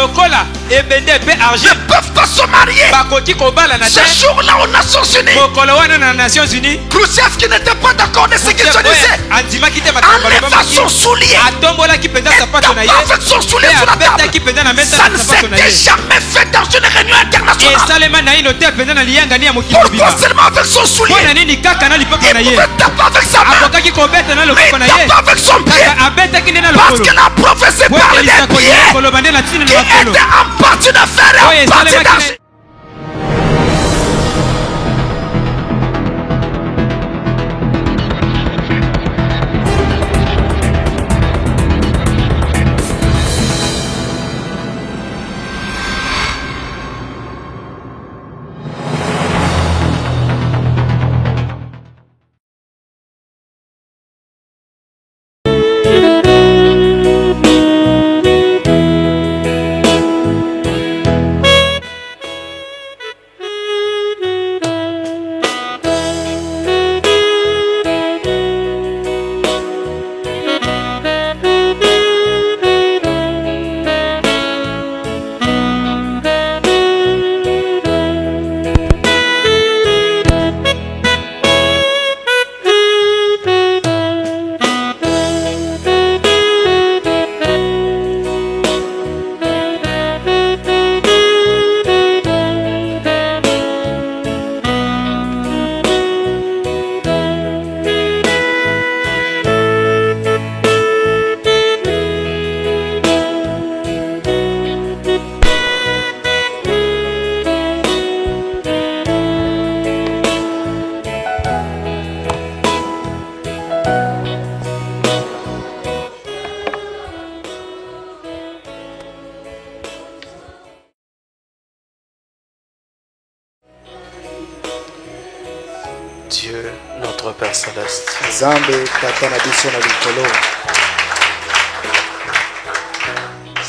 lokola ebende pe argile ne peuvent pas se marier. bakoti kobala na Ce jour-là aux Nations Unies, mokolo wana na Nations Unies Khrouchtchev qui n'était pas d'accord de ce qu'il se disait, andimaki te enleva son soulier atombolaki penza et sapato na ye tape avec son soulier sur la table. abetaki penza na mesa Ça ne sapato na s'était ye jamais fait dans une réunion internationale. esalema na ino te penza na liyanga ni ya mokili Pourquoi mobimba seulement avec son soulier? mpona nini kaka na lipapa na Il ye pouvait taper avec sa main, akokaki kobeta na mais loboko il na ye tape avec son pied. kaka abetaki nde na Parce lokolo que la prophétie po parle etelisa des pieds koloba nde na ntina qui na makolo étaient en partie de fer et oyo en partie esalemaki d'argile. Dieu, notre Père Céleste, Nzambe tata na biso na likolo.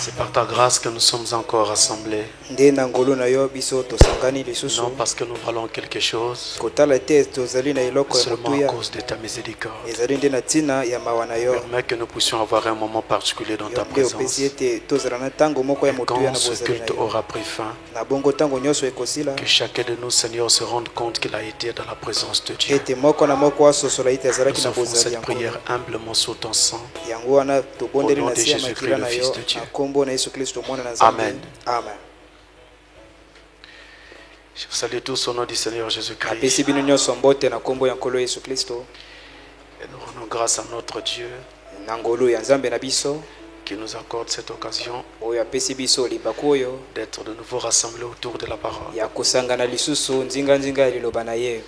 c'est par ta grâce que nous sommes encore rassemblés. Nde na ngolo na yo biso tosangani lisusu. Non parce que nous valons quelque chose, Kotala te tozali na eloko ya seulement à motuya. cause de ta miséricorde. Ezali nde na tina ya mawa na yo. Permets que nous puissions avoir un moment particulier dans ta Yo nde opesi présence. ete tozala na tango moko ya Et motuya quand na ce bozali na culte yo. aura pris fin, Na bongo tango nyonso ekosila. que chacun de nous, Seigneur, se rende compte qu'il a été dans la présence de Dieu. Ete moko na moko asosola ite azalaki Nous na offrons bozali cette yango. prière humblement sous ton sang. Yango wana tobondeli Au nom na de sia Jésus-Christ, makila le na Fils yo. de Dieu. Na kombo na Yesu Kristo mwana na Nzambe. Amen. Amen. Je vous salue tous au nom du Seigneur Jésus-Christ. Apesi bino nyonso mbote na kombo ya nkolo Yesu Kristo. Et nous rendons grâce à notre Dieu Na ngolo ya Nzambe na biso. qui nous accorde cette occasion Oyo apesi biso libaku oyo d'être de nouveau rassemblés autour de la parole. ya kosangana lisusu nzinga ya liloba na ye.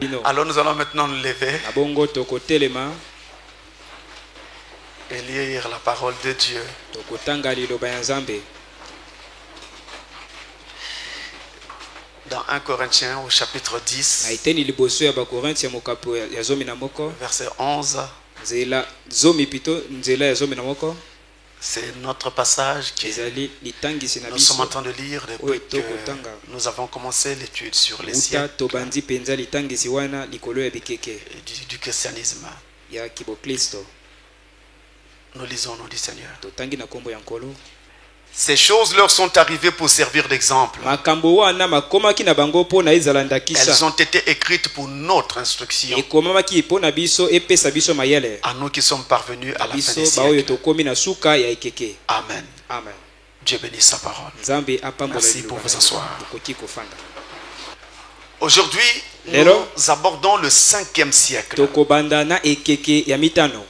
Bino Alors nous allons maintenant nous lever na bongo tokotelema et lire la parole de Dieu. tokotanga liloba ya Nzambe. Dans 1 Corinthiens au chapitre Na 10, iteni liboso ya bakorinti ya mokapo ya zomi na moko. verset 11, Nzela zomi pito nzela ya zomi na moko. c'est notre passage qui Ezali litangisi na nous sommes en biso. train de lire Oyo depuis que tokotanga. nous avons commencé l'étude sur les Uta siècles tobandi penza litangisi wana likolo ya bikeke du christianisme. ya kibokristo. Nous lisons au nom du Seigneur. Totangi na kombo ya nkolo. Ces choses leur sont arrivées pour servir d'exemple. Makambo wana makomaki na bango po na ezala ndakisa. Elles ont été écrites pour notre instruction, Ekomamaki po na biso epesa biso mayele. à nous qui sommes parvenus à la fin Biso des baoyo siècles. tokomi na suka ya ekeke. Amen. Amen. Dieu bénisse sa parole. Nzambe apambola Merci liloba pour na vous ye. asseoir. Bokoki kofanda. Aujourd'hui, Lelo. nous abordons le 5e siècle. Tokobanda na ekeke ya mitano.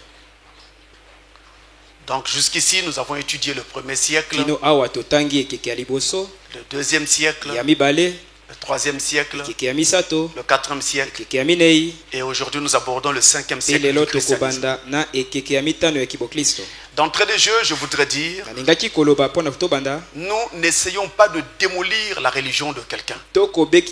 Donc jusqu'ici, nous avons étudié le 1er siècle, Kino awa totangi ekeke ya liboso, le 2e siècle, ya mibale, le 3e siècle, ekeke ya misato, le 4e siècle. ekeke ya minei. Et aujourd'hui, nous abordons le 5e Pe siècle lelo du christianisme. tokobanda na ekeke ya mitano ya kibokristo. D'entrée de jeu, je voudrais dire, Nalingaki koloba pona tobanda. nous n'essayons pas de démolir la religion de quelqu'un.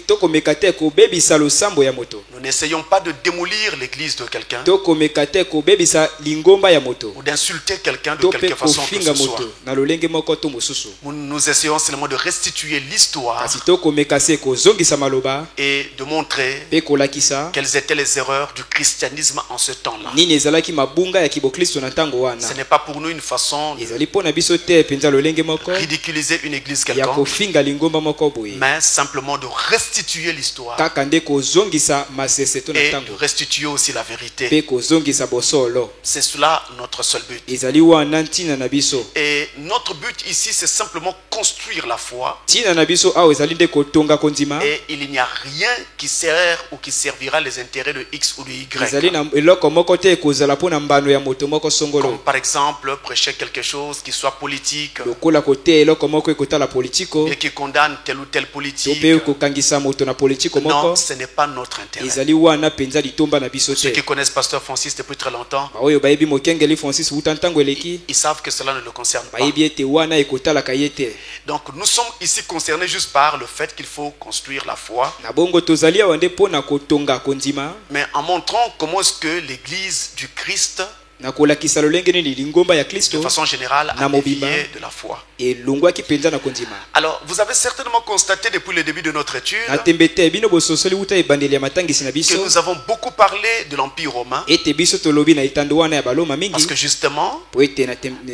Tokomeka te kobebisa losambo ya moto. Nous n'essayons pas de démolir l'église de quelqu'un Tokomeka te kobebisa lingomba ya moto. ou d'insulter quelqu'un de To pe quelque façon que kofinga ce soit. moto na lolenge moko to mosusu. Nous essayons seulement de restituer l'histoire Kasi tokomeka se kozongisa maloba et de montrer pe kolakisa quelles étaient les erreurs du christianisme en ce temps-là. nini ezalaki mabunga ya kibokristo na ntango Ce wana. n'est pas pour pour nous une façon de ezali mpo na biso te mpenza lolenge moko ridiculiser une église ya quelconque, kofinga lingomba moko boye mais simplement de restituer l'histoire kaka nde kozongisa masese to na et de ntango restituer aussi la vérité. mpe kozongisa bosolo C'est cela notre seul but. ezali wana ntina na biso Et notre but ici, c'est simplement construire la foi. ntina na biso awa ezali nde kotonga kondima Et il n'y a rien qui sert ou qui servira les intérêts de X ou de ezali Y. na eloko moko te ekozala mpo na mbano ya moto moko Comme songolo par exemple prêcher quelque chose qui soit politique lokola koteya eloko moko ekotala politiko et qui condamne telle ou telle to politique. mpe kokangisa moto na politiko Non, moko ce n'est pas notre intérêt. ezali wana mpenza litomba na biso Ceux te qui connaissent Pasteur Francis depuis très longtemps, baoyo bayebi mokengeli francis wuta ntango eleki ils savent que cela ne le concerne pas. bayebi ete wana ekotalaka ye te Donc nous sommes ici concernés juste par le fait qu'il faut construire la foi, na bongo tozali awa nde mpo na kotonga kondima mais en montrant comment est-ce que l'Église du Christ, na kolakisa lolenge nini lingomba ya de kristo façon générale, a Na mobimba. dévié de la foi. elongwaki mpenza na kondima Alors, vous avez certainement constaté depuis le début de notre étude na tembe te bino bososoli wuta ebandeli ya matangisi na que biso nous avons beaucoup parlé de l'Empire romain, ete biso tolobi na etando wana ya baloma parce mingi que justement, po ete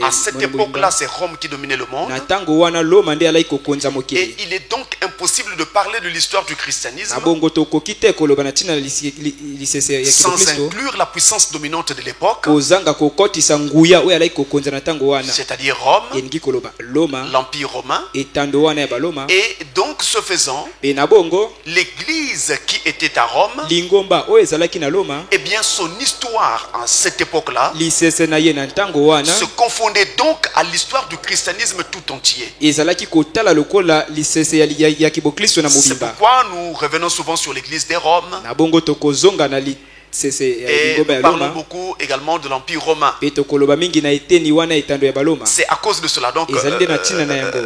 à cette époque-là, c'est Rome qui dominait le monde. na ntango wana loma nde alai kokonza Et mokili il est donc impossible de parler de l'histoire du christianisme na bongo tokoki te koloba na ntina na lisese ya sans kikristo inclure la puissance dominante de l'époque, kozanga kokotisa nguya oyo alai kokonza na ntango wana c'est-à-dire Rome, elingi koloba loma l'Empire romain. etando wana ya baloma Et donc, ce faisant, mpe na bongo l'Église qui était à Rome, lingomba oyo ezalaki na loma eh bien, son histoire en cette époque-là lisese na ye na ntango wana se confondait donc à l'histoire du christianisme tout entier. ezalaki kotala lokola lisese ya kiboklisto na C'est mobimba pourquoi nous revenons souvent sur l'Église des Roms na bongo tokozonga na lisese ya et lingomba nous ya parlons loma beaucoup également de l'Empire romain. mpe tokoloba mingi na eteni wana etando ya baloma C'est à cause de cela. Donc, ezali nde na ntina na yango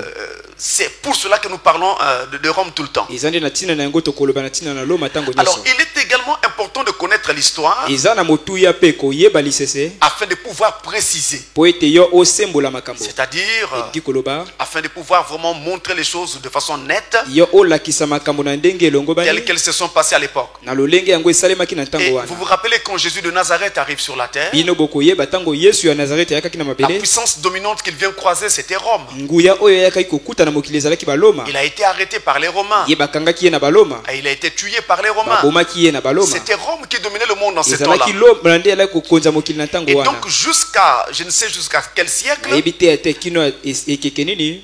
c'est pour cela que nous parlons de Rome tout le temps. eza nde na ntina na yango tokoloba na ntina na loma ntango Alors, nyonso il est également important de connaître l'histoire eza na motuya mpe koyeba lisese afin de pouvoir préciser. mpo ete yo osembola makambo C'est-à-dire, elingi koloba afin de pouvoir vraiment montrer les choses de façon nette, yo olakisa makambo na ndenge telles elongobani qu'elles se sont passées à l'époque. na lolenge yango esalemaki na Et ntango vous wana vous rappelez quand Jésus de Nazareth arrive sur la terre, bino bokoyeba ntango yesu ya nazareti ayakaki na la mabele puissance dominante qu'il vient croiser, c'était Rome. nguya oyo ayakaki kokuta na mokili ezalaki baloma Il a été arrêté par les Romains. ye bakangaki ye na baloma Et il a été tué par les Romains. babomaki ye na baloma C'était Rome qui dominait le monde dans ce temps-là. ezalaki loma nde alaki kokonza mokili na ntango Et wana donc jusqu'à, je ne sais jusqu'à quel siècle, nayebi te ete kino ekeke nini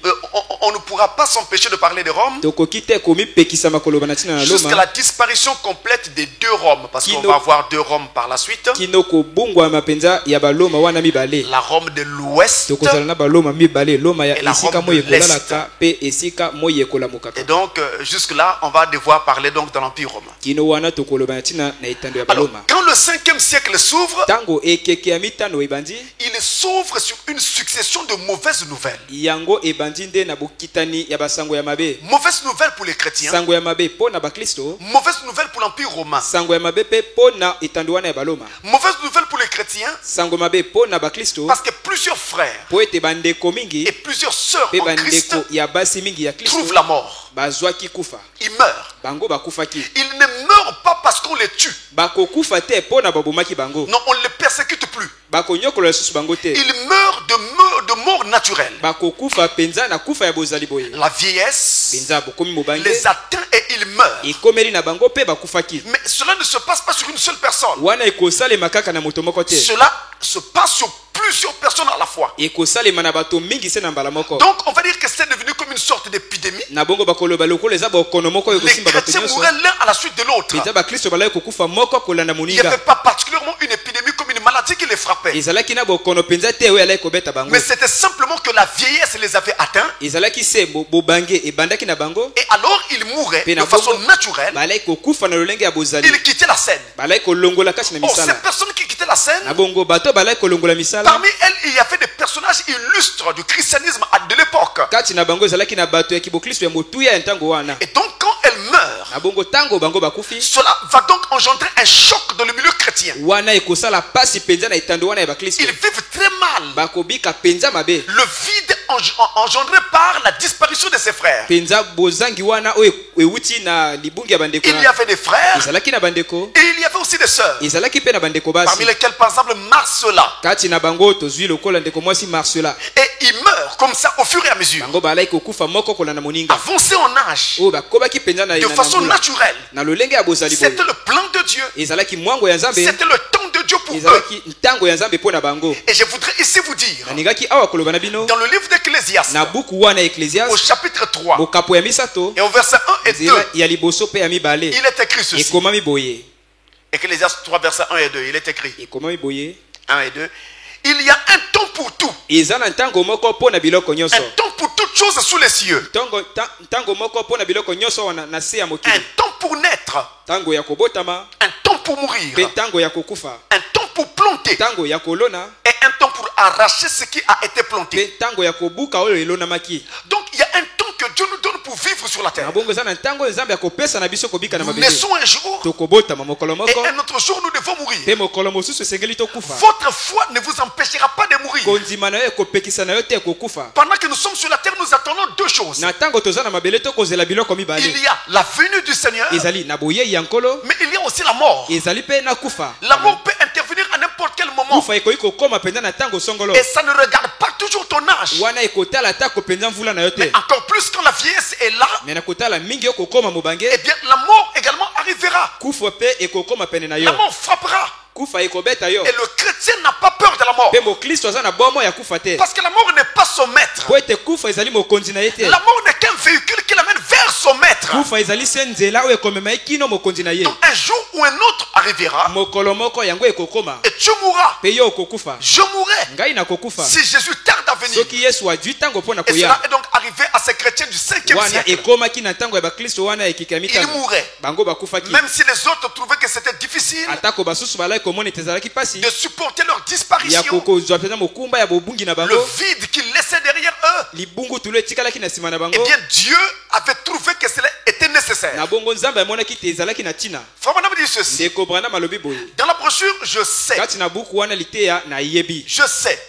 on ne pourra pas s'empêcher de parler de Rome tokoki te komipekisama koloba na ntina na jusqu'à loma la disparition complète des deux Roms, parce qu'on Kino- va avoir deux Roms par la suite. kino kobungwama mpenza ya baloma wana mibale La Rome de l'Ouest tokozala na baloma mibale loma ya Et la esika Rome moi de l'Est. ekolalaka mpe esika moi ekolamukaka et donc jusque-là on va devoir parler donc de l'Empire romain. kino wana tokoloba na ntina na etando ya Alors baloma quand le 5e siècle s'ouvre, ntango ekeke ya mitano ebandi il s'ouvre sur une succession de mauvaises nouvelles. yango ebandi nde na bokitani ya basango ya mabe Mauvaises nouvelles pour les chrétiens, sango ya mabe mpo na baklisto mauvaises nouvelles pour l'Empire romain, sango ya mabe mpe mpo na etando wana ya baloma mauvaises nouvelles pour les chrétiens sango mabe mpo na baklisto parce que plusieurs frères mpo ete bandeko mingi et plusieurs sœurs mpe en Christ bandeko ya basi mingi ya kristo trouvent la mort. bazwaki kufa Ils meurent. bango bakufaki Ils ne meurent pas parce qu'on les tue. bakokufa te mpo na babomaki bango Non, on ne les persécute plus. bakonyokola lisusu bango te Ils meurent de mort naturelle. bakokufa mpenza na kufa ya bozali boye La vieillesse mpenza bokomi mobange les atteint et ils meurent. ekomeli na bango mpe bakufaki Mais cela ne se passe pas sur une seule personne. wana ekosalema kaka na moto moko te Cela se passe sur plusieurs personnes à la fois. ekosalema na bato mingi se na mbala moko Donc on va dire que c'est devenu comme une sorte d'épidémie. na bongo bakoloba lokola eza bokono moko oyo Les kosimba bato chrétiens nyonso mouraient l'un à la suite de l'autre. mpenza bakristo balaki kokufa moko kolanda Il n'y moninga avait pas particulièrement une épidémie comme une maladie qui les frappait. ezalaki na bokono mpenza te oyo alaki kobeta bango Mais c'était simplement que la vieillesse les avait atteints. ezalaki se bobange ebandaki na bango Et alors ils mouraient Pe de na façon bongo, naturelle. balaki kokufa na lolenge ya bozali Ils quittaient la scène. balaki kolongola kati na Or, ces misala personnes qui quittaient la scène, na bongo bato balaki kolongola misala parmi elles, il y avait des personnages illustres du christianisme de l'époque. kati na bango ezalaki na bato ya kiboklisto ya motuya ya ntango wana Et donc, quand elles meurent, na bongo ntango bango bakufi cela va donc engendrer un choc dans le milieu chrétien. wana ekosala pasi mpenza na etando wana ya baklisto Ils vivent très mal. bakobika mpenza mabe Le vide engendré par la disparition de ses frères. penza bozangi wana oyo ewuti na libungi ya bandeko Il y avait des frères ezalaki na bandeko et il y avait aussi des sœurs, ezalaki mpe na bandeko basi parmi lesquels par exemple Marcela. kati na bango tozwi lokola ndeko mwasi Marcela Et il meurt comme ça au fur et à mesure, bango balaki kokufa moko kolanda moninga avancé en âge, oyo bakobaki penza na de façon naturelle. na lolenge ya bozali boye C'était le plan de Dieu. ezalaki mwango ya nzambe C'était le temps de Dieu pour eux. ezalaki ntango ya nzambe mpo na bango Et je voudrais ici vous dire, naningaki awa koloba na bino dans le livre d'Ecclésiaste, na buku wana au Ecclésiaste chapitre 3 bokapo ya misato et au verset 1 et 2, nzela ya liboso mpe ya mibale il est écrit ceci. ekomami boye Ecclésiaste 3, verset 1 et 2, il est écrit ekomami boye 1 et 2. Il y a un temps pour tout, eza na ntango moko mpo na biloko nyonso un temps pour toutes choses sous les cieux, ntango moko mpo na biloko nyonso wana na se ya un mokili temps pour naître, ntango ya kobotama un temps pour mpe mourir, ntango ya kokufa un temps pour planter ntango ya kolona et un temps pour arracher ce qui a été mpe planté. ntango ya kobuka oyo elonamaki Donc il y a un temps que Dieu nous donne pour vivre sur la terre. na bongo eza na ntango nzambe ya kopesa na biso kobika na Nous mabele naissons un jour tokobotama mokolo et moko un autre jour nous devons mourir. mpe mokolo mosusu esengeli tokufa Votre foi ne vous empêchera pas de mourir. kondima na yo ekopekisa na yo te kokufa Pendant que nous sommes sur la terre, nous attendons deux choses. na ntango toza na mabele tokozela biloko mibale Il y a la venue du Seigneur, ezali na boyei ya nkolo mais il y a aussi la mort. ezali mpe na kufa La mort peut intervenir à n'importe quel moment. kufa ekoki kokoma mpenza na ntango songolo Et ça ne regarde pas toujours ton âge. wana ekotala ata kopenza mvula na yo te Encore plus quand la vieillesse est là, me na kotala mingi yo kokoma mobange eh bien la mort également arrivera. kufa mpe ekokoma pene na La yo mort frappera. kufa ekobeta yo Et le chrétien n'a pas peur de la mort. mpe mokristo aza na bomo ya kufa te Parce que la mort n'est pas son maître. po ete kufa ezali mokonzi na ye te La mort n'est qu'un véhicule qui l'amène vers son maître. kufa ezali se nzela oyo ekomema ye kino mokonzi na ye Donc un jour ou un autre arrivera mokolo moko yango ekokoma et tu mourras. mpe yo okokufa Je mourrai ngai nakokufa si Jésus tarde à venir. soki yesu adwi ntango mpo na Et cela koya est donc arrivé à ces chrétiens du 5e wana siècle. ekomaki na ntango ya bakristo wana ya ekika ya Ils mitano mourraient. bango bakufaki Même si les autres trouvaient que c'était difficile atako basusu balaki komona ete ezalaki mpasi de supporter leur ya disparition, kokozwa mpenza mokumba ya bobungi na le bango vide qu'ils laissaient derrière eux, libungu tulo etikalaki na nsima na eh bango bien Dieu avait trouvé que cela était nécessaire. na bongo nzambe amonaki te ezalaki na ntina Frère Branham dit ceci. ndeko branham alobi boye Dans la brochure, je sais, kati na buku wana liteya nayebi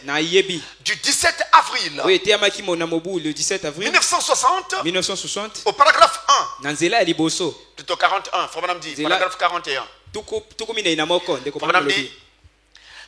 nayebi du 17 avril oyo eteyamaki na mobu le 17 avril 1960, 1960 au paragraphe 1, na nzela ya liboso plutôt 41, Frère Branham dit, Zela- paragraphe 41. tuku minei na moko ndeko Frère branham Branham alobi dit,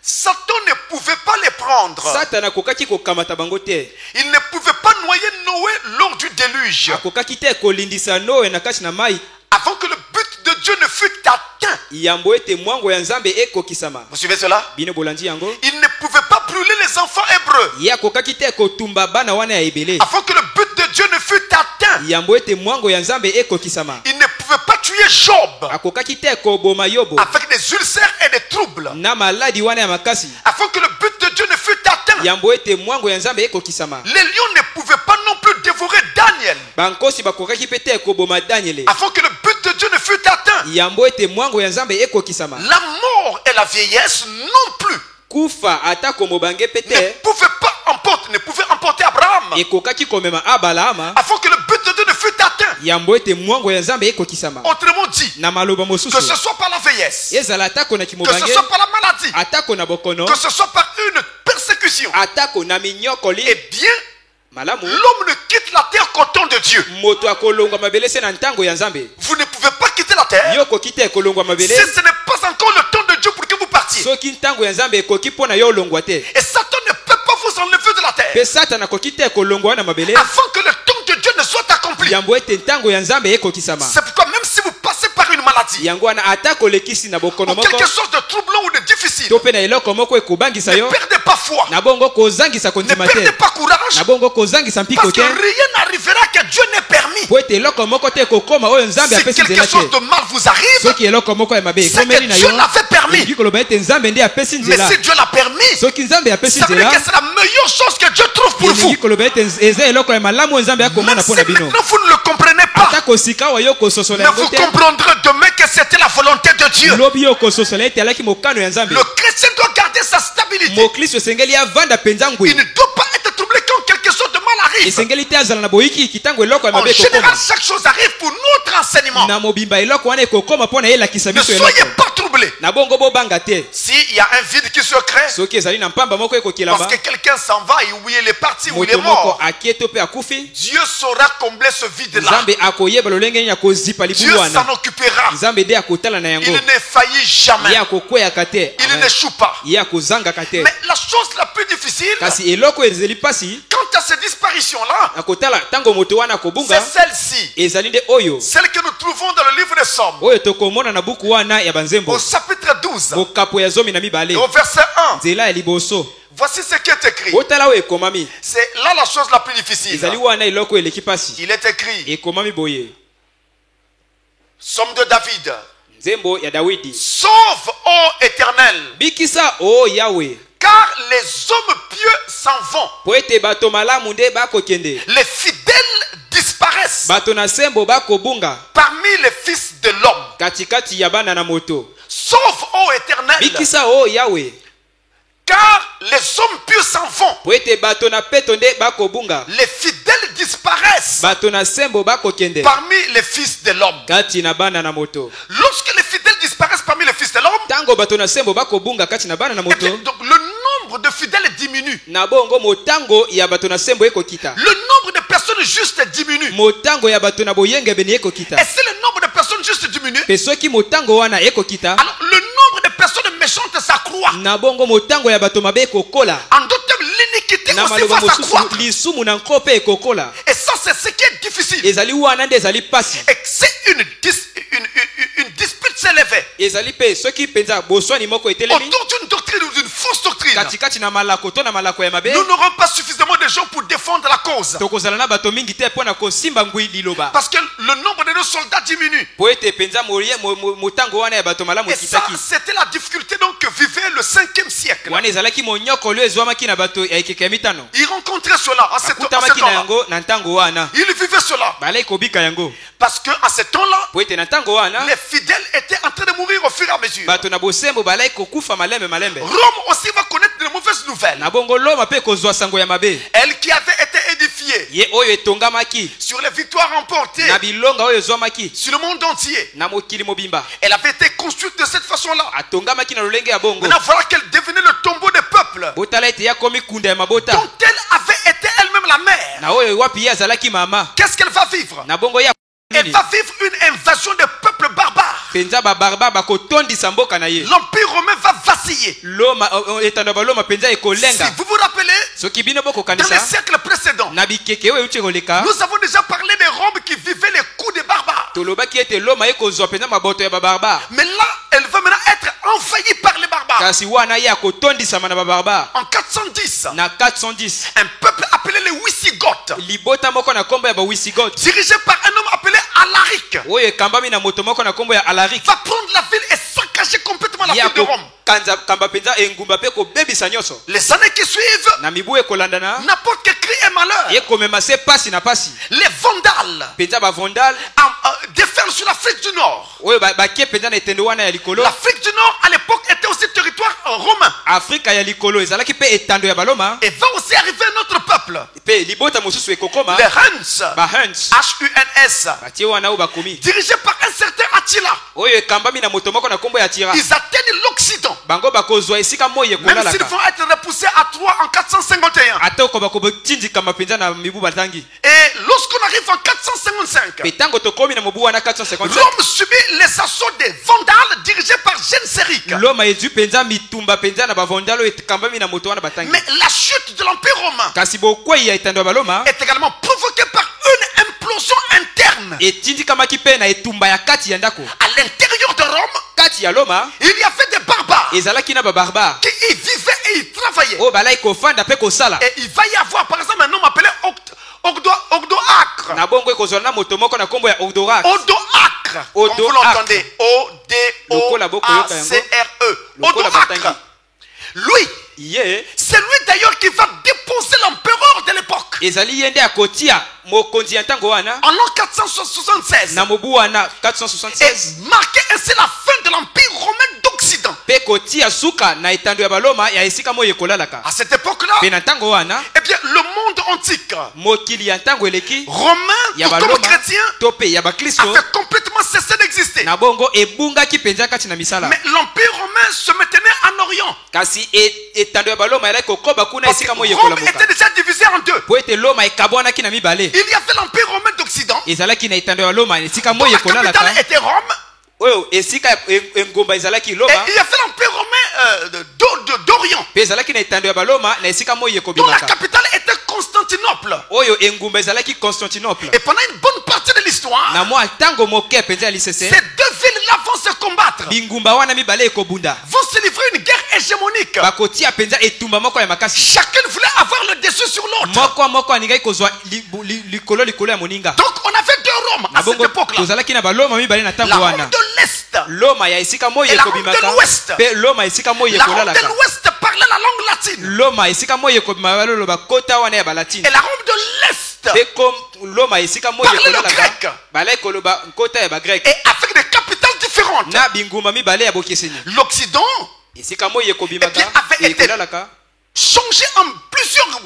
Satan ne pouvait pas les prendre. satana akokaki kokamata bango te Il ne pouvait pas noyer Noé lors du déluge akokaki te kolindisa noe na kati na mai avant que le but de Dieu ne fût atteint. yambo ete mwango ya nzambe ekokisama Vous suivez cela? bino bolandi yango Il ne pouvait pas brûler les enfants hébreux ye akokaki te kotumba bana wana ya ebele avant que le but de Dieu ne fût atteint. yambo ete mwango ya nzambe ekokisama Il ne pouvait pas tuer Job akokaki te koboma yobo avec des ulcères et des troubles na maladi wana ya makasi afin que le but de Dieu ne fût atteint. yambo ete mwango ya nzambe ekokisama Les lions ne pouvaient pas non plus dévorer Daniel bankosi bakokaki mpe te koboma daniele afin que le but de Dieu ne fût atteint. yambo ete mwango ya nzambe ekokisama La mort et la vieillesse non plus kufa atako mobange mpe ne te pouvaient emporter Abraham ekokaki komema abalaama afin que le but de Dieu ne fût atteint. yambo ete mwango ya nzambe ekokisama Autrement dit, na maloba que mosusu ce soit par la vieillesse, ezala atako na que ce kimobange soit par la maladie, atako na bokono que ce soit par une persécution, atako na minyokoli eh bien, malamu l'homme ne quitte la terre qu'au temps de Dieu. moto akolongwa mabele se na ntango ya nzambe Vous ne pouvez pas quitter la terre yo okoki te kolongwa si mabele ce n'est pas encore le temps de Dieu pour que vous partiez. soki ntango ya nzambe ekoki mpo na yo olongwa te Et Satan ne peut pas vous enlever de la terre mpe satana akoki te kolongwa wana mabele afin que le temps de Dieu ne soit accompli. yambo ete ntango ya nzambe ekokisama C'est pourquoi même si vous passez par une maladie yango wana ata kolekisi na bokono ou moko quelque chose de troublant ou de difficile, to mpe na eloko moko ekobangisa ne yo perdez pas foi, na bongo kozangisa ne kondima perdez te pas courage, na bongo kozangisa mpiko parce que te rien n'arrivera que Dieu n'ait permis. po ete eloko moko te ekokoma oyo nzambe Si apesi quelque nzela chose te de mal vous arrive, soki eloko moko ya mabe c'est que ekomeli na Dieu yo l'avait permis. elingi koloba ete nzambe nde apesi Mais nzela si Dieu l'a permis, soki nzambe apesi ça veut dire nzela que c'est la meilleure chose que Dieu trouve pour vous. elingi koloba ete eza eloko ya malamu oyo nzambe Même akomona si mpo na bino maintenant vous ne le comprenez pas, ata kosika wa yo kososola mais yango vous te comprendrez demain que c'était la volonté de Dieu. lobi yo kososola ete alaki mokano ya nzambe Le chrétien doit garder sa stabilité. moklisto esengeli avanda mpenza Il ngwi ne doit pas être troublé quand quelque chose de mal arrive. esengeli te azala na boyiki ntango eloko ya En mabe général, ekokoma chaque chose arrive pour notre renseignements. na mobimba eloko wana ekokoma mpona yelakisa Ne biso soyez eloko pas troublés. na bongo bobanga te S'il y a un vide qui se crée, soki ezali na mpamba moko ekokilama parce que quelqu'un s'en va et où il est parti, où il est moto moko mort, akie to mpe akufi Dieu saura combler ce vide-là. nzambe akoyeba lolenge nini akozipa Dieu libulu wana s'en occupera. nzambe nde akotala na yango Il ne faillit jamais. ye akokweyaka te Il n'échoue pas. ye akozangaka te Mais la chose la plus difficile, kasi eloko ezali mpasi quant à ces disparitions-là, akotala ntango moto wana akobunga c'est celle-ci, ezali nde oyo celle que nous trouvons dans le livre des Psaumes, oyo tokomona na buku wana ya banzembo au chapitre 12, mokapo ya zomi na et mibale au verset 1. nzela ya liboso Voici ce qui est écrit. otala oyo ekomami C'est là la chose la plus difficile. ezali wana eloko eleki mpasi Il est écrit, ekomami boye Psaume de David, nzembo ya dawidi sauve, ô Éternel, bikisa o yawe car les hommes pieux s'en vont, po ete bato malamu nde bakokende les fidèles disparaissent bato na sembo bakobunga parmi les fils de l'homme. katikati ya bana na moto Sauve, ô Éternel, bikisa o yawe car les hommes pieux s'en vont, po ete bato na peto nde bakobunga les fidèles disparaissent bato na sembo bakokende parmi les fils de l'homme. kati na bana na moto Lorsque les fidèles disparaissent parmi les fils de l'homme, ntango bato na sembo bakobunga kati na bana na eh moto bien, donc le nombre de fidèles diminue. na bongo motango ya bato na sembo ekokita Le nombre de personnes justes diminue. motango ya bato na boyengebeni ekokita Et si le nombre de personnes justes diminue, mpe soki motango wana ekokita alors le nombre de personnes méchantes s'accroît. na bongo motango ya bato mabe ekokola En d'autres termes, l'iniquité na aussi maloba va mosusu s'accroître. lisumu na nko mpe ekokola Et ça, c'est ce qui est difficile. ezali wana nde ezali pasi Et si une dispute s'est levée ezali mpe soki mpenza boswani moko etelemi autour d'une doctrine ou d'une fausse doctrine, katikati na malako to na malako ya mabe nous n'aurons pas suffisamment de gens pour défendre la cause. tokozala na bato mingi te mpo na kosimba ngwi liloba Parce que le nombre de nos soldats diminue. po ete mpenza motango wana ya bato malamu Et ça, ekitaki c'était la difficulté donc que vivait le 5e siècle. wana ezalaki monyokolo ezwamaki na bato ya ekeke ya mitano Ils rencontraient cela à ce akutamaki na temps-là. yango na ntango wana Ils vivaient cela. balai kobika yango Parce qu'à ce temps-là, po ete na ntango wana les fidèles étaient en train de mourir au fur et à mesure. bato na bosembo balai kokufa malembe malembe Rome aussi va connaître de mauvaises nouvelles. na bongo loma mpe kozwa sango ya mabe Elle qui avait été édifiée ye oyo etongamaki sur les victoires remportées na bilonga oyo ezwamaki sur le monde entier. na mokili mobimba Elle avait été construite de cette façon-là. atongamaki na lolenge ya bongo Maintenant, voilà qu'elle devenait le tombeau des peuples botala ete yakomi kunda ya mabota dont elle avait été elle-même la mère. na oyo wapi ye azalaki mama Qu'est-ce qu'elle va vivre? na bongo ya Elle va vivre une invasion de peuples barbares. mpenza babarba bakotondisa mboka na ye L'Empire romain va vaciller. loma etando ya baloma mpenza Si ekolenga vous vous rappelez, soki bino dans les bokokanisa siècles précédents, na bikeke oyo euti koleka nous avons déjà parlé des Roms qui vivaient les coups des barbares. tolobaki ete loma ekozwa mpenza maboto ya babarbare Mais là, elle va maintenant être envahie par les barbares. kasi wana ye akotondisama na babarbare En 410, na 410 un peuple appelé les Wisigoths, libota moko na nkombo ya bawisigot dirigé par un homme appelé Alaric, oyo ekambami na moto moko na nkombo ya alarik va prendre la ville et saccager complètement la ye ville de Rome. akokamba mpenza engumba mpe kobebisa nyonso Les années qui suivent, na mibu ekolandana n'importe quel cri et malheur, ekomema se pasi na pasi les Vandales mpenza bavondale déferlent sur l'Afrique du Nord. oyo bakie mpenza na etendo wana ya likolo L'Afrique du Nord, à l'époque, était aussi territoire romain. afrika ya likolo ezalaki mpe etando ya baloma Et va aussi arriver notre peuple, mpe libota mosusu ekokoma les Huns, bahuns H-U-N-S, batie wana oyo bakomi dirigés par un certain Attila. oyo ekambami na moto moko na nkombo ya tira Ils atteignent l'Occident, bango bakozwa esika moi même s'ils ekolalaka vont être repoussés à Troie en 451. ata okoba kobotindikama mpenza na mibu batangi Et lorsqu'on arrive en 455, mpe ntango tokomi na mobu wana 457 Rome subit les assauts des Vandales dirigés par Genseric. loma ezwi mpenza mitumba mpenza na bavondalo oyo ekambami na moto wana batangi Mais la chute de l'Empire romain kasi bokwei ya etando ya baloma est également provoquée par une implosion interne. etindikamaki mpe na etumba ya kati ya ndako À l'intérieur de Rome, kati ya loma il y avait des barbares ezalaki na babarbare qui y vivaient et y travaillaient. oyo balai kofanda mpe kosala Et il va y avoir par exemple un homme appelé Ogdoacre. na bongo ekozwala na moto moko na nkombo ya odorak Odoacre. Comme vous l'entendez. O-D-O-A-C-R-E. Odoacre. Lui, ye c'est lui d'ailleurs qui va déposer l'empereur de l'époque. ezali ye nde akotia mokonzi ya ntango wana En l'an 476. na mobu wana Et 476 marquer ainsi la fin de l'Empire romain d'Occident. mpe kotia suka na etando ya baloma ya esika moyo ekolalaka. À cette époque-là, Pe na ntango wana eh bien, le monde antique, mokili ya ntango eleki romain, ya tout comme baloma chrétien, to pe ya bakristo avait complètement cessé d'exister. na bongo ebungaki penza kati na misala. Mais l'Empire romain se maintenait en Orient. Kasi etando ya baloma elaki kokoba kuna Parce que esika moyo Rome ekolamuka. était déjà divisé en deux. Po ete loma ekabwanaki na mibale. Il y avait l'Empire romain d'Occident, Ezalaki na etando ya baloma esika dont moyo la capitale ekolalaka. était Rome. Oyo esika engomba ezalaki Et loma. il y avait l'Empire romain d'Orient, Pe ezalaki na etando ya baloma na esika moyo dont la ekobimaka. capitale était Constantinople. Oyo engumba ezalaki Constantinople. Et pendant une bonne partie de l'histoire, Na mwa ntango moke penza ya lisese. ces deux villes-là vont se combattre, Bingumba wana mibale ekobunda. vont se livrer une guerre hégémonique. Bakotia penza etumba moko ya makasi. Chacun voulait avoir le dessus sur l'autre. Moko alingaki kozwa likolo ya moninga. Donc on avait deux Roms Na à cette bongo époque-là. tozalaki na baloma mibale na La ntango Rome wana. de l'Est. Loma ya esika moyo Et la Rome de ekobimaka. l'Ouest. Pe loma esika moyo La Rome de ekolalaka. l'Ouest parlait la langue latine. Loma esika moyo ekobimaka baloloba kota wana ya balatine. Et la Rome de l'Est Pe comme loma esika moyo parlait le ekolalaka. grec. Balai koloba nkota ya bagrek. et avec des capitales différentes. Na bingumba mibale ya bokeseni. L'Occident Esika moyo ekobimaka. Eh bien, avait été- Ekolalaka. changé en plusieurs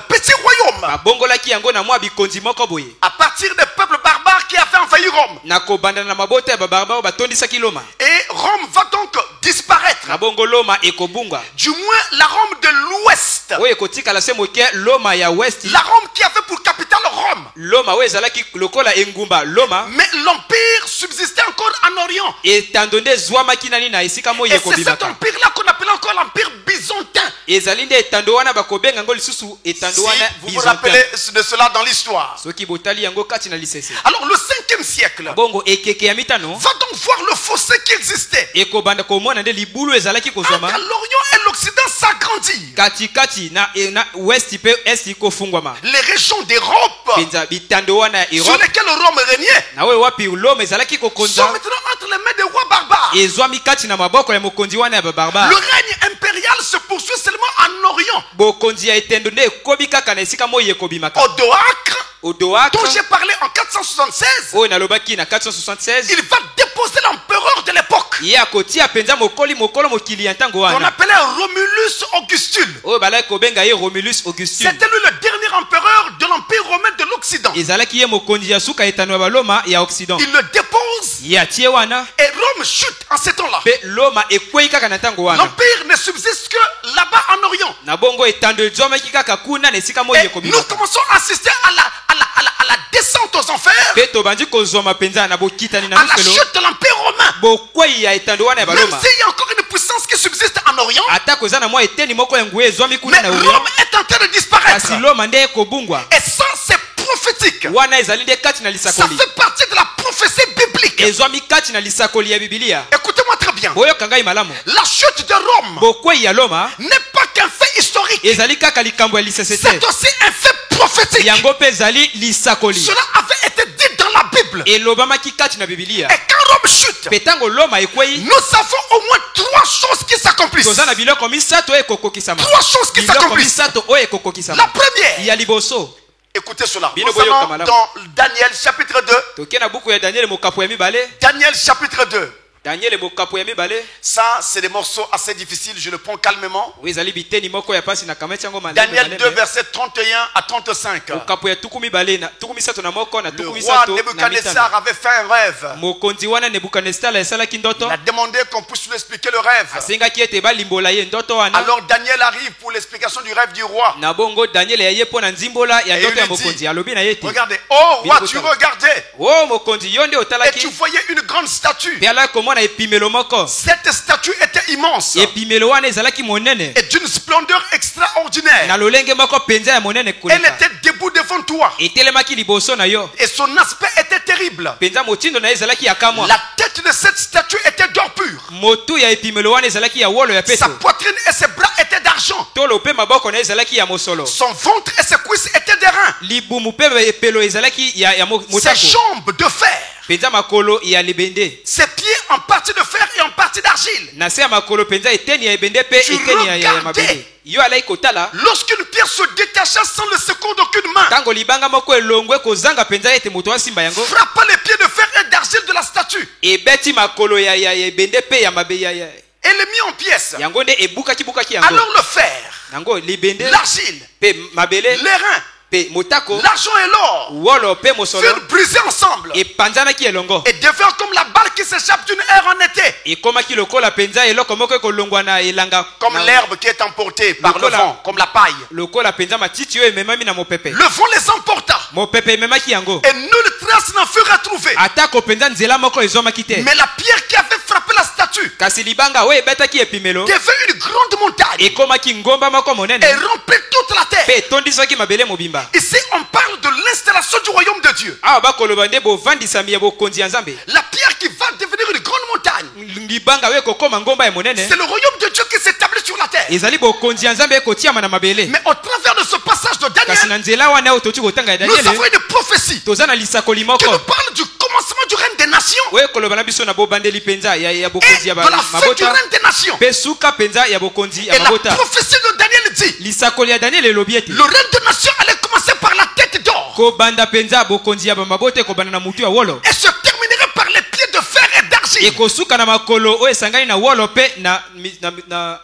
petits royaumes Babongolaki yango na mwa bikonzi moko boye. à partir des peuples barbares qui avaient envahi Rome. Na kobanda na mabota ya babarbaro batondisaki loma. Et Rome va donc disparaître. Na bongo loma ekobunga. Du moins la Rome de l'Ouest. Oyo ekotikala se moke loma ya west. La Rome qui avait pour capitale Rome. Loma oyo ezalaki lokola engumba loma. Mais l'empire subsistait encore en Orient. Etando nde ezwamaki nani na esika moyo Et c'est cet ekobimaka. empire-là qu'on appelait encore l'empire byzantin. Ezali nde etando wana bakobenga yango lisusu Si etando wana vous vous rappelez byzantin. de cela dans l'histoire. Soki botali yango kati na lisese. Alors le 5e siècle Bongo ekeke ya mitano va donc voir le fossé qui existait. ekobanda komona nde libulu ezalaki Entre kozwama l'Orient et l'Occident s'agrandit. katikati na west pe est kofungwama. Les régions d'Europe Penza bitando wana ya sur Europe lesquelles Rome régnait na oyo wapi loma ezalaki sont kokonza maintenant entre les mains des rois barbares. ezwami kati na maboko ya mokonzi wana ya Le babarbare. règne impérial se poursuit seulement en Orient. Bokonzi ya etendo nde ekobi kaka na esika moyo ekobimaka. Odoacre, Odoacre dont j'ai parlé en 476, oyo nalobaki na 476 il va déposer l'empereur de l'époque ye akotia penza mokolo mokili ya ntango qu'on wana appelait Romulus Augustule. oyo balaki kobenga ye Romulus Augustine. C'était lui le dernier empereur de l'empire romain de l'Occident. ezalaki ye mokonzi ya suka etano ya baloma ya Occident. Il le dépose ye atie wana et Rome chute en ces temps-là. pe loma ekwei kaka na ntango wana. L'empire ne subsiste que là-bas en Orient. na bongo etando ezwamaki kaka kuna na esika moyo Et nous ekobimaka. commençons à assister à la descente aux enfers, pe tobandi kozwama penza na bokitani na à la mifelo chute de l'empire romain. bokwei ya etando wana ya Même baloma. s'il y a encore une puissance qui subsiste en Orient, ata koza na mwa eteni moko ya nguya ezwami kuna mais na Rome Orient. est en train de disparaître. kasi loma nde ekobungwa. Et ça, c'est prophétique. wana ezali nde kati na Ça lisakoli. fait partie de la prophétie biblique. ezwami kati na lisakoli ya bibilia. Écoutez-moi très bien. boyoka ngai malamu. La chute de Rome bokwei ya loma n'est pas qu'un fait historique. ezali kaka likambo ya lisese te. C'est aussi un fait prophétique. yango mpe ezali lisakoli. Cela avait été dit dans la Bible. elobamaki kati na bibilia. Et quand Rome chute, mpe ntango loma ekwei nous avons au moins 3 choses qui s'accomplissent. toza na biloko misato oyo ekokokisama. 3 choses qui biloko s'accomplissent. misato oyo La ekokokisama. première, ya liboso écoutez cela. Bino Nous boyoka allons malamu. dans Daniel chapitre 2. toke na buku ya daniele mokapo ya mibale. Daniel chapitre 2. daniele mokapo ya mibale. Ça, c'est des morceaux assez difficiles. Je le prends calmement. oyo ezali biteni moko ya pasi na kamati yango Daniel 2, versets 31 à 35. mokapo ya tuku mibale na tuku misato na moko na Le tuku roi misato na Nebuchadnezzar mitano. avait fait un rêve. mokonzi wana nebukadnestar esalaki ndoto. Il a demandé qu'on puisse lui expliquer le rêve. asengaki ete balimbola ye ndoto wana. Alors Daniel arrive pour l'explication du rêve du roi. na bongo daniele yaye mpo na nzimbola ya Et ndoto il ya lui dit, mokonzi alobi na ye te. Regardez, oh roi, Bino tu botala. regardais o mokonzi yo nde et tu otalaki. voyais une grande statue. mpe alaki komona epimelo moko. Cette statue était immense epimelo wana ezalaki monene. et d'une splendeur extraordinaire. na lolenge moko penza ya monene Elle koleka. était debout devant toi etelemaki liboso na yo. et son aspect était terrible. penza motindo na ye ezalaki ya kamwa. La tête de cette statue était d'or pur. motu ya epimelo wana ezalaki ya wolo ya Sa peto. poitrine et ses bras étaient d'argent. tolo mpe maboko na ye ezalaki ya mosolo. Son ventre et ses cuisses étaient d'airain. libumu mpe epelo ezalaki ya Ses motako. jambes de fer. penza makolo ya libende. Ses pieds en partie de fer et en partie d'argile. na se ya makolo penza eteni ya ebende mpe Tu eteni ya regardais. mabende. yo alaki kotala. Lorsqu'une pierre se détacha sans le secours d'aucune main, ntango libanga moko elongwe kozanga penza ete moto asimba yango. frappa les pieds de fer et d'argile de la statue. ebeti makolo ya ebende mpe ya mabe ya et le mit en pièces. yango nde ebukaki bukaki yango Alors le fer, yango libende l'argile, pe mabele les reins, pe motako l'argent et l'or wolo pe mosolo furent brisés ensemble epanzanaki elongo et devinrent comme la balle qui s'échappe d'une aire en été, ekomaki lokola penza eloko moko ekolongwa na elanga comme l'herbe qui est emportée par le vent, comme la paille. lokola penza matiti oyo ememami na mopepe Le vent les emporta mopepe ememaki yango et nulle trace n'en fut retrouvée. atako penza nzela moko ezwamaki te Mais la pierre qui avait frappé la statue kasi libanga oyo ebetaki epimelo devint une grande montagne ekomaki ngomba moko monene et remplit toute la terre. pe etondisaki mabele mobimba Ici, on parle de l'installation du royaume de Dieu. awa bakoloba nde bovandisami ya bokonzi ya nzambe La pierre qui va devenir une grande montagne, libanga oyo ekokoma ngomba ya monene c'est le royaume de Dieu qui s'établit sur la terre. ezali bokonzi ya nzambe ekotiama na mabele Mais au travers de ce passage de kasi Daniel, na nzela wana oyo toti kotanga ya nous avons daniele une prophétie toza na lisakoli qui moko nous parle du commencement du règne des nations oyo ekoloba na biso na bobandeli mpenza ya et bokonzi ya de la fin du mabota règne des nations. mpe suka mpenza ya bokonzi ya Et la mabota prophétie de Daniel dit, lisakoli ya daniele elobi ete le règne des nations allait commencer par la tête d'or kobanda mpenza bokonzi ya bamabota ekobanda na mutu ya wolo et se terminerait par les pieds de fer et d'argile. ekosuka na makolo oyo esangani na wolo mpe na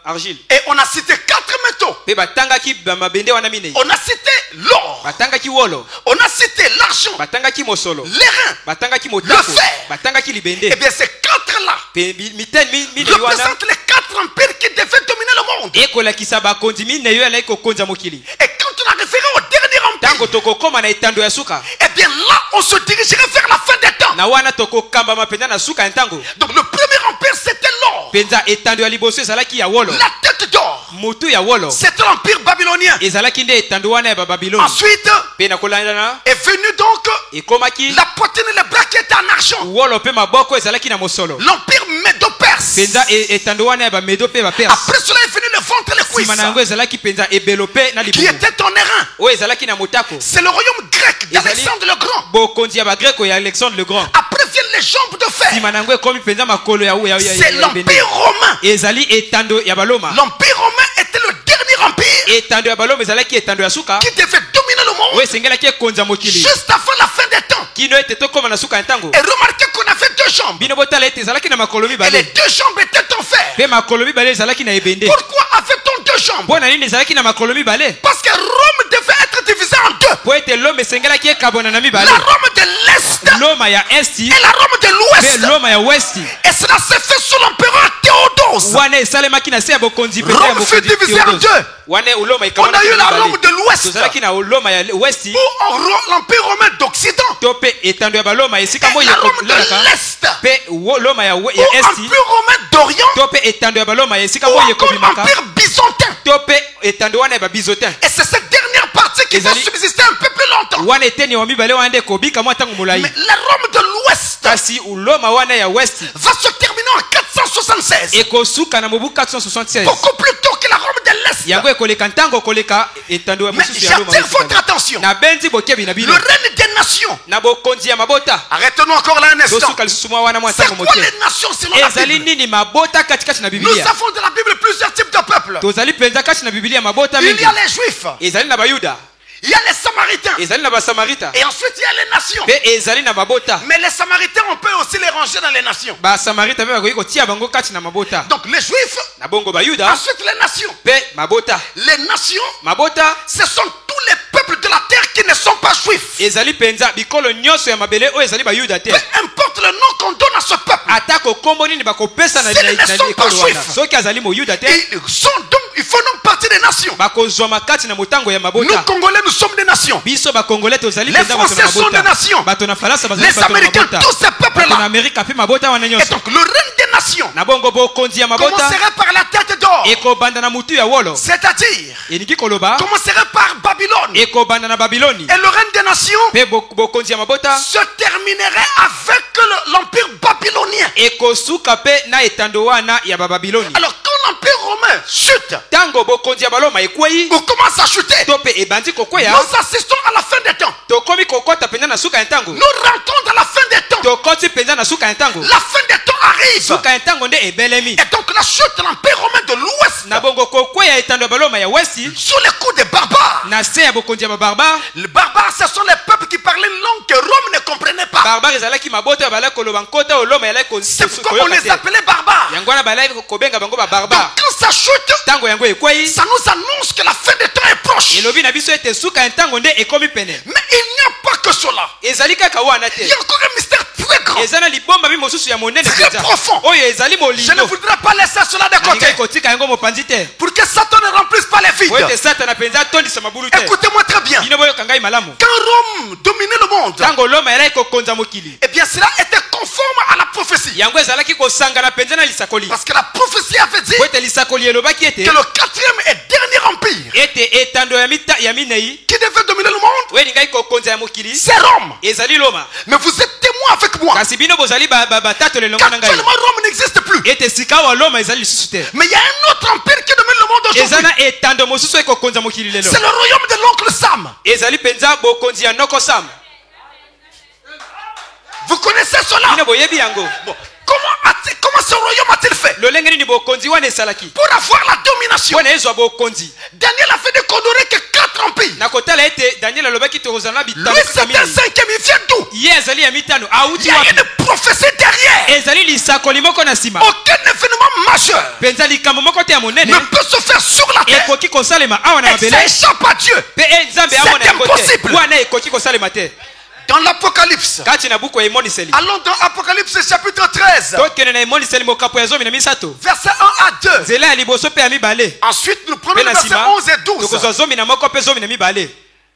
argile Et on a cité 4 métaux. mpe batangaki bamabende wana minei On a cité l'or, batangaki wolo on a cité l'argent, batangaki mosolo les reins. batangaki motako Le fer. batangaki Eh libende bien, ces 4-là mpe miteni minei wana représentent les 4 empires qui devaient dominer le monde. ekolakisa bakonzi minei oyo alaki kokonza mokili Et quand on a référé au dernier ntango empire, tokokoma na etando ya suka eh bien là, on se dirigerait vers la fin des temps. na wana tokokambama mpenza na suka ya ntango Donc le premier empire, c'était l'or. mpenza etando ya liboso ezalaki ya wolo La tête d'or, motu ya wolo c'était l'empire babylonien. ezalaki nde etando wana ya bababiloni Ensuite, mpe na kolandana est venu donc ekomaki la poitrine et les bras qui étaient en argent. wolo mpe maboko ezalaki na mosolo L'empire médo-perse. mpenza etando wana ya bamedo mpe baperse Après cela est venu le ventre et les nsima na yango cuisses, ezalaki mpenza ebelo mpe na qui libumu était en airain. oyo ezalaki na motako C'est le royaume grec d'Alexandre le Grand. bokonzi ya bagreko ya alexandre le grand Après viennent les jambes de fer. nsima na yango ekomi mpenza makolo C'est l'empire romain. ezali etando ya baloma L'empire romain était le dernier empire etando ya baloma ezalaki etando ya suka qui devait dominer le oyo monde esengelaki ekonza mokili juste avant la fin des temps. kino ete tokóma na suka ya ntango Et remarquez qu'on avait 2 jambes. bino botala ete ezalaki na makolo Et les mibale 2 jambes étaient en fer. mpe makolo mibale ezalaki na ebende Pourquoi avait-on 2 jambes? mpo na nini ezalaki na makolo mibale Parce que Rome devait être divisée en 2. mpo ete loma esengelaki ekabwana na La mibale Rome de l'Est loma ya esti et la Rome de mpe l'Ouest. loma ya westi Et cela s'est fait sous l'empereur Théodose. wana esalemaki na se ya bokonzi mpenza ya Rome fut bokonzi divisée en Théodose. 2. wana loma On a ekamonaki eu na la mibale Rome de l'Ouest tozalaki na loma ya westi ou l'empire romain d'Occident. to mpe etando ya baloma esika Et moi la Rome de ekolalaka l'Est mpe loma ya ou esti empire romain d'Orient to mpe etando ya baloma esika ou moi encore ekobimaka empire byzantin. to mpe etando wana ya babizotin Et c'est cette dernière partie qui va Ezali- subsister un peu plus longtemps. wana eteni ya mibale wana nde ekobika mwa ntango molai Mais la Rome de l'Ouest kasi loma wana ya westi va se terminer en 476. ekosuka na mobu 476 Beaucoup plus tôt que la Rome de l'Est. yango ekoleka ntango koleka etando ya Mais mosusu ya loma j'attire votre attention. nabenzi bokebi na Le bino règne des nations. na bokonzi ya mabota Arrêtons-nous encore là un instant. tosuka lisusu mwa wana mwa C'est ntango quoi moke les nations selon la ezali Bible? nini mabota katikati na Nous bibilia avons de la Bible plusieurs types de peuples. tozali mpenza kati na bibilia mabota Il mingi y a les Juifs, ezali na bayuda il y a les Samaritains, ezali na basamarita et ensuite il y a les nations. mpe ezali na mabota Mais les Samaritains, on peut aussi les ranger dans les nations. basamarita mpe bakoki kotia bango kati na mabota Donc les Juifs, na bongo bayuda ensuite les nations. mpe mabota Les nations, mabota ce sont tous les peuples de la terre qui ne sont pas juifs. ezali mpenza bikolo nyonso ya mabele oyo ezali bayuda te Peu importe le nom qu'on donne à ce peuple, atako kombo nini bakopesa na S'ils ne sont pas ekolo wana juifs. soki azali moyuda te ils font donc partie des nations. bakozwama kati na motango ya Nous, mabota Congolais, nous sommes des nations. biso bakongolais tozali Les mpenza bato na Français sont des mabota nations. bato na faransa bazali Les bato na Américains, mabota tous ces bato na peuples-là. amerika mpe mabota wana Et nyonso donc le règne des nations na bongo bokonzi ya mabota commencerait par la tête d'or. ekobanda na mutu ya wolo C'est-à-dire, elingi koloba commencerait par Babylone. ekobanda na babiloni Et le règne des nations mpe bokonzi ya mabota se terminerait avec l'empire babylonien. ekosuka mpe na etando wana ya bababiloni Alors quand l'empire romain chute ntango bokonzi ya baloma ekwei ou commence à chuter, to mpe ebandi kokweya nous assistons à la fin des temps. tokomi kokɔta mpenza na suka ya ntango Nous rentrons dans la fin des temps. tokɔti mpenza na suka ya ntango La fin des temps arrive. suka ya ntango nde ebelemi Et donc la chute de l'empire romain de l'Ouest, na bongo kokweya etando ya baloma ya westi sous les coups des barbares. na se ya bokonzi ya babarbare. Les barbares, ce sont les peuples qui parlaient une langue que Rome ne comprenait pas. barbare ezalaki mabota oyo balaki koloba nkota oyo loma elaki C'est pourquoi on les appelait barbares. yango wana balaki kobenga bango Donc babarbare. quand ça chute, ntango yango ekwei ça nous annonce que la fin des temps est proche. elobi na biso ete suka ya ntango nde ekomi pene. Mais il n'y a pas que cela. ezali kaka wana te Il y a encore un mystère très grand. eza na libomba bi mosusu ya monene Très mpenza profond. oyo ezali Je ne molindo voudrais pas laisser cela de côté. nalingai kotika yango mopanzi te Pour que Satan ne remplisse pas les po ete vides. satana mpenza atondisa mabulu te. Écoutez-moi très bien. bino boyoka ngai malamu Quand Rome dominait le monde, ntango loma elaki kokonza mokili eh bien cela était conforme à la prophétie. yango ezalaki kosangana mpenza na lisakoli Parce que la prophétie avait dit po ete lisakoli elobaki ete que le quatrième et dernier empire ete etando ya minei qui devait dominer le monde, oyo elingai kokonza ya mokili c'est Rome. ezali loma. Mais vous êtes témoins avec moi kasi bino bozali batatolo elongo na ngai qu'actuellement Rome n'existe plus. ete sika wa loma ezali lisusu te. Mais il y a un autre empire qui domine le monde eza aujourd'hui. na etando mosusu ekokonza mokili lelo C'est le royaume de l'oncle Sam. ezali mpenza bokonzi ya noko sam. Vous connaissez cela? bino boyebi yango Bon. Comment ce royaume a-t-il fait lolenge nini bokonzi wana esalaki pour avoir la domination? mpona ezwa bokonzi. Daniel a fait de coordonner que 4 empires. na kotala ete daniel alobaki tokozala na Lui, bitano c'est un cinquième. Il vient d'où? ye ezali ya mitano Il auti y a wapi une prophétie derrière. ezali lisakoli moko na nsima Aucun événement majeur mpenza likambo moko te ya monene ne peut se faire sur la terre ekoki kosalema awa na et ça mabele échappe à Dieu. mpe nzambe amona yango te impossible. wana ekoki kosalema te. Dans l'Apocalypse, kati na buku ya emoniseli allons dans Apocalypse chapitre 13, tokende na emoniseli mokapo ya 13 verset 1 à 2. nzela ya liboso mpe ya mibale Ensuite, nous prenons mpe le na verset nsima 11 et 12. tokozwa 11 mpe 12.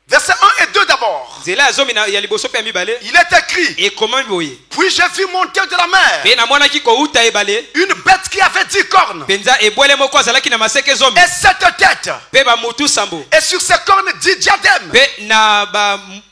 Verset 1 et 2 d'abord. nzela ya liboso mpe ya mibale Il est écrit: ekomami boye Puis j'ai vu monter de la mer mpe namonaki kouta ebale une bête qui avait 10 cornes mpenza ebwele moko azalaki na maseke 10 et 7 têtes, mpe bamutu sambo et sur ses cornes 10 diadèmes, mpe na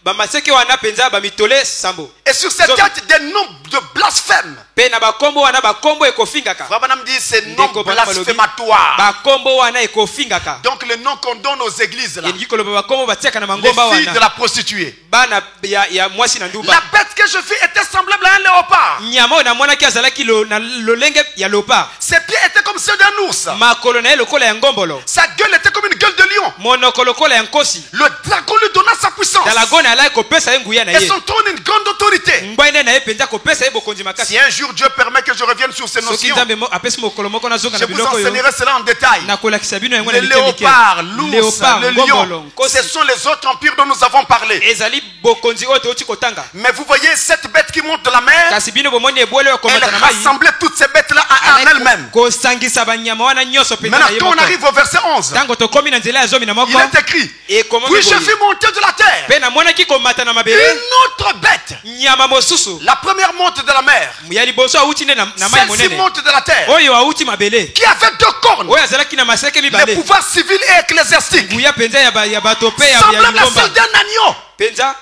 bamaseke wana mpenza bamitole sambo et sur ses têtes des noms de blasphème. mpe na bakombo wana bakombo ekofingaka Frère Branham dit c'est noms Ndeko Branham alobi, blasphématoires. bakombo wana ekofingaka Donc le nom qu'on donne aux églises là, elingi koloba bakombo batiaka na les mangomba filles de wana la prostituée. bana ya mwasi na La nduba. bête que je vis était semblable à un léopard. nyama oyo namonaki azalaki na lolenge ya lopa. Ses pieds étaient comme ceux d'un ours. makolo na ye lokola ya ngombolo. Sa gueule était comme une gueule de lion. monoko lokola ya nkosi. Le dragon lui donna sa puissance. dalagone alaki kopesa ye nguya na Et ye. son trône une grande autorité. ngwai nde na ye mpenza kopesa ye bokonzi makasi. Si un jour Dieu permet que je revienne sur ces soki notions, nzambe apesi mokolo moko nazonga je na vous biloko oyo enseignerai cela en détail. nakolakisa bino yango na Le mike léopard, l'ours, léopard le ngombolo lion, nkosi ce sont les autres empires dont nous avons parlé. ezali bokonzi oyo touti kotanga. Mais vous voyez cette bête qui monte de la mer, kasi bino bomoni ebwele oyo elle komata na mai rassemblait toutes ces bêtes-là en elle-même. kosangisa banyama wana nyonso mpenza na Maintenant, ye quand on moko. arrive au verset 11, ntango tokomi na nzela ya zomi na moko il est écrit: ekomami Puis je boye. fis monter de la terre mpe namonaki komata na mabele une autre bête. nyama mosusu La première monte de la mer, ya liboso awuti nde na mai celle-ci monene monte de la terre, oyo awuti mabele qui avait 2 cornes, oyo azalaki na maseke les mibale pouvoirs civils et ecclésiastiques, nguya mpenza ya bato mpe ya semblable à lingomba celle d'un agneau. mpenza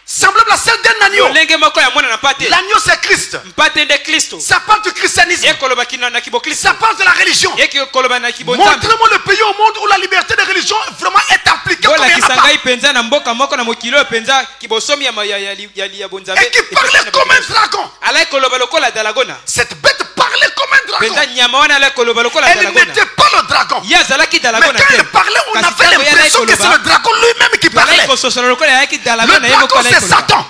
Semblable à celle d'un agneau. lolenge moko ya mwana na mpate L'agneau, c'est Christ. mpate nde kristo Ça parle du christianisme. ekolobaki na kibokristo Ça parle de la religion. ekoloba na kibonzambe Montrez-moi le pays au monde où la liberté de religion vraiment est appliquée comme il y en a olakisa pas. ngai mpenza na mboka moko na mokili oyo mpenza kibosomi ya bonzambe Et qui parlait comme un dragon. alaki koloba lokola dalagona Cette bête parlait comme un dragon. mpenza nyama wana alaki koloba lokola Elle dalagona n'était pas le dragon. ye azalaki Mais dalagona quand te elle parlait, on Kasi avait ntango ye alaki l'impression que c'est le koloba dragon lui-même qui alaki parlait. kososola lokola ayaki Le dalagona ye moko dragon, alaki c'est koloba Satan.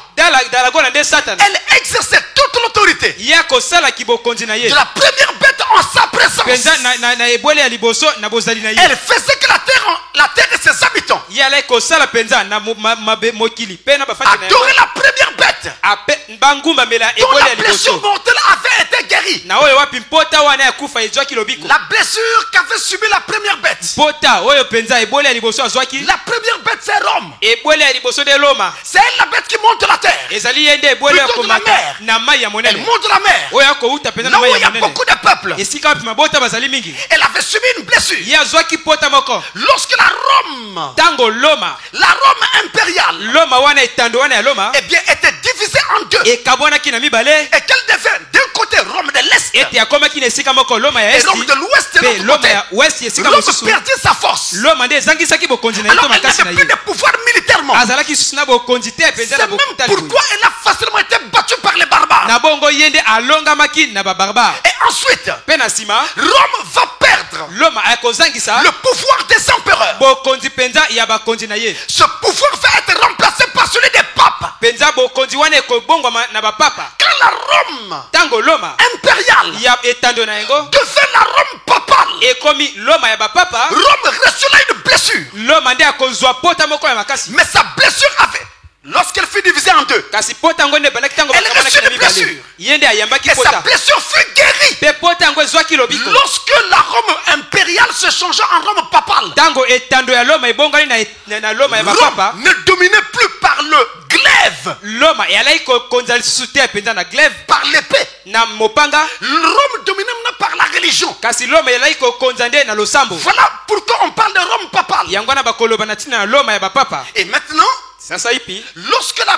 dalagona nde satana Elle exerçait toute l'autorité ye akosalaki bokonzi na ye de la première bête en sa présence. mpenza na ebwele ya liboso na bozali na ye Elle faisait que la terre et ses habitants ye alaki kosala mpenza na mokili mpe na bafandi na adoraient la première bête bangumbamela dont ebwele la ya blessure liboso mortelle avait été guérie. na oyo wapi mpota wana ya kufa ezwaki lobiko La blessure qu'avait subie la première bête. mpota oyo mpenza ebwele ya liboso azwaki La première bête, c'est Rome. ebwele ya liboso nde loma C'est elle la bête qui monte la terre. ezali ye nde ebwele ya Plutôt de la komata mer. na mai ya Elle monene monte la mer. oyo akouta mpenza Là na où mai il y ya a monene beaucoup de peuples. esika wapi mabota bazali mingi Elle avait subi une blessure. ye azwaki mpota moko Lorsque la Rome, ntango loma impériale, loma wana etando wana ya loma eh bien, était divisée en deux. ekabwanaki na mibale Et qu'elle devait d'un côté Rome de l'Est ete akomaki na esika moko loma ya Et esti Rome de l'Ouest est mpe l'autre loma côté. ya west esika Rome mosusu perdit sa force. loma nde ezangisaki bokonzi na ye Alors to elle makasi na n'avait plus ye de pouvoir militairement. azalaki susu na bokonzi te mpenza C'est na même bokutali pourquoi elle a facilement été battue par les barbares. na bongo ye nde alongamaki na babarbare Et ensuite, mpe na nsima Rome va perdre loma akozangisa le pouvoir des empereurs. bokonzi mpenza ya bakonzi na ye Ce pouvoir va être remplacé par celui des papes. mpenza bokonzi wana ekobongwama na bapapa Quand la Rome ntango loma impériale ya etando na yango devait la Rome papale, ekomi loma ya bapapa Rome reçut une blessure. loma nde akozwa pota moko ya makasi Mais sa blessure avait, lorsqu'elle fut divisée en deux, kasi pota yango nde ebandaki ntango Elle bakabanaki reçut na une mibale blessure. ye nde ayambaki et sa pota blessure fut guérie. mpe pota yango ezwaki lobiko Lorsque la Rome impériale se changea en Rome papale, ntango etando ya loma ebongani na loma ya bapapa Rome ne dominait plus par le glaive, loma eyalaki kokonza lisusu te mpenza na glaive par l'épée. na mopanga Rome dominait maintenant par la religion. kasi loma eyalaki kokonza nde na losambo Voilà pourquoi on parle de Rome papale. yango wana bakoloba na ntina na loma ya bapapa Et maintenant, sasa ipi lorsque la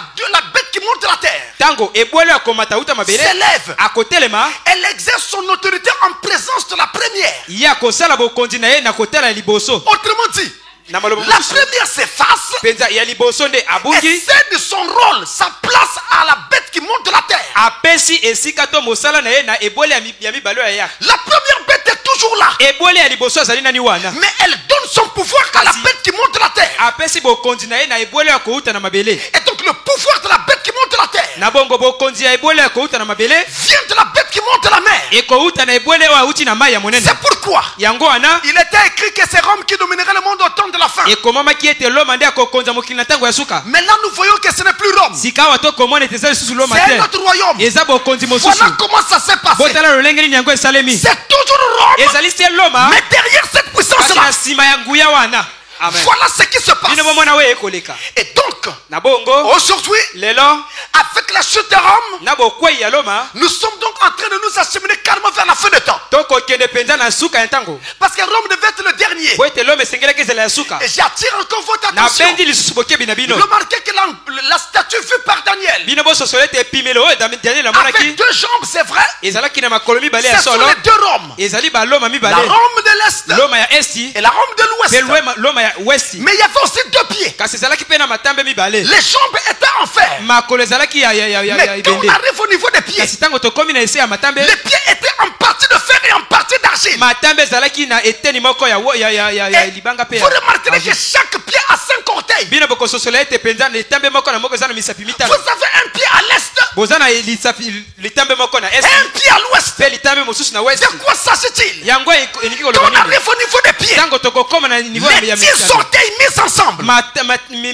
bête qui monte de la terre ntango ebwele akomata uta mabele s'élève, akotelema elle exerce son autorité en présence de la première. ye akosala bokonzi na ye na kotala ya liboso Autrement dit, na maloba la mosusu première s'efface mpenza ya liboso nde et abungi cède son rôle, sa place à la bête qui monte de la terre. apesi esika to mosala na ye na ebwele ya mibale oyo ya La première bête est toujours là, ebwele ya liboso azali nani wana mais elle donne son pouvoir à la Kasi- bête qui monte de la terre. apesi bokonzi na ye na ebwele ya kouta na mabele Et donc le pouvoir de la bête qui monte de la terre na bongo bokonzi ya ebwele ya kouta na mabele vient de la bête qui monte de la mer. ekouta na ebwele oyo auti na mai ya monene C'est pourquoi yango wana il était écrit que c'est Rome qui dominerait le monde au temps de la fin. ekomamaki ete loma nde akokonza mokili na ntango ya suka Mais là nous voyons que ce n'est plus Rome, sika awa tokomona ete eza lisusu loma c'est te notre royaume. eza bokonzi mosusu Voilà comment ça s'est passé. botala lolenge nini yango esalemi C'est toujours Rome, ezali se loma mais derrière cette kasi puissance-là, na nsima ya nguya wana amen voilà ce qui se passe. bino bomona we ekoleka Et donc, na bongo aujourd'hui, lelo avec la chute de Rome, na bokwei ya loma nous sommes donc en train de nous acheminer carrément vers la fin des temps. tokokende mpenza na suka ya ntango Parce que Rome devait être le dernier. po ete loma esengelaki ezala ya suka Et j'attire encore votre attention. nabendi lisusu bokebi na bino Remarquez que la statue vue par Daniel bino bososola ete epimelo oyo daniel avec amonaki 2 jambes, c'est vrai. ezalaki na makolo mibale ya Ce sont solo les 2 Roms. ezali baloma La mibale Rome de l'Est loma ya esti et la Rome de mpe l'Ouest. loma ya westi Mais il y avait aussi 2 pieds. kasi ezalaki mpe na matambe mibale Les jambes étaient en fer. makolo ezalaki ya Mais quand on ebende arrive au niveau des pieds, kasi ntango tokomi na ese ya matambe les pieds étaient en partie de fer et en partie d'argile. matambe ezalaki na eteni moko ya Et libanga mpe vous remarquerez que chaque pied a 5 orteils. bino bokososola ete mpenza na etambe moko na moko eza na misapi Vous mitano avez un pied à l'est boza na litambe moko na et esti un pied à l'ouest. mpe litambe mosusu na De westi quoi s'agit-il? yango elingi Quand koloba on nini arrive au niveau des pieds, ntango tokokoma na niveau ya les 10 misapi orteils mis ensemble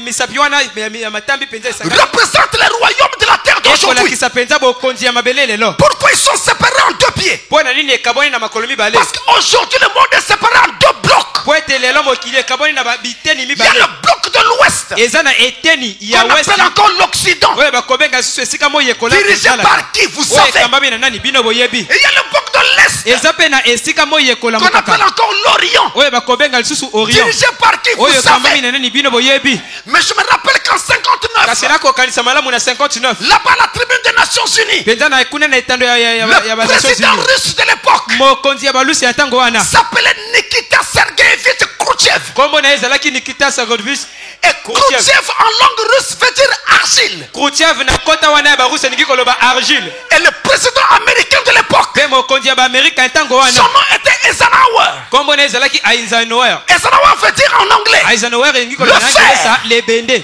misapi wana ya matambi mpenza esanga représentent les royaumes de la terre d'aujourd'hui. ekolakisa mpenza bokonzi ya mabele lelo Pourquoi ils sont séparés en 2 pieds? mpo na nini ekabwani na makolo mibale Parce qu'aujourd'hui le monde est séparé en 2 blocs. mpo ete lelo mokili ekabwani na biteni Il y a mibale le bloc de l'ouest eza na eteni ya qu'on westi appelle encore l'Occident, oyo bakobenga susu esika moi yekola dirigé par qui vous oyo savez. ekambami na nani bino boyebi Et il y a le bloc de l'Est eza mpe na esika moi yekola qu'on appelle mokaka encore l'Orient, oyo bakobenga lisusu orient dirigé par qui vous oyo ekambami savez. na nani bino boyebi Mais je me rappelle qu'en 59, kasi nakokanisa malamu na 59 là-bas à la tribune des Nations Unies, mpenza na kuna na etando ya le banations président unis russe de l'époque mokonzi ya balusi ya ntango wana s'appelait Nikita Sergeyevich Khrouchtchev. kombo na ye ezalaki nikita sarodvis Et Khrouchtchev en langue russe veut dire argile. khrouchtchev na kota wana ya barusi elingi koloba argile Et le président américain de l'époque, mpe mokonzi ya baamerika ya ntango son wana nom était Eisenhower. kombo na ye ezalaki eisenhower Eisenhower veut dire en anglais. eisenhower elingi koloba na Le fer. angelesa lebende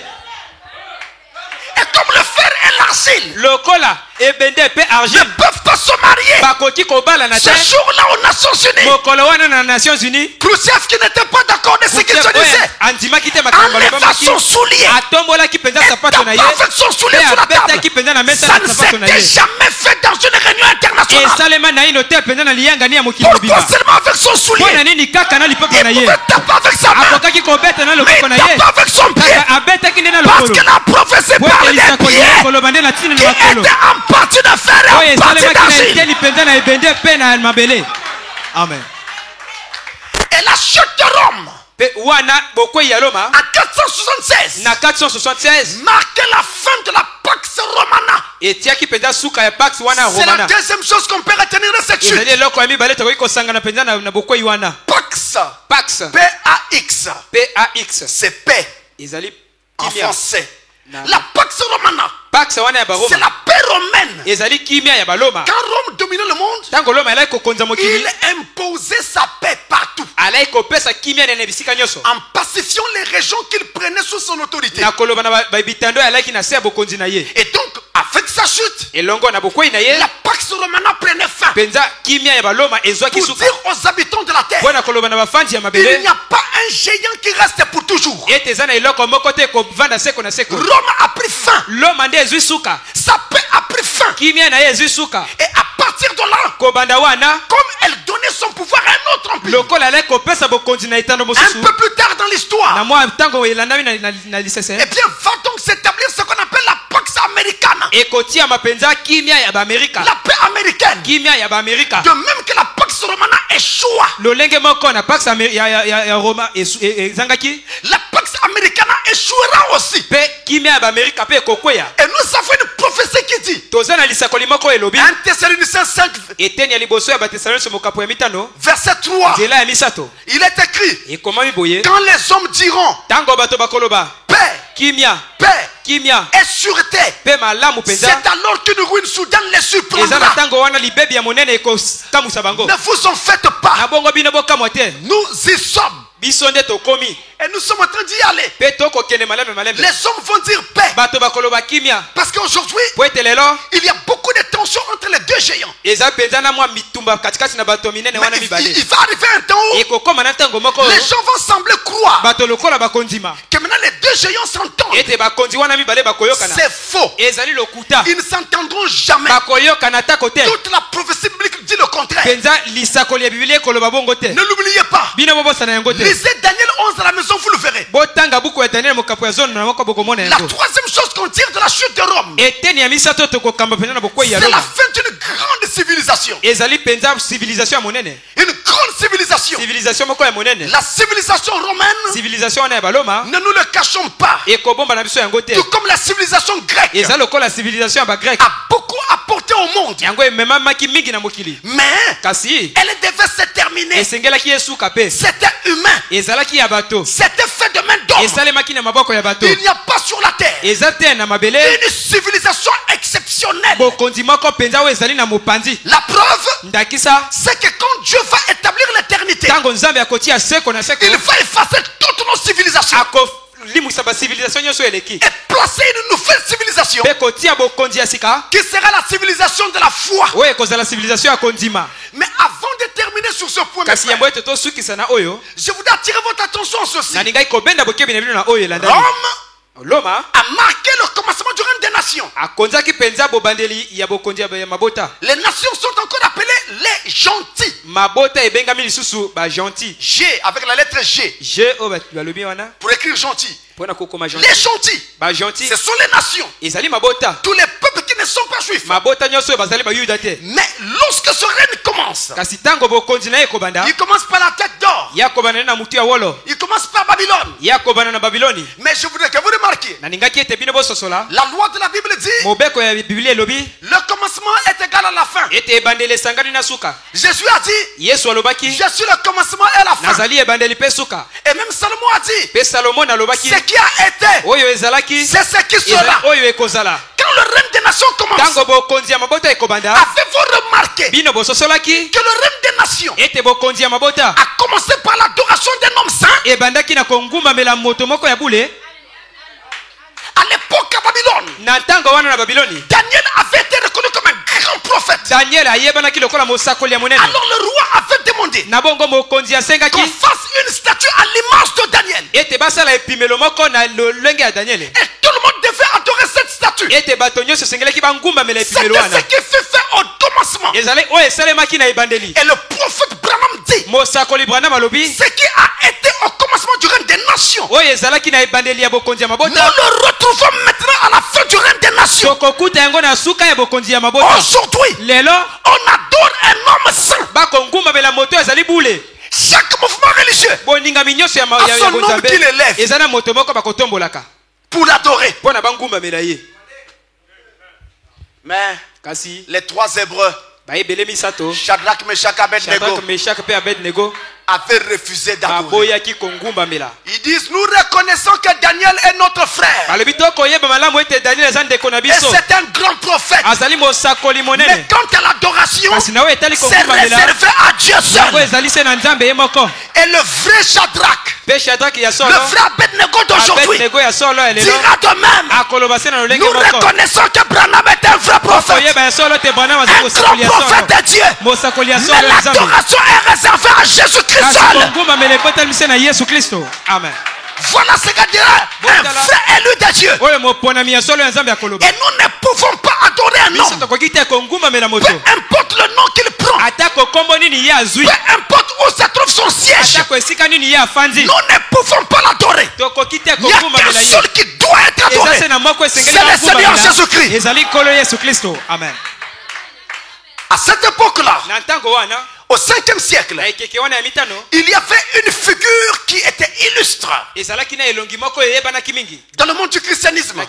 Et comme le fer et l'argile lokola ebende mpe ne argile peuvent pas se marier, bakoki kobala na ce te jour-là aux Nations Unies, mokolo wana na nations unis Khrouchtchev qui n'était pas d'accord de ce qu'il se disait, andimaki te makambo enleva alobamaki son soulier atombolaki mpenza et sapato na ye tapa avec son soulier mpe sur la table. abetaki mpenza na mesa Ça na ne sapato na s'était ye jamais fait dans une réunion internationale. esalema na ino te mpenza na liyangani ya mokili Pourquoi mobimba seulement avec son mpo soulier? na nini kaka na lipepe na Il ye pouvait taper avec sa main, akokaki kobeta na mais loboko na il ye tape avec son pied. kaka abetaki nde na Parce lokolo que la prophétie po parle ete des lisakoli pieds koloba nde na ntina qui na makolo étaient en partie de fer et oyo en partie esalemaki na d'argile. eteni mpenza na ebende mpe na mabele amen Et la chute de Rome pe wana bokwei ya Roma à 476, na 476 marquait la fin de la Pax Romana. etiaki penza suka ya Pax wana C'est la Romana. deuxième chose qu'on peut retenir de cette chute. Ezali eloko ya mibale tokoki kosangana penza na bokwei wana. Pax, Pax P-A-X, P-A-X c'est paix ezali en kimia. français. Na- La Pax Romana, Pax wana ya c'est Baroma la paix romaine. ezali kimia ya Baloma. Quand Rome dominait le monde, Tango Roma elaki kokonza mokili il imposait sa paix partout, alaki kopesa kimia nene bisika nyonso en pacifiant les régions qu'il prenait sous son autorité. na koloba na bitando alaki na se ya bokonzi na ye Et donc, avec sa chute, elongo na bokwei na ye la Pax Romana prenait fin. penza kimia ya Baloma ezwaki Pour suka dire aux habitants de la terre, mpona koloba na bafandi ya il mabele n'y a pas un géant qui reste pour toujours. ete eza na eloko moko te kovanda seko na seko. Rome a pris fin. Loma nde ezwi suka Sa paix a pris fin. kimia na ye ezwi suka Et à partir de là, kobanda wana comme elle donnait son pouvoir à un autre empire, lokola alaki kopesa bokonzi na etando un mosusu peu plus tard dans na l'histoire, mwa ntango elandami na lisese eh bien, va donc s'établir ce qu'on appelle la Pax Americana, ekotiama penza kimia ya baamerika la paix américaine. kimia ya baamerika De même que la Pax Romana échoua, lolenge moko na Pax ya Roma ezangaki la Pax Americana échouera aussi. mpe kimia ya baamerika mpe ekokweya. Et nous avons une prophétie qui dit, toza na lisakoli moko elobi 1 Thessaloniciens 5, eteni ya liboso ya batesalonise mokapo ya mitano verset 3, nzela ya misato il est écrit, ekomami boye quand les hommes diront ntango bato bakoloba paix, kimia paix kimia et sûreté, mpe malamu c'est mpenza alors qu'une ruine soudaine les eza na surprendra. ntango wana libebi ya monene ekokamusa bango. Ne vous en faites pas, na bongo bino bokamwa te nous y sommes. biso nde tokomi Et nous sommes en train d'y aller. mpe tokokende malembe malembe. Les hommes vont dire paix. bato bakoloba kimia Parce qu'aujourd'hui, po ete lelo il y a beaucoup de tensions entre les deux géants. eza mpenza na mwa mitumba katikati na bato minene Mais wana il mibale va arriver un temps où ekokoma na ntango moko les gens vont sembler croire bato lokola bakondima que maintenant les deux géants s'entendent. ete bakonzi wana mibale bakoyokana. C'est faux. ezali lokuta Ils ne s'entendront jamais. bakoyokana tako te Toute la prophétie biblique dit le contraire. mpenza lisakoli ya biblia ekoloba bongo te. Ne l'oubliez pas. bino bobosana yango te. Lisez Daniel 11 à la maison, vous le verrez. botanga buku ya daniel mokapo ya zone na moko bokomona La yango. troisième chose qu'on tire de la chute de Rome, eteni ya misato tokokamba mpenza na bokwei c'est ya la Roma fin d'une grande civilisation. ezali mpenza civilisation ya monene. Une grande civilisation. civilisation moko ya monene. La civilisation romaine, civilisation wana ya baloma ne nous le cachons pas, ekobomba na biso yango te. tout comme la civilisation grecque eza lokola civilisation ya bagrek a beaucoup apporté au monde. yango ememamaki mingi na mokili Mais kasi elle devait se terminer. esengelaki esuka mpe C'était humain. ezalaki ya bato C'était fait de main d'homme. esalemaki na maboko ya bato Il n'y a pas sur la terre eza te na mabele une civilisation exceptionnelle. bokonzi moko mpenza oyo ezali na mopanzi. La preuve, ndakisa c'est que quand Dieu va établir l'éternité, ntango nzambe akotia seko na seko il va effacer toutes nos civilisations akolimwisa basivilisation nyonso eleki et placer une nouvelle civilisation mpe kotia bokonzi ya sika qui sera la civilisation de la foi. oyo ekozala civilisation ya kondima. Mais avant de terminer sur ce point, mes kasi frères, yango ete tosukisa na oyo je voudrais attirer votre attention sur ceci. nalingai kobenda bokebi na bino na oyo elandani. Rome loma a marqué le commencement du règne des nations. akonzaki mpenza bobandeli ya bokonzi ya mabota. Les nations sont encore appelées les gentils. mabota ebengami lisusu bagentil. G avec la lettre G je oyo balobi wana pour écrire gentil. mpona kokoma Les gentil. gentils, bagentil ce sont les nations. ezali mabota. Tous les peuples qui ne sont pas juifs. mabota nyonso oyo bazali bayuda te. Mais lorsque ce règne commence, kasi ntango bokonzi na ye ekobanda il commence par la tête d'or. ya kobanda na mutu ya wolo Il commence par Babylone. ya kobanda na babiloni. Mais je voudrais que vous remarquiez, nalingaki ete bino bososola la loi de la Bible dit, mobeko ya biblia elobi le commencement est égal à la fin. ete ebandeli esangani na suka. Jésus a dit, yesu alobaki je suis le commencement et la fin. nazali ebandeli mpe suka. Et même Salomon a dit, mpe salomo alobaki ce qui a été, oyo ezalaki c'est ce qui ezali sera. oyo ekozala. Quand le règne des nations commence, ntango bokonzi ya mabota ekobanda avez-vous remarqué bino bososolaki que le règne des nations ete bokonzi ya mabota a commencé par l'adoration d'un homme saint ebandaki na kongumbamela moto moko ya bule. à l'époque à Babylone? na ntango wana na babiloni Daniel avait été reconnu comme un grand prophète. daniel ayebanaki lokola mosakoli ya monene. Alors le roi avait demandé na bongo mokonzi asengaki qu'on fasse une statue à l'image de Daniel. ete basala epimelo moko na lolenge ya daniel. Et tout le monde devait adorer cette statue. ete bato nyonso esengelaki bangumbamela C'était epimelo wana. ce qui fut fait au commencement. ezali oyo esalemaki na ebandeli. Et le prophète Branham dit, mosakoli branham alobi ce qui a été au commencement du règne des nations, oyo ezalaki na ebandeli ya bokonzi ya nous mabota le retrouvons maintenant à la fin du règne des nations. tokokuta yango na suka ya bokonzi ya mabota. Aujourd'hui, lelo on adore un homme saint. bakongumbamela moto ezali bule. chaque mouvement religieux boningami nyonso ya a son homme qui l'élève eza na moto moko bakotombolaka pour l'adorer. mpo na bangumbamela ye. Mais kasi les trois Hébreux, bayebele misato Shadrach, Meshach, Abednego, Shadrach, Meshach mpe Abednego avaient refusé d'adorer. baboyaki kongumbamela. Ils disent, nous reconnaissons que Daniel est notre frère. balobi tokoyeba malamu ete Daniel eza ndeko na Et biso c'est un grand prophète. azali mosakoli Mais monene. quant à l'adoration, kasi nawe etali c'est kongumbamela réservé à Dieu yango seul. ezali se na nzambe ye moko. Et le vrai Shadrach, mpe Shadrach ya le solo frère Abednego d'aujourd'hui, Abednego ya solo ya lelo dira de même. akoloba se na lolenge Nous moko. reconnaissons que Branham est un vrai prophète. okoyeba ya solo te Branham azali Un mosakoli grand ya solo prophète de Dieu. mosakoli ya solo Mais ya nzambe. l'adoration est réservée à Jésus-Christ kasi seul. kongumbamela ekotali se na Yesu Kristo. Amen. Voilà ce que dirait un vrai élu de Dieu. oyo moponami ya solo ya nzambe akoloba. Et nous ne pouvons pas adorer un biso homme. tokoki te kongumbamela moto Peu importe le nom qu'il prend. atako kombo nini ye azwi Peu importe où se trouve son siège. atako esika nini ye afandi Nous ne pouvons pas l'adorer. tokoki te Il n'y a qu'un kongumbamela ye. seul qui doit être eza adoré. se na moko esengeli C'est le Seigneur kongumbamela Jésus-Christ. ezali nkolo Yesu Kristo. Amen. À cette époque-là, na ntango wana au 5e siècle, na ekeke wana ya mitano il y avait une figure qui était illustre ezalaki na elongi moko eyebanaki mingi dans le monde du christianisme.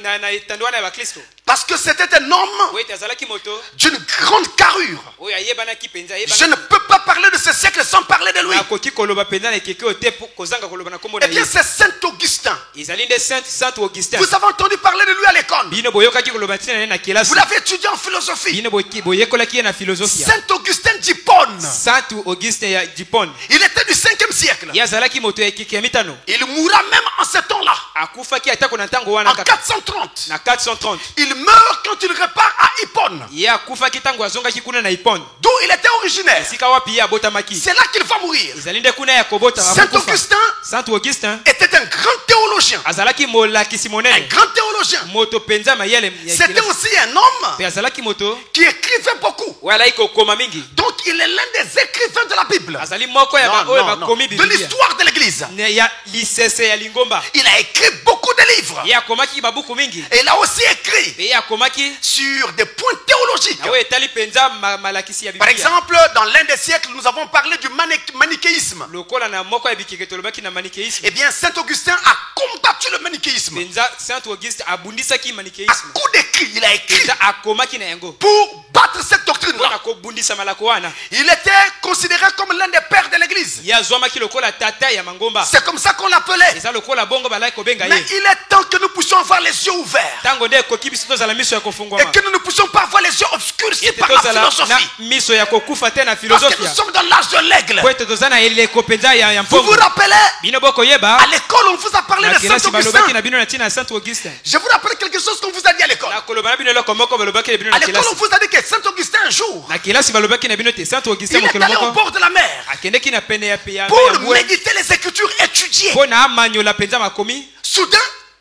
na etando wana ya bakristo Parce que c'était un homme oyo ete azalaki moto d'une grande carrure. oyo ayebanaki mpenza Je ne peux pas parler de ce siècle sans parler de lui. akoki koloba mpenza na ekeke oyo te kozanga koloba na kombo na Eh bien, ye. c'est Saint Augustin. ezali nde saint Augustin. Vous avez entendu parler de lui à l'école. bino boyokaki koloba ntina na ye na kelasi Vous l'avez étudié en philosophie. bino boyekolaki ye na philosophia. Saint Augustin d'Hippone. saint Augustin ya Dipone Il était du 5e siècle. ye azalaki moto ya ekeke ya mitano Il mourra même en ce temps-là. akufaki atako na ntango wana En kaka 430. na 430 Il meurt quand il repart à Hippone. ye akufaki ntango azongaki kuna na Ipone D'où il était originaire. esika wapi ye abotamaki. C'est là qu'il va mourir. ezali nde kuna ya kobota Saint Augustin saint Augustin était un grand théologien. azalaki molakisi Un monene grand théologien. moto penza mayele ya C'était kelasi. aussi un homme Pe azalaki moto qui écrivait beaucoup. oyo alaki kokoma mingi Donc il est l'un des écrivains de la Bible. azali moko ya Non, oyo non, non. bakomi De Biblia l'histoire de l'église. ya lisese ya lingomba. Il a écrit beaucoup de livres. ye akomaki babuku mingi Et il a aussi écrit pe ye akomaki sur des points théologiques. na oyo etali mpenza malakisi ya Par Biblia. exemple, dans l'un des siècles, nous avons parlé du manichéisme. lokola na moko ya bikeke tolobaki na manichéisme. Eh bien, Saint Augustin a combattu le manichéisme. penza saint Auguste abundisaki À manichéisme. coup d'écrit, il a écrit penza akomaki na yango pour battre cette doctrine-là. mpona kobundisa malako wana. Il était considéré comme l'un des pères de l'église. ye azwamaki lokola tata ya mangomba. C'est comme ça qu'on l'appelait. eza lokola bongo balaki kobenga Mais ye. il est temps que nous puissions avoir les yeux ouverts. ntango nde ekoki biso tozala miso ya Et kofungwama que nous ne puissions pas avoir les yeux obscurcis ete par la tozala na philosophie. miso ya kokufa te na Parce que nous filosofia sommes dans l'âge de l'aigle. po ete toza na eleko mpenza ya Vous vous mpongo. rappelez, bino bokoyeba à l'école, on vous a parlé na de Saint kelasi balobaki Augustin. na bino na ntina ya saint Augustin. Je vous rappelle quelque chose qu'on vous a dit à l'école. na koloba na bino eloko moko balobaki na bino À na l'école, on kelasi. vous a dit que Saint Augustin, un jour, na kelasi balobaki na bino te saint Augustin il est mokolo allé au moko bord de la mer akendeki na pene ya pour mbwe méditer les Écritures, étudier. mpo na amanyola mpenza makomi. Soudain,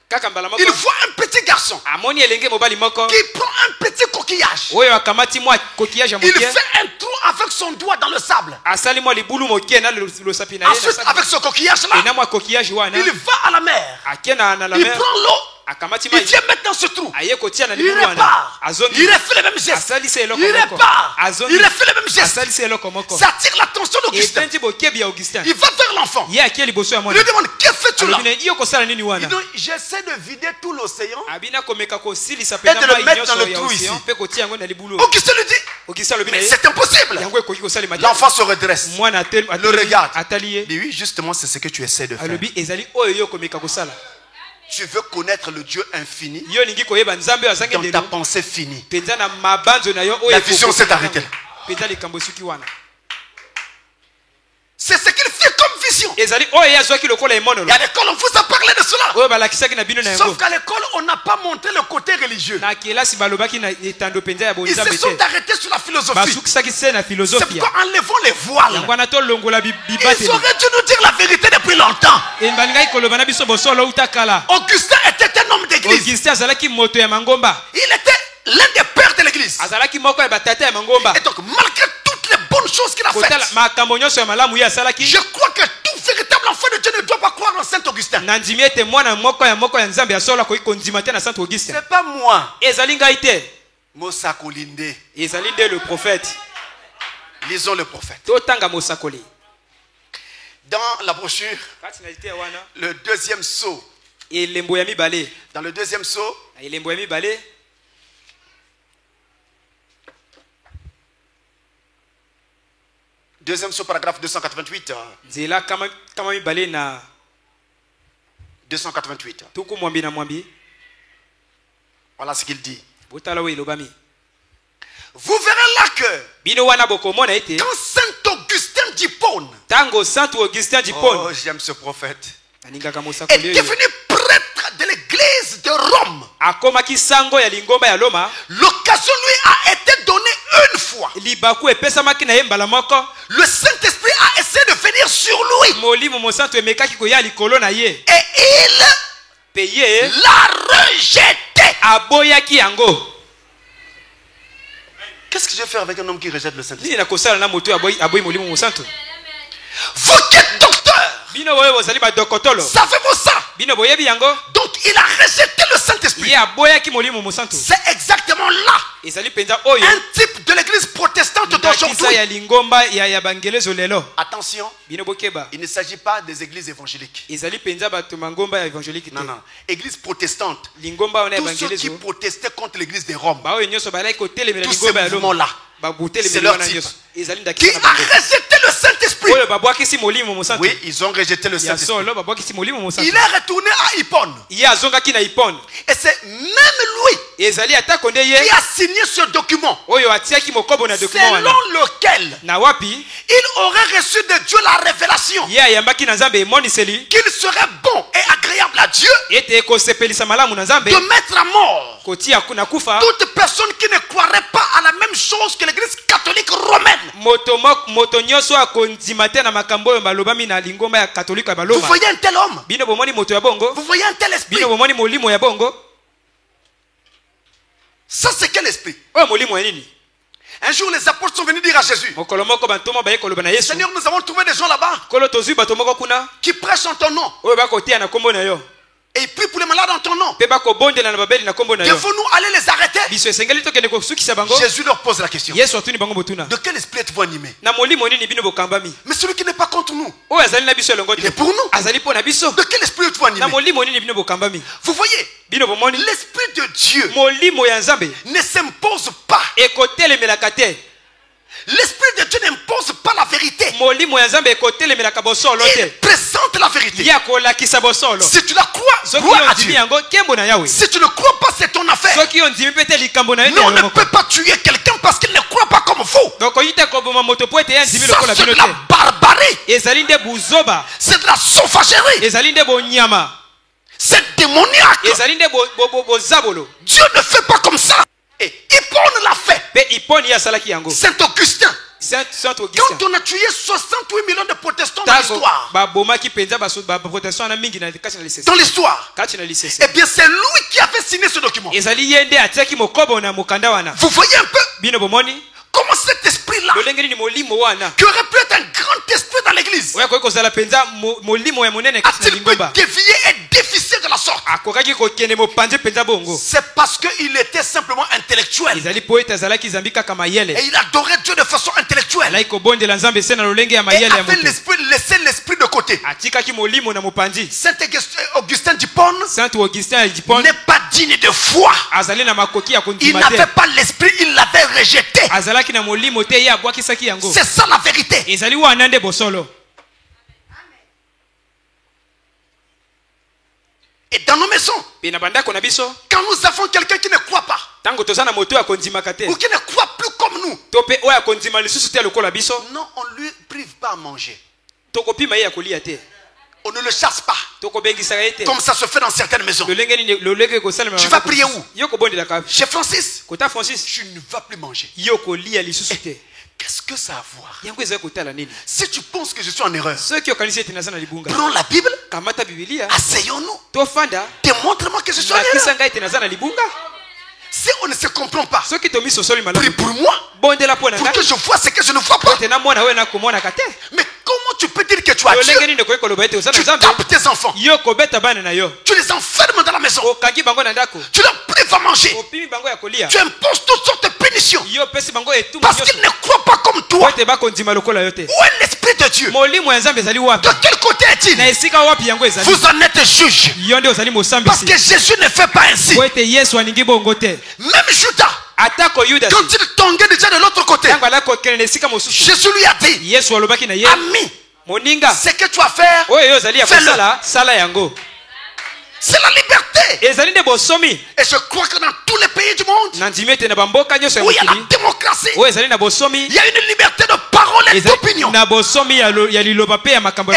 kaka mbala moko il voit un petit garçon amoni elenge mobali moko qui prend un petit coquillage. oyo akamati mwa kokiyage ya Il moke fait un trou avec son doigt dans le sable. asali mwa libulu moke na losapi na ye na Ensuite, sabi. avec ce coquillage-là, E na mwa kokiyage wana il va à la mer. ake na la Il mer prend l'eau. akamati Il mai vient mettre dans ce trou. aye kotia na Il libulu wana repart. azongi Il refait le même geste. asalisi eloko Il moko repart. azongi Il refait le même geste. asalisi eloko moko Ça attire l'attention d'Augustin. ependi bokebi ya Augustin. Il va vers l'enfant. ye akie liboso ya Il mwana lui demande, que fais-tu là? alobi ne iyo kosala nini Il wana dit, j'essaie de vider tout l'océan. abina komeka kosilisa Et de mpenza le mai mettre dans nyonso le ya trou océan ici. mpe kotia yango na libulu. Augustin lui dit, Augustin alobi na mais ye c'est impossible. yango ekoki kosalema te. L'enfant se redresse. mwana Le regarde. atali ye Il dit, oui, justement, c'est ce que tu essaies de faire. alobi ezali oyo yo komeka kosala. Tu veux connaître le Dieu infini yo ningi koyeba nzambe oyo azangi dans ta ndelo pensée finie. mpenza na mabanzo na yo oyo La vision s'est arrêtée là. mpenza likambo esuki wana C'est ce qu'il fait comme vision. ezali oyo ye azwaki lokola Et emonolo à l'école, on vous a parlé de cela. oyo balakisaki na bino na yango. Sauf qu'à l'école, on n'a pas montré le côté religieux. na kelasi balobaki na etando mpenza ya Ils se bonzambe sont te arrêtés sur la philosophie. basukisaki se na C'est filosofia pourquoi enlevons les voiles. yango wana tolongola Ils bibateli auraient dû nous dire la vérité depuis longtemps. balingaki koloba na biso bosolo uta kala. Augustin était un homme d'église. Augustin azalaki moto ya mangomba Il était l'un des pères de l'église. azalaki moko ya batata ya mangomba Et donc, malgré toutes les bonnes choses qu'il a kotala faites, makambo nyonso ya malamu ye asalaki je crois que tout véritable enfant de Dieu ne doit pas croire en Saint Augustin. na ndimi ete mwana moko ya nzambe ya solo akoki kondima te na saint Augustin. C'est pas moi. ezali ngai te Mosakolinde. ezali nde le prophète. Lisons le prophète. totanga mosakoli Dans la brochure, le deuxième sceau. Dans le deuxième sceau, deuxième sceau, paragraphe 288. 288. Voilà ce qu'il dit. Vous verrez là que quand Saint Augustin d'Hippone, oh, j'aime ce prophète, est devenu prêtre de l'église de Rome, l'occasion lui a été donnée une fois. Le Saint-Esprit a essayé de venir sur lui et il l'a rejeté. Qu'est-ce que je vais faire avec un homme qui rejette le Saint-Esprit? Vous qui êtes docteur, savez-vous ça? Donc il a rejeté le Saint-Esprit. C'est exactement là un type de l'église protestante d'aujourd'hui. Attention, il ne s'agit pas des églises évangéliques. Non, non. Église protestante, tous ceux qui protestaient contre l'église de Rome, tous ces mouvements-là, c'est leur type. Qui a rejeté le Saint-Esprit. Oui, ils ont rejeté le Saint-Esprit. Il est retourné à Hippone. Et c'est même lui qui a signé ce document, selon lequel il aurait reçu de Dieu la révélation qu'il serait bon et agréable à Dieu de mettre à mort toute personne qui ne croirait pas à la même chose que l'église catholique romaine. Vous voyez un tel homme? Vous voyez un tel esprit? Ça, c'est quel esprit? Un jour, les apôtres sont venus dire à Jésus, Seigneur, nous avons trouvé des gens là-bas qui prêchent en ton nom et ils prient pour les malades en ton nom. Devons-nous aller les arrêter? Jésus leur pose la question, de quel esprit êtes-vous animé? Mais celui qui n'est pas contre nous, il est pour nous. De quel esprit êtes-vous animé? Vous voyez, l'esprit de Dieu ne s'impose pas. L'esprit de Dieu n'impose pas la vérité. Il présente la vérité. Si tu la crois, gloire à Dieu. Si tu ne crois pas, c'est ton affaire. Mais on ne peut pas tuer quelqu'un parce qu'il ne croit pas comme vous. Ça, c'est de la barbarie. C'est de la sauvagerie. C'est démoniaque. Dieu ne fait pas comme ça. Et Hippone l'a fait. Saint-Augustin. Quand on a tué 68 millions de protestants dans l'histoire, eh bien c'est lui qui avait signé ce document. Vous voyez un peu comment cet esprit-là, qui aurait pu être un grand esprit dans l'église, a-t-il pu dévier et déficier de la sorte? C'est parce qu'il était simplement intellectuel. Et il adorait Dieu de façon intellectuelle. Et avait laissé l'esprit de côté. Saint-Augustin d'Hippone n'est pas digne de foi. Il n'avait pas l'esprit, il l'avait rejeté. C'est ça la vérité. Et dans nos maisons, quand nous avons quelqu'un qui ne croit pas, ou qui ne croit plus comme nous, non, on ne lui prive pas à manger. On ne le chasse pas, comme ça se fait dans certaines maisons. Tu vas prier où? Chez Francis. Tu ne vas plus manger. Qu'est-ce que ça a à voir? Si tu penses que je suis en erreur, prends la Bible, asseyons-nous, démontre-moi que je suis en erreur. Si on ne se comprend pas, prie pour moi, pour que je vois ce que je ne vois pas. Mais Comment tu peux dire que tu as Dieu? Tu tapes tes enfants. Tu les enfermes dans la maison. Tu leur prives à manger. Tu imposes toutes sortes de punitions. Parce qu'ils ne croient pas comme toi. Où est l'Esprit de Dieu? De quel côté est-il? Vous en êtes juge. Parce que Jésus ne fait pas ainsi. Même Judas, quand il tombait déjà de l'autre côté, Jésus lui a dit, ami, ce que tu vas faire, fais-le. C'est la liberté. Et je crois que dans tous les pays du monde où il y a la démocratie, il y a une liberté de parole et d'opinion. Et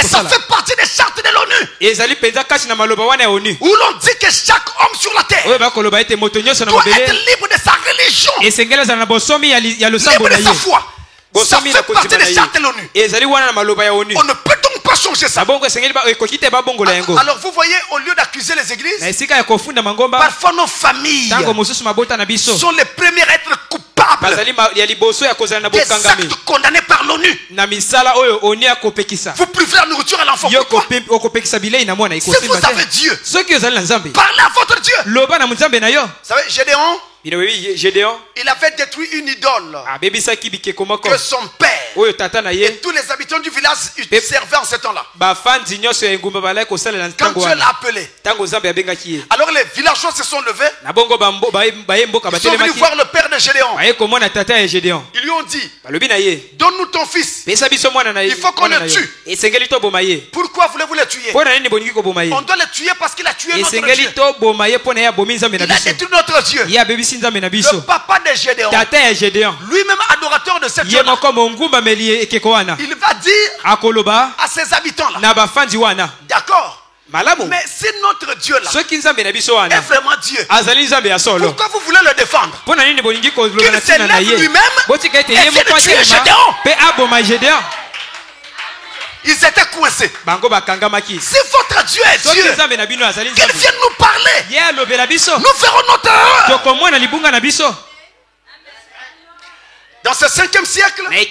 ça fait partie des chartes de l'ONU. Où l'on dit que chaque homme sur la terre doit être libre de sa religion, libre de sa foi. Ça fait partie des chartes de l'ONU. On ne peut donc pas changer ça. Alors vous voyez, au lieu d'accuser les églises, parfois nos familles sont les premières à être coupables des actes condamnés par l'ONU. Vous préférez la nourriture à l'enfant. Pourquoi? Si vous avez Dieu, parlez à votre Dieu. Vous savez, Gédéon, il avait détruit une idole que son père et tous les habitants du village servaient en ce temps-là. Quand Dieu l'a appelé, alors les villageois se sont levés. Ils sont venus voir le père de Gédéon. Ils lui ont dit, donne-nous ton fils. Il faut qu'on le tue. Pourquoi voulez-vous le tuer? On doit le tuer parce qu'il a tué notre Dieu. Il a détruit notre Dieu. Le papa de Gédéon, lui-même adorateur de cette Dieu, il va dire à ses habitants-là, d'accord, mais si notre Dieu-là est vraiment Dieu, pourquoi vous voulez le défendre? Qu'il s'élève lui-même et vienne tuer Gédéon. Ils étaient coincés. Si votre Dieu est Dieu, qu'il vienne nous parler. Nous ferons notre œuvre. Dans ce 5e siècle, il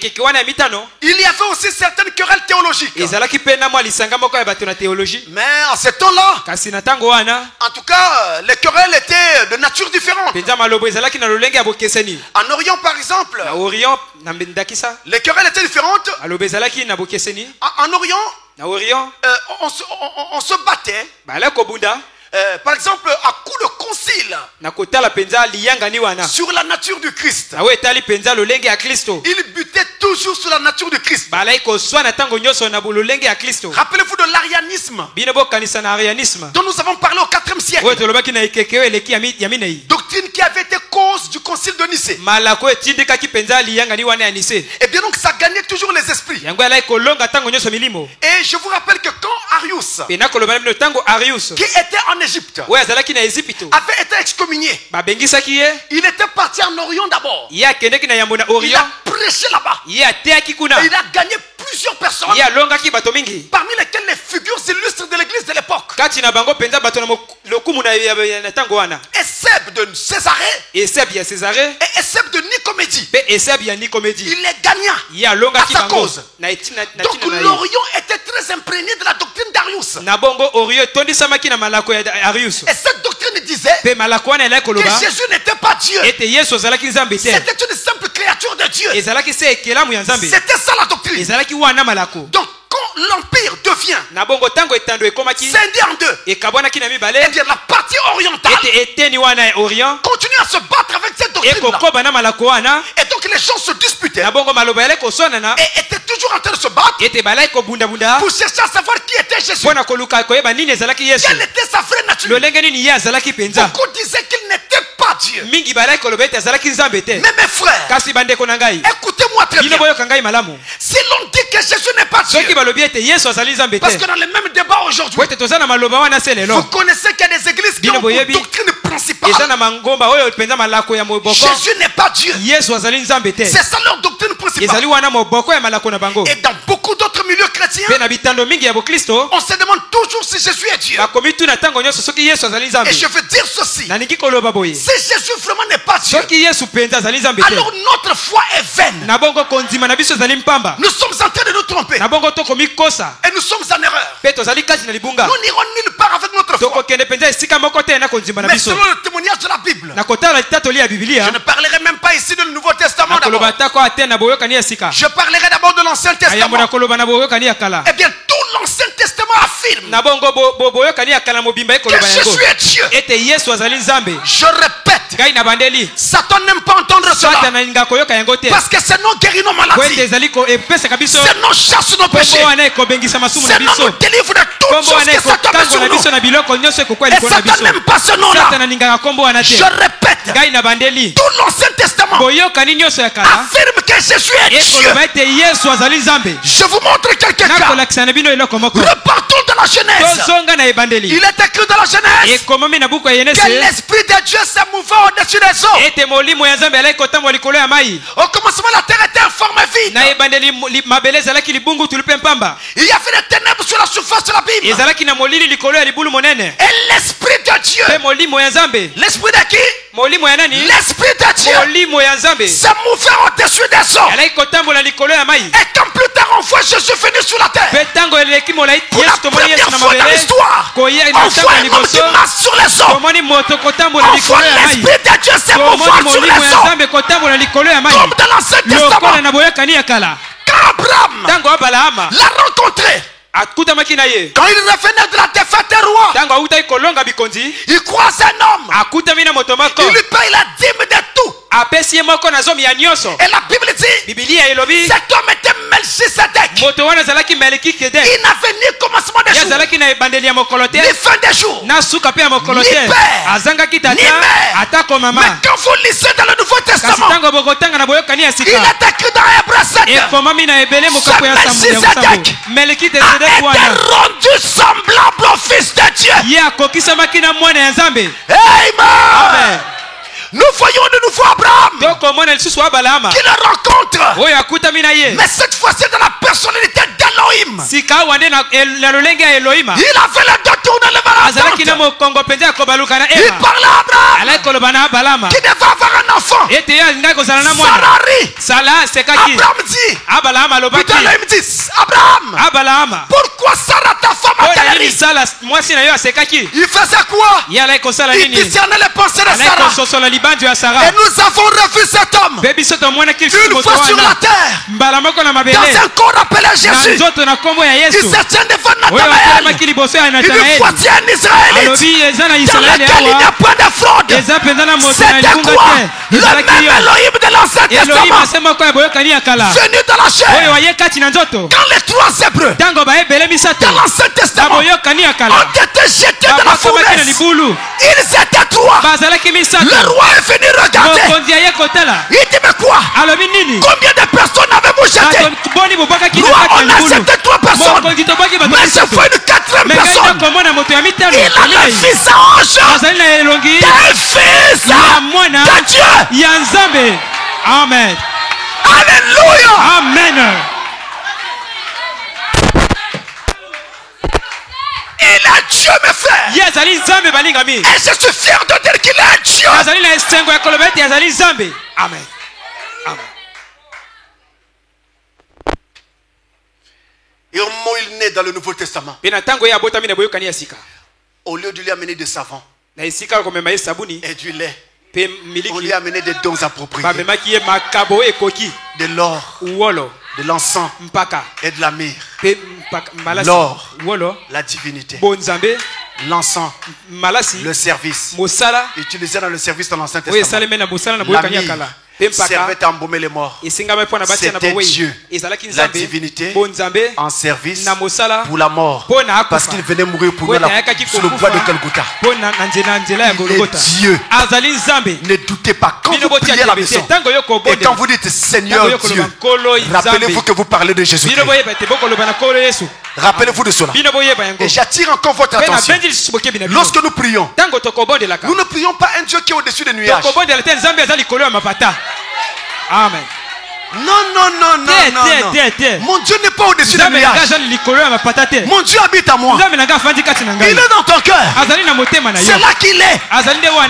y avait aussi certaines querelles théologiques. Mais en ce temps-là, en tout cas, les querelles étaient de nature différente. En Orient, par exemple, les querelles étaient différentes. En Orient, on se battait. Par exemple, à coup de concile sur la nature du Christ. Il butait toujours sur la nature du Christ. Rappelez-vous de l'arianisme dont nous avons parlé au 4e siècle. Doctrine qui avait été cause du concile de Nicée. Et bien donc ça gagnait toujours les esprits. Et je vous rappelle que quand Arius, qui était en Égypte, avait été excommunié, il était parti en Orient d'abord. Il a prêché là-bas. Et il a gagné plusieurs personnes, parmi lesquelles les figures illustres de l'église de l'époque. Eusèbe de Césarée et Eusèbe de Nicomédie. Il les gagna à sa cause. Donc l'Orient était très imprégné de la doctrine d'Arius. Et cette doctrine disait que Jésus n'était pas Dieu. C'était une simple créature de Dieu. C'était ça la doctrine. Donc quand l'empire devient scindé en deux, et bien la partie orientale continue à se battre avec cette doctrine-là. Et donc les gens se disputaient et étaient toujours en train de se battre pour chercher à savoir qui était Jésus. Quelle était sa vraie nature. Beaucoup disaient qu'il n'était pas Dieu. Mais mes frères, écoutez-moi très bien. Si l'on dit que Jésus n'est pas Dieu, parce que dans le même débat aujourd'hui, vous connaissez qu'il y a des églises qui ont une doctrine principale. Jésus n'est pas Dieu. C'est ça leur doctrine principale. Et dans beaucoup d'autres milieux chrétiens, chrétiens, on se demande toujours si Jésus est Dieu. Et je veux dire ceci. Si Jésus vraiment n'est pas Dieu, alors notre foi est vaine. Nous sommes en train de nous tromper. Et nous sommes en erreur. Nous n'irons nulle part avec notre foi. Mais selon le témoignage de la Bible, je ne parlerai même pas ici du Nouveau Testament d'abord. Je parlerai d'abord de l'Ancien Testament. Eh bien, tout l'Ancien Testament affirme que Jésus est Dieu. Je répète, Satan n'aime pas entendre cela. Parce que ces noms guérissent nos maladies. Ces noms chassent nos péchés. Ces noms nous délivrent de toutes choses que Satan met sur nous. Et Satan n'aime pas ce nom-là. Je répète, tout l'Ancien Testament affirme que Jésus est Dieu. Je vous montre quelques cas. Repartons de la Genèse. Il est écrit dans la Genèse que l'Esprit de Dieu s'est mouvé au-dessus des eaux. Au commencement, la terre était informe et vide. Il y avait des ténèbres sur la surface de la Bible. Et l'Esprit de Dieu, l'Esprit de qui? L'Esprit de Dieu s'est mouvé au-dessus des eaux. Et quand plus tard on voit Jésus venir sur la terre, pour la première fois dans l'histoire, on voit un homme qui marche sur les eaux. On voit l'Esprit de Dieu s'est mouvé sur les eaux. Comme dans l'Ancien Testament. Quand Abraham l'a rencontré, quand il revenait de la défaite des rois, il croise un homme. Il lui paye la dîme de tout. Et la Bible dit, cet homme était Melchisedec. Il n'avait ni commencement des jours, ni fin des jours, ni père, ni mère. Mais quand vous lisez dans le Nouveau Testament, il est écrit dans Hébreux 7, ce Melchisedec a été rendu semblable au Fils de Dieu. Amen. Nous voyons de nouveau Abraham qui le rencontre. Mais cette fois-ci dans la personnalité d'Elohim. Il avait le dos tourné vers la tente. Il parlait à Abraham qui devait avoir un enfant. Abraham dit, Abraham, pourquoi Sarah ta femme a-t-elle ri? Il faisait quoi? Il discernait les pensées de Sarah. Et nous avons revu cet homme une fois sur la terre dans un corps appelé Jésus. Il se tient devant Nathanaël. Il lui voici un Israélite dans lequel il n'y a pas de fraude. C'était quoi? Le même Elohim de l'Ancien Testament venu dans la chair. Quand les trois Hébreux dans l'Ancien Testament ont été jetés dans la fournaise, ils étaient trois. Le roi est venu regarder. Il dit mais quoi? Combien de personnes avez-vous jeté? Roi, on a jeté 3 personnes. Mais je vois une 4e personne. Il a le fils à ange. Tel fils de Dieu. Amen. Alléluia. Amen. Il est Dieu, mes frères. Et je suis fier de dire qu'il est Dieu. Amen. Amen. Et au moment où il naît dans le Nouveau Testament, au lieu de lui amener des savons et du lait, on lui a amené des dons appropriés, de l'or, de l'encens et de la myrrhe. L'or, la divinité, l'encens, le service, utilisé dans le service dans l'Ancien Testament. La myrrhe servait à embaumer les morts. C'était Dieu, la divinité, en service pour la mort, parce qu'il venait mourir pour nous sur le bois de Golgotha. Il est Dieu. Ne doutez pas, quand vous priez à la maison et quand vous dites Seigneur Dieu, rappelez-vous que vous parlez de Jésus. Rappelez-vous de cela. Et j'attire encore votre attention. Lorsque nous prions, nous ne prions pas un Dieu qui est au-dessus des nuages. Amen. Non, non, Mon Dieu n'est pas au-dessus des nuages. Mon Dieu habite à moi. Il est dans ton cœur. C'est là qu'il est.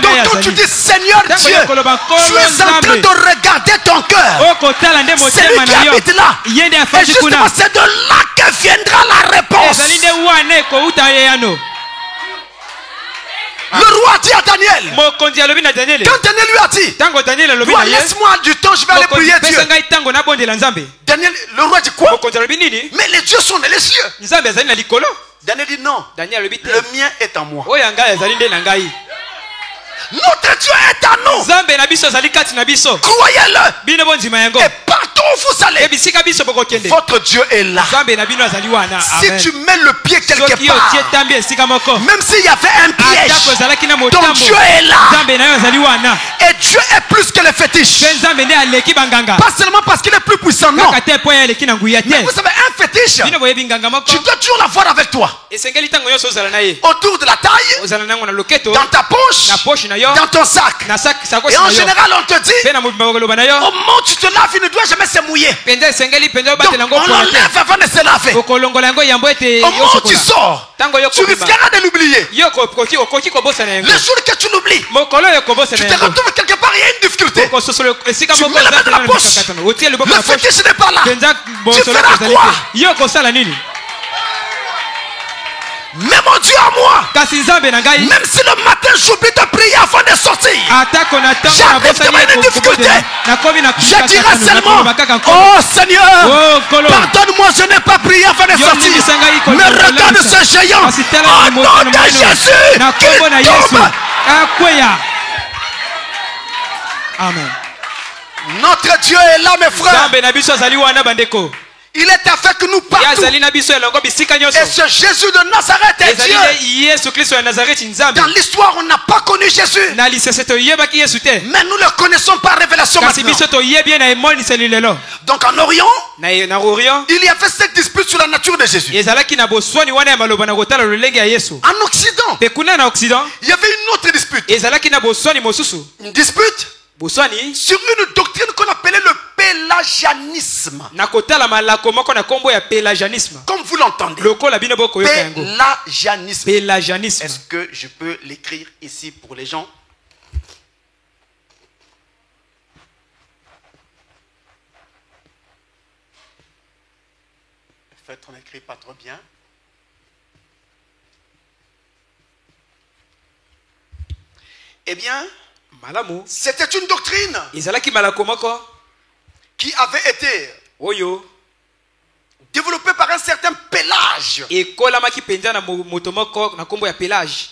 Donc quand tu dis Seigneur Dieu, tu es en train de regarder ton cœur. C'est lui qui habite là. Et justement c'est de là que viendra la réponse. Le roi dit à Daniel, quand Daniel lui a dit, laisse-moi du temps, je vais aller prier Dieu. Daniel, le roi dit quoi? Mais les dieux sont dans les cieux. Daniel dit non, le mien est en moi. Notre Dieu est à nous. Croyez-le. Et partout où vous allez, votre Dieu est là. Si tu mets le pied quelque part, même s'il y avait un piège, ton Dieu est là. Et Dieu est plus que le fétiche. Pas seulement parce qu'il est plus puissant, non. Mais vous savez, un fétiche, tu dois toujours l'avoir avec toi. Autour de la taille, dans ta poche, dans ton sac. Et en général, on te dit, au moment où tu te laves, il ne doit jamais se mouiller. Donc, on l'enlève avant de se laver. Au moment où tu sors, tu risqueras de l'oublier. Le jour que tu l'oublies, tu te retrouves quelque part, il y a une difficulté. Tu mets la main dans la poche. Le fétiche n'est pas là. Tu feras quoi? Mais mon Dieu à moi, même si le matin j'oublie de prier avant de sortir, j'arrive devant une difficulté, je dirai seulement, oh Seigneur, pardonne-moi, je n'ai pas prié avant de sortir. Mais regarde ce géant, au nom de Jésus, qu'il tombe. Amen. Notre Dieu est là, mes frères. Il est avec nous partout. Et ce Jésus de Nazareth est Dieu. Dans l'histoire, on n'a pas connu Jésus. Mais nous le connaissons par révélation maintenant. Donc en Orient, il y avait cette dispute sur la nature de Jésus. En Occident, il y avait une autre dispute. Une dispute sur une doctrine qu'on appelait le pélagianisme. Comme vous l'entendez. Pélagianisme. Est-ce que je peux l'écrire ici pour les gens? En fait, on n'écrit pas trop bien. Eh bien, c'était une doctrine qui avait été développée par un certain Pélage.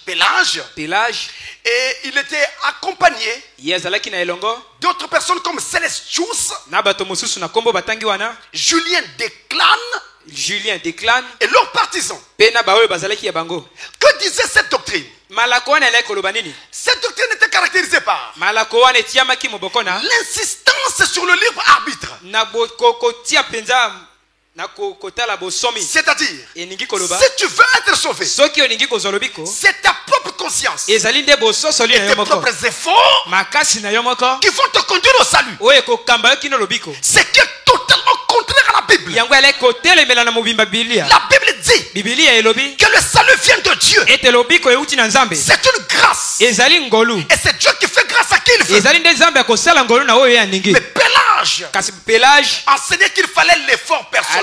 Pélage. Et il était accompagné d'autres personnes comme Célestius, Julien Desclanes et leurs partisans. Que disait cette doctrine? Cette doctrine était caractérisée par l'insistance sur le libre arbitre. C'est-à-dire, si tu veux être sauvé, c'est ta propre conscience et tes propres efforts qui vont te conduire au salut. C'est qui est totalement contraire à la Bible. La Bible dit que le salut vient de Dieu. C'est une grâce. Et c'est Dieu qui fait grâce à qui il fait. Mais Pélage enseignait qu'il fallait l'effort personnel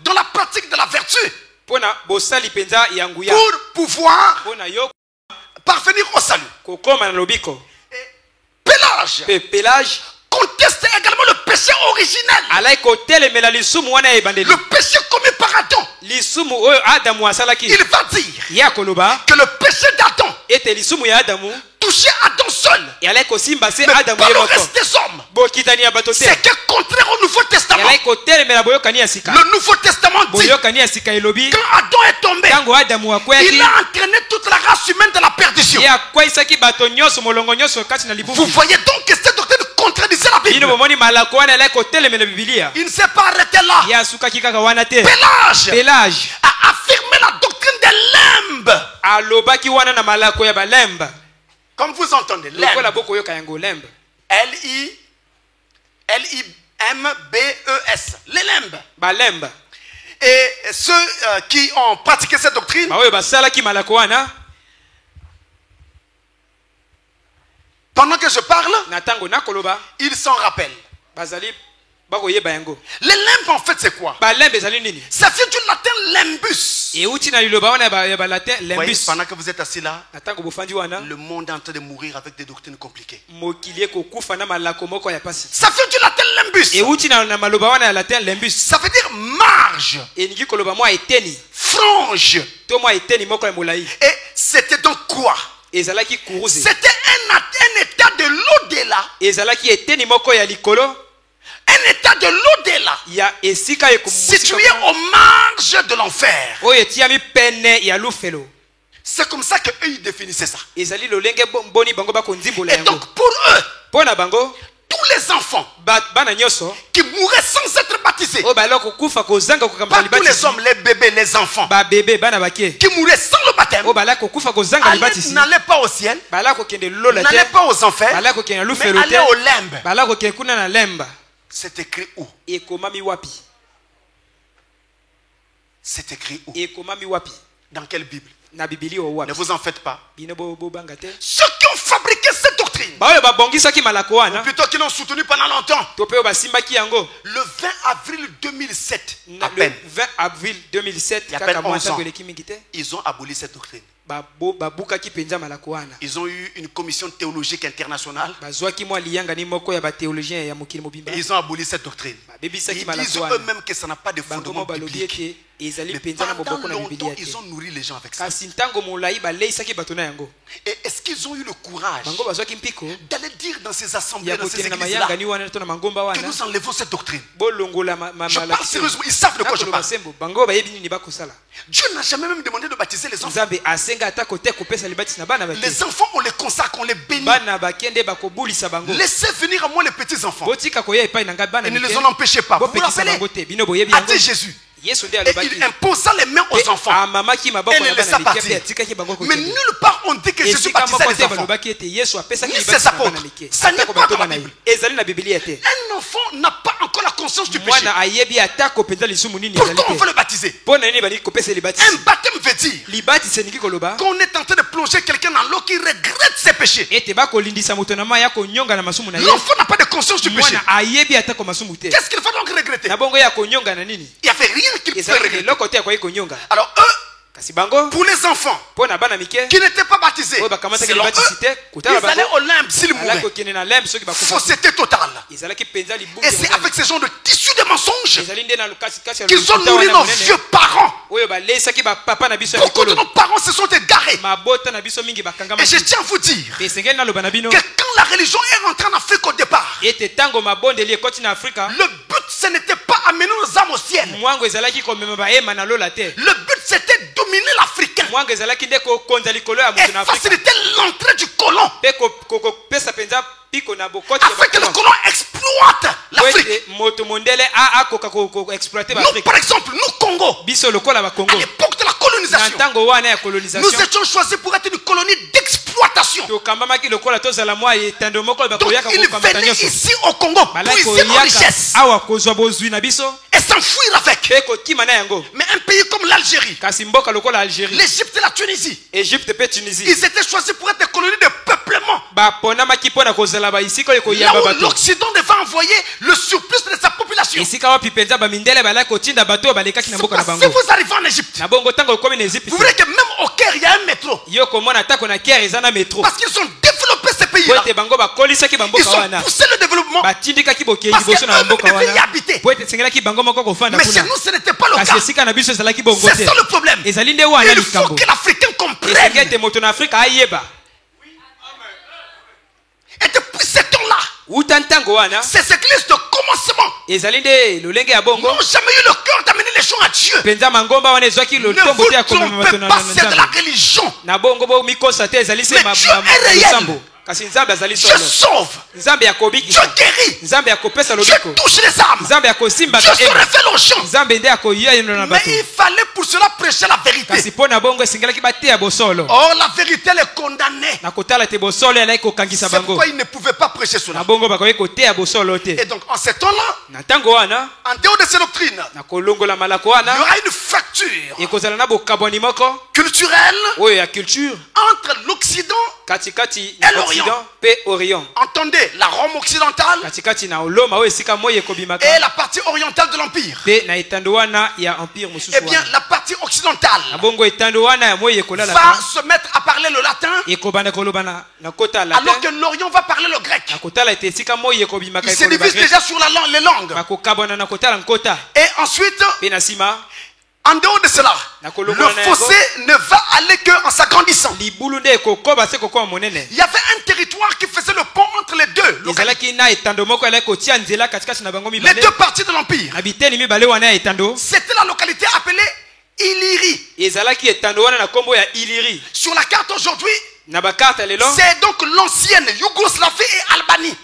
dans la pratique de la vertu pour pouvoir parvenir au salut. Et Pélage conteste également le péché originel. Le péché commis par Adam. Il va dire que le péché d'Adam touchait Adam seul. Mais pas le reste des hommes. C'est que contraire au Nouveau Testament. Le Nouveau Testament dit quand Adam est tombé, il a entraîné toute la race humaine dans la perdition. Vous voyez donc que cette doctrine contredisait la Bible. Il ne s'est pas arrêté là. Pélage a affirmé la doctrine de limbe. Comme vous entendez, limbe. L-E-M-B-E-S. Les limbes. Balembe. Et ceux qui ont pratiqué cette doctrine, pendant que je parle, ils s'en rappellent. Les limbes, en fait, c'est quoi? Ça vient du latin limbus. Voyez, pendant que vous êtes assis là, le monde est en train de mourir avec des doctrines compliquées. Ça vient du latin limbus. Ça veut dire marge, frange. Et c'était donc quoi? C'était un état de l'au-delà. Un état de l'au-delà, situé aux marges de l'enfer. C'est comme ça qu'eux ils définissaient ça. Et donc pour eux, tous les enfants qui mouraient sans être baptisés, pas tous les hommes, les bébés, les enfants qui mouraient sans le baptême, n'allaient pas au ciel, n'allaient pas aux enfers, mais allaient au limbe. C'est écrit où? C'est écrit où? Dans quelle Bible? Ne vous en faites pas. Ceux qui ont fabriqué cette doctrine, ou plutôt qui l'ont soutenu pendant longtemps, le 20 avril 2007, à peine, le 20 avril 2007, il y a à peine 11 ans, ils ont aboli cette doctrine. Ils ont eu une commission théologique internationale. Et ils ont aboli cette doctrine. Ils disent eux-mêmes que ça n'a pas de fondement biblique. Mais pendant longtemps, ils ont nourri les gens avec ça. Et est-ce qu'ils ont eu le courage d'aller dire dans ces assemblées, dans ces églises-là, que nous enlevons cette doctrine? Je parle sérieusement, ils savent de quoi je parle. Dieu n'a jamais même demandé de baptiser les enfants. Les enfants, on les consacre, on les bénit. Laissez venir à moi les petits enfants. Et ne les en empêchez pas. Vous vous rappelez? A dit Jésus. Et il imposa les mains aux enfants et les laissa partir. Mais nulle part on dit que Jésus baptisait les enfants. Ni ses apôtres. Ça n'est pas dans la Bible. Un enfant n'a pas encore la conscience du péché. Pourquoi on veut le baptiser? Un baptême veut dire qu'on est en train de plonger quelqu'un dans l'eau qui regrette ses péchés. L'enfant n'a pas de conscience du péché. Qu'est-ce qu'il faut donc regretter? Il n'y avait rien qu'il pouvait regretter. Alors eux, pour les enfants qui n'étaient pas baptisés, selon eux, ils allaient au limbe s'ils mouraient. Fausseté totale. Et c'est avec ce genre de tissu de mensonges qu'ils ont nourri nos vieux parents. Beaucoup de nos parents se sont égarés. Et je tiens à vous dire que quand la religion est rentrée en Afrique au départ, le but ce n'était pas amener nos âmes au ciel. Le but c'était dominer l'Africain et faciliter l'entrée du colon afin que le colon exploite l'Afrique. Nous, par exemple, nous Congo, à l'époque de la colonisation, nous étions choisis pour être une colonie d'exploitation. Donc ils venaient ici au Congo pour puiser nos richesses et s'enfuir avec. Mais un pays comme l'Algérie, l'Égypte et la Tunisie, ils étaient choisis pour être des colonies de peuplement. Là où l'Occident devait envoyer le surplus de sa population. Si vous arrivez en Égypte, vous verrez que même au Caire il y a un métro. Parce qu'ils ont développé ces pays-là. Ils ont poussé le développement parce qu'eux devaient y habiter. Mais chez nous ce n'était pas le cas. C'est ça le problème. Il faut que l'Africain comprenne. Et depuis ce temps-là, ces églises de commencement n'ont jamais eu le cœur d'amener les gens à Dieu. Ne vous trompez pas, c'est de la religion. Mais Dieu est réel. Je sauve. Dieu guérit. Je touche les âmes. Je se révèle aux gens. Mais il fallait pour cela prêcher la vérité. Or la vérité les condamnait. C'est pourquoi ils ne pouvaient pas prêcher cela. Et donc en ce temps-là, en dehors de ces doctrines, il y aura une fracture culturelle entre l'Occident et l'Orient. Entendez, la Rome occidentale et la partie orientale de l'Empire. Eh bien, la partie occidentale va se mettre à parler le latin, alors que l'Orient va parler le grec. Ils se divisent déjà sur les langues. Et ensuite, en dehors de cela, le fossé ne va aller qu'en s'agrandissant. Il y avait un territoire qui faisait le pont entre les deux. Les deux parties de l'Empire. C'était la localité appelée Illyrie. Sur la carte aujourd'hui, c'est donc l'ancienne Yougoslavie et Albanie.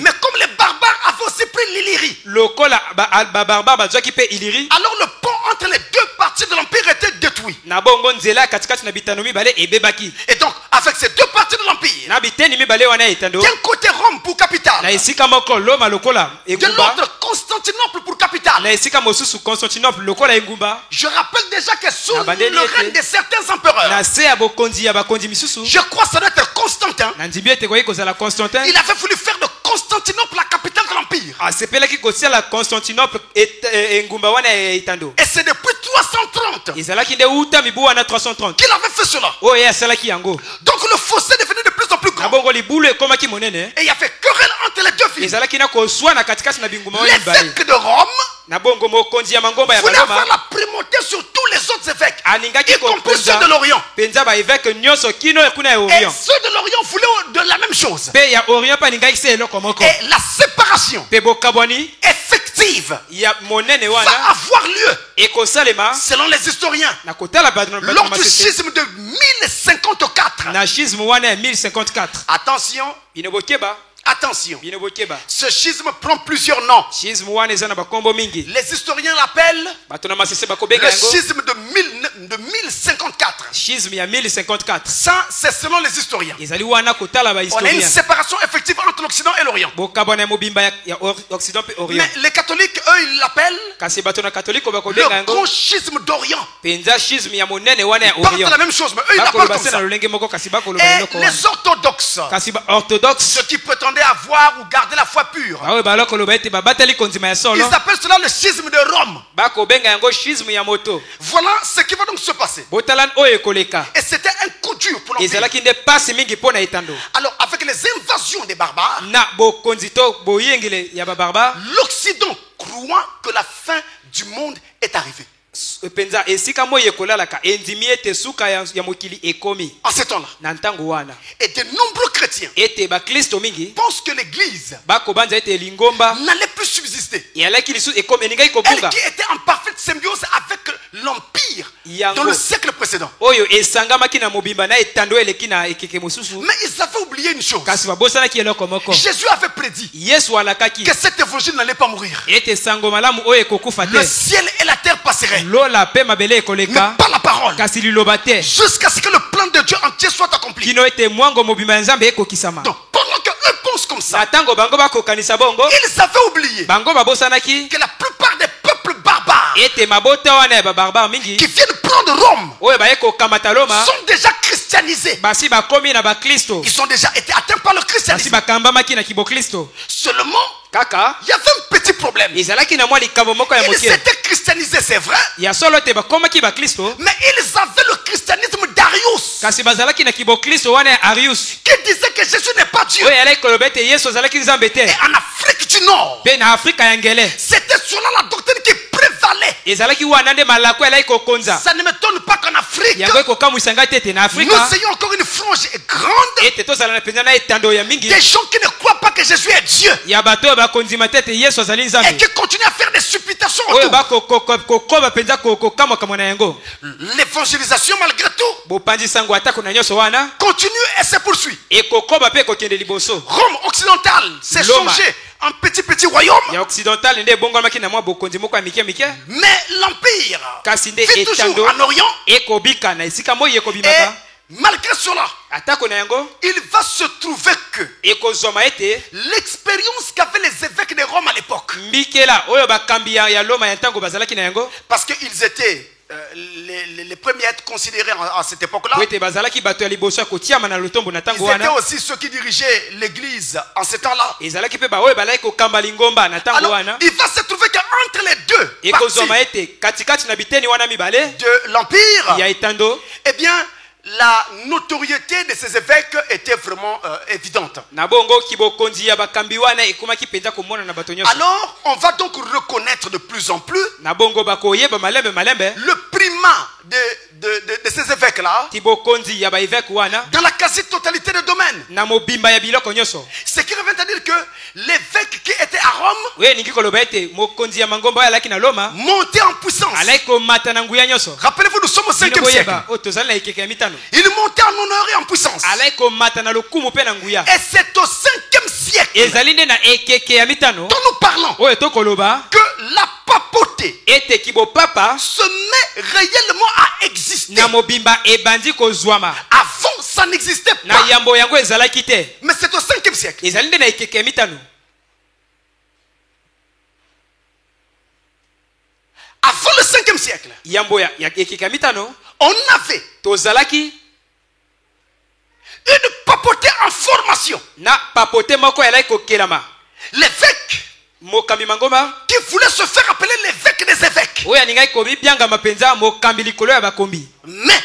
Mais comme les barbares avaient aussi pris l'Illyrie, alors le pont entre les deux parties de l'Empire était détruit. Et donc, avec ces deux parties de l'Empire, d'un côté Rome pour capitale, de l'autre Constantinople pour capitale. Je rappelle déjà que sous le règne de certains empereurs, je crois que ça doit être Constantin, il avait voulu faire de Constantinople la capitale de l'Empire. Et c'est depuis 330 qu'il avait fait cela. Donc le fossé devenait de plus en plus grand. Et il y avait querelle entre les deux filles. L'évêque de Rome voulait avoir la primauté sur tous les autres évêques, y compris ceux de l'Orient. Et ceux de l'Orient voulaient de la même chose. Et la séparation effective va avoir lieu, selon les historiens, lors du schisme de 1054. Attention. Attention, ce schisme prend plusieurs noms. Les historiens l'appellent le schisme de 1054. Ça, c'est selon les historiens. On a une séparation effective entre l'Occident et l'Orient. Mais les catholiques, eux, ils l'appellent le grand schisme d'Orient. Ils parlent de la même chose, mais eux, ils l'appellent comme ça. Et les orthodoxes, ceux qui prétendent avoir ou garder la foi pure, ils appellent cela le schisme de Rome. Voilà ce qui va donc se passer. Et c'était un coup dur pour l'Empire. Alors avec les invasions des barbares, l'Occident croit que la fin du monde est arrivée. En ce temps-là, et de nombreux chrétiens pensent que l'église n'allait plus subsister. Elle qui était en parfaite symbiose avec l'empire dans le siècle précédent. Mais ils avaient oublié une chose. Jésus avait prédit que cet évangile n'allait pas mourir. Le ciel et la terre passeraient, mais pas la parole, jusqu'à ce que le plan de Dieu entier soit accompli. Donc pendant qu'eux pensent comme ça, ils avaient oublié que la plupart des peuples barbares qui viennent prendre Rome sont déjà christianisés. Ils ont déjà été atteints par le christianisme. Seulement, il y avait un petit problème. Ils s'étaient christianisés, c'est vrai, mais ils avaient le christianisme d'Arius, qui disait que Jésus n'est pas Dieu. Et en Afrique du Nord, c'était selon la doctrine qui prévalait. Ça ne m'étonne pas qu'en Afrique, nous ayons encore une frange grande des gens qui ne croient pas que Jésus est Dieu et qui continuent à faire des supputations retour. L'évangélisation malgré tout continue et se poursuit. Rome occidentale s'est changée en petit royaume. Mais l'empire vit toujours en Orient. Et malgré cela, il va se trouver que l'expérience qu'avaient les évêques de Rome à l'époque, parce qu'ils étaient les premiers à être considérés à cette époque-là, ils étaient aussi ceux qui dirigeaient l'église en ce temps-là. Alors, il va se trouver qu'entre les deux parties de l'empire, eh bien, la notoriété de ces évêques était vraiment évidente. Alors, on va donc reconnaître de plus en plus le primat de ces évêques-là dans la quasi-totalité des domaines. Ce qui revient à dire que l'évêque qui était à Rome montait en puissance. Rappelez-vous, nous sommes au 5e siècle. Il montait en honneur et en puissance. Et c'est au 5e siècle dont nous parlons que la papauté se met réellement à exister. Avant, ça n'existait pas. Mais c'est au 5e siècle. Avant le 5e siècle, on avait une papauté en formation. L'évêque qui voulait se faire appeler l'évêque des évêques. Mais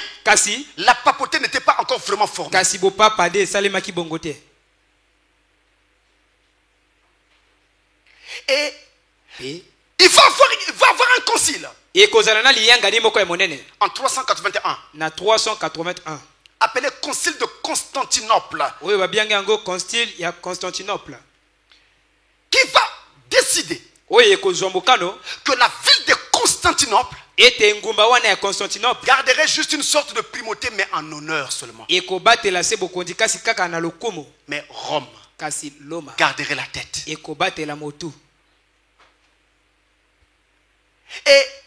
la papauté n'était pas encore vraiment formée. Et il va avoir un concile en 381 appelé concile de Constantinople, qui va décider que la ville de Constantinople garderait juste une sorte de primauté, mais en honneur seulement. Mais Rome garderait la tête. Et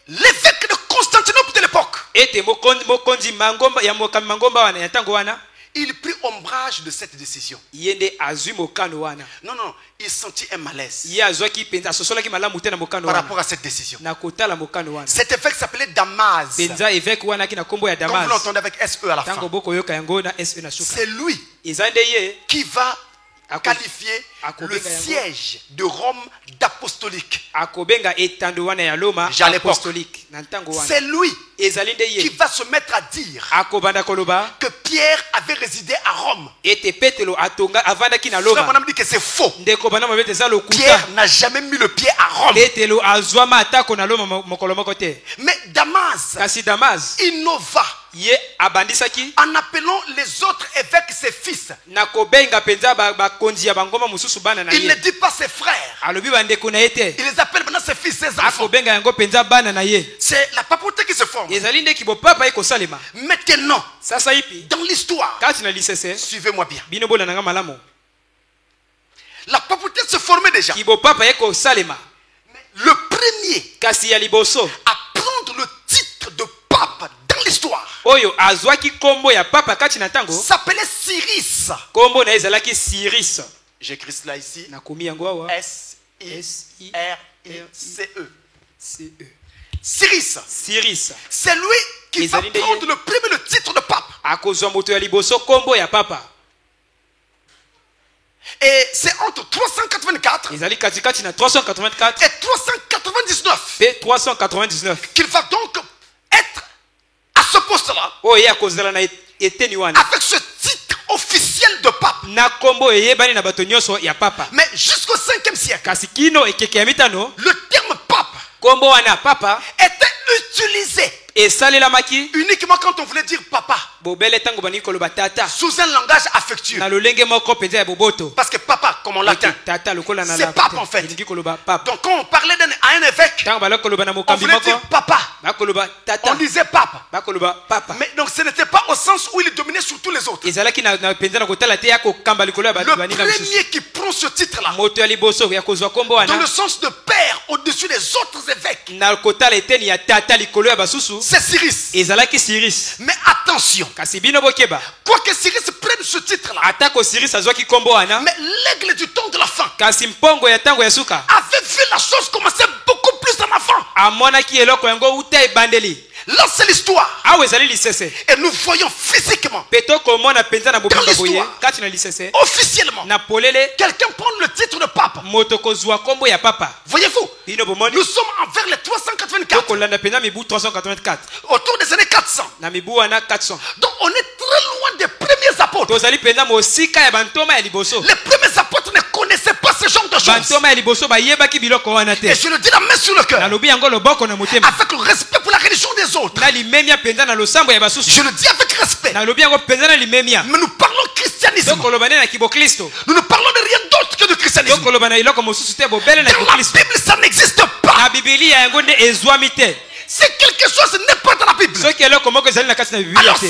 l'évêque de Constantinople de l'époque, il prit ombrage de cette décision. Non, il sentit un malaise par rapport à cette décision. Cet évêque s'appelait Damas. Comme vous l'entendez avec SE à la fin. C'est lui qui va qualifier le siège de Rome d'apostolique. C'est lui qui va se mettre à dire que Pierre avait résidé à Rome. Frère Bonhomme dit que c'est faux. Pierre n'a jamais mis le pied à Rome. Mais Damas innova en appelant les autres évêques ses fils. Il ne dit pas ses frères. Il les appelle maintenant ses fils, ses enfants. C'est la papauté qui se forme. Maintenant, dans l'histoire, suivez-moi bien. La papauté se formait déjà. Mais le premier à prendre le titre de pape dans l'histoire s'appelait Cyrus. J'écris cela ici. S-I-R-I-C-E. Cyrus. C'est lui qui va prendre le titre de pape. Et c'est entre 384 et 399 qu'il va donc être à ce poste-là avec ce titre officiel de pape. Mais jusqu'au 5e siècle, le terme pape était utilisé uniquement quand on voulait dire papa. sous un langage affectueux. Parce que papa, comme en latin, c'est pape en fait. Donc quand on parlait à un évêque, on voulait dire papa. On disait pape. Mais donc ce n'était pas au sens où il dominait sur tous les autres. Le premier qui prend ce titre-là, dans le sens de père au-dessus des autres évêques, c'est Cyrus. Mais attention, quoique Cyrus prenne ce titre-là, mais l'aigle du temps de la fin avait vu la chose commencer beaucoup plus en avant. Là, c'est l'histoire. Et nous voyons physiquement dans l'histoire, officiellement, quelqu'un prend le titre de pape. Voyez-vous, nous sommes envers les 384, autour des années 400. Donc on est très loin des premiers apôtres. Les premiers apôtres ne connaissaient pas ce genre de choses. Et je le dis la main sur le cœur, avec le respect pour la religion des autres. Je le dis avec respect. Mais nous parlons christianisme. Nous ne parlons de rien d'autre que de christianisme. Dans la Bible, ça n'existe pas. Si quelque chose n'est pas dans la Bible, alors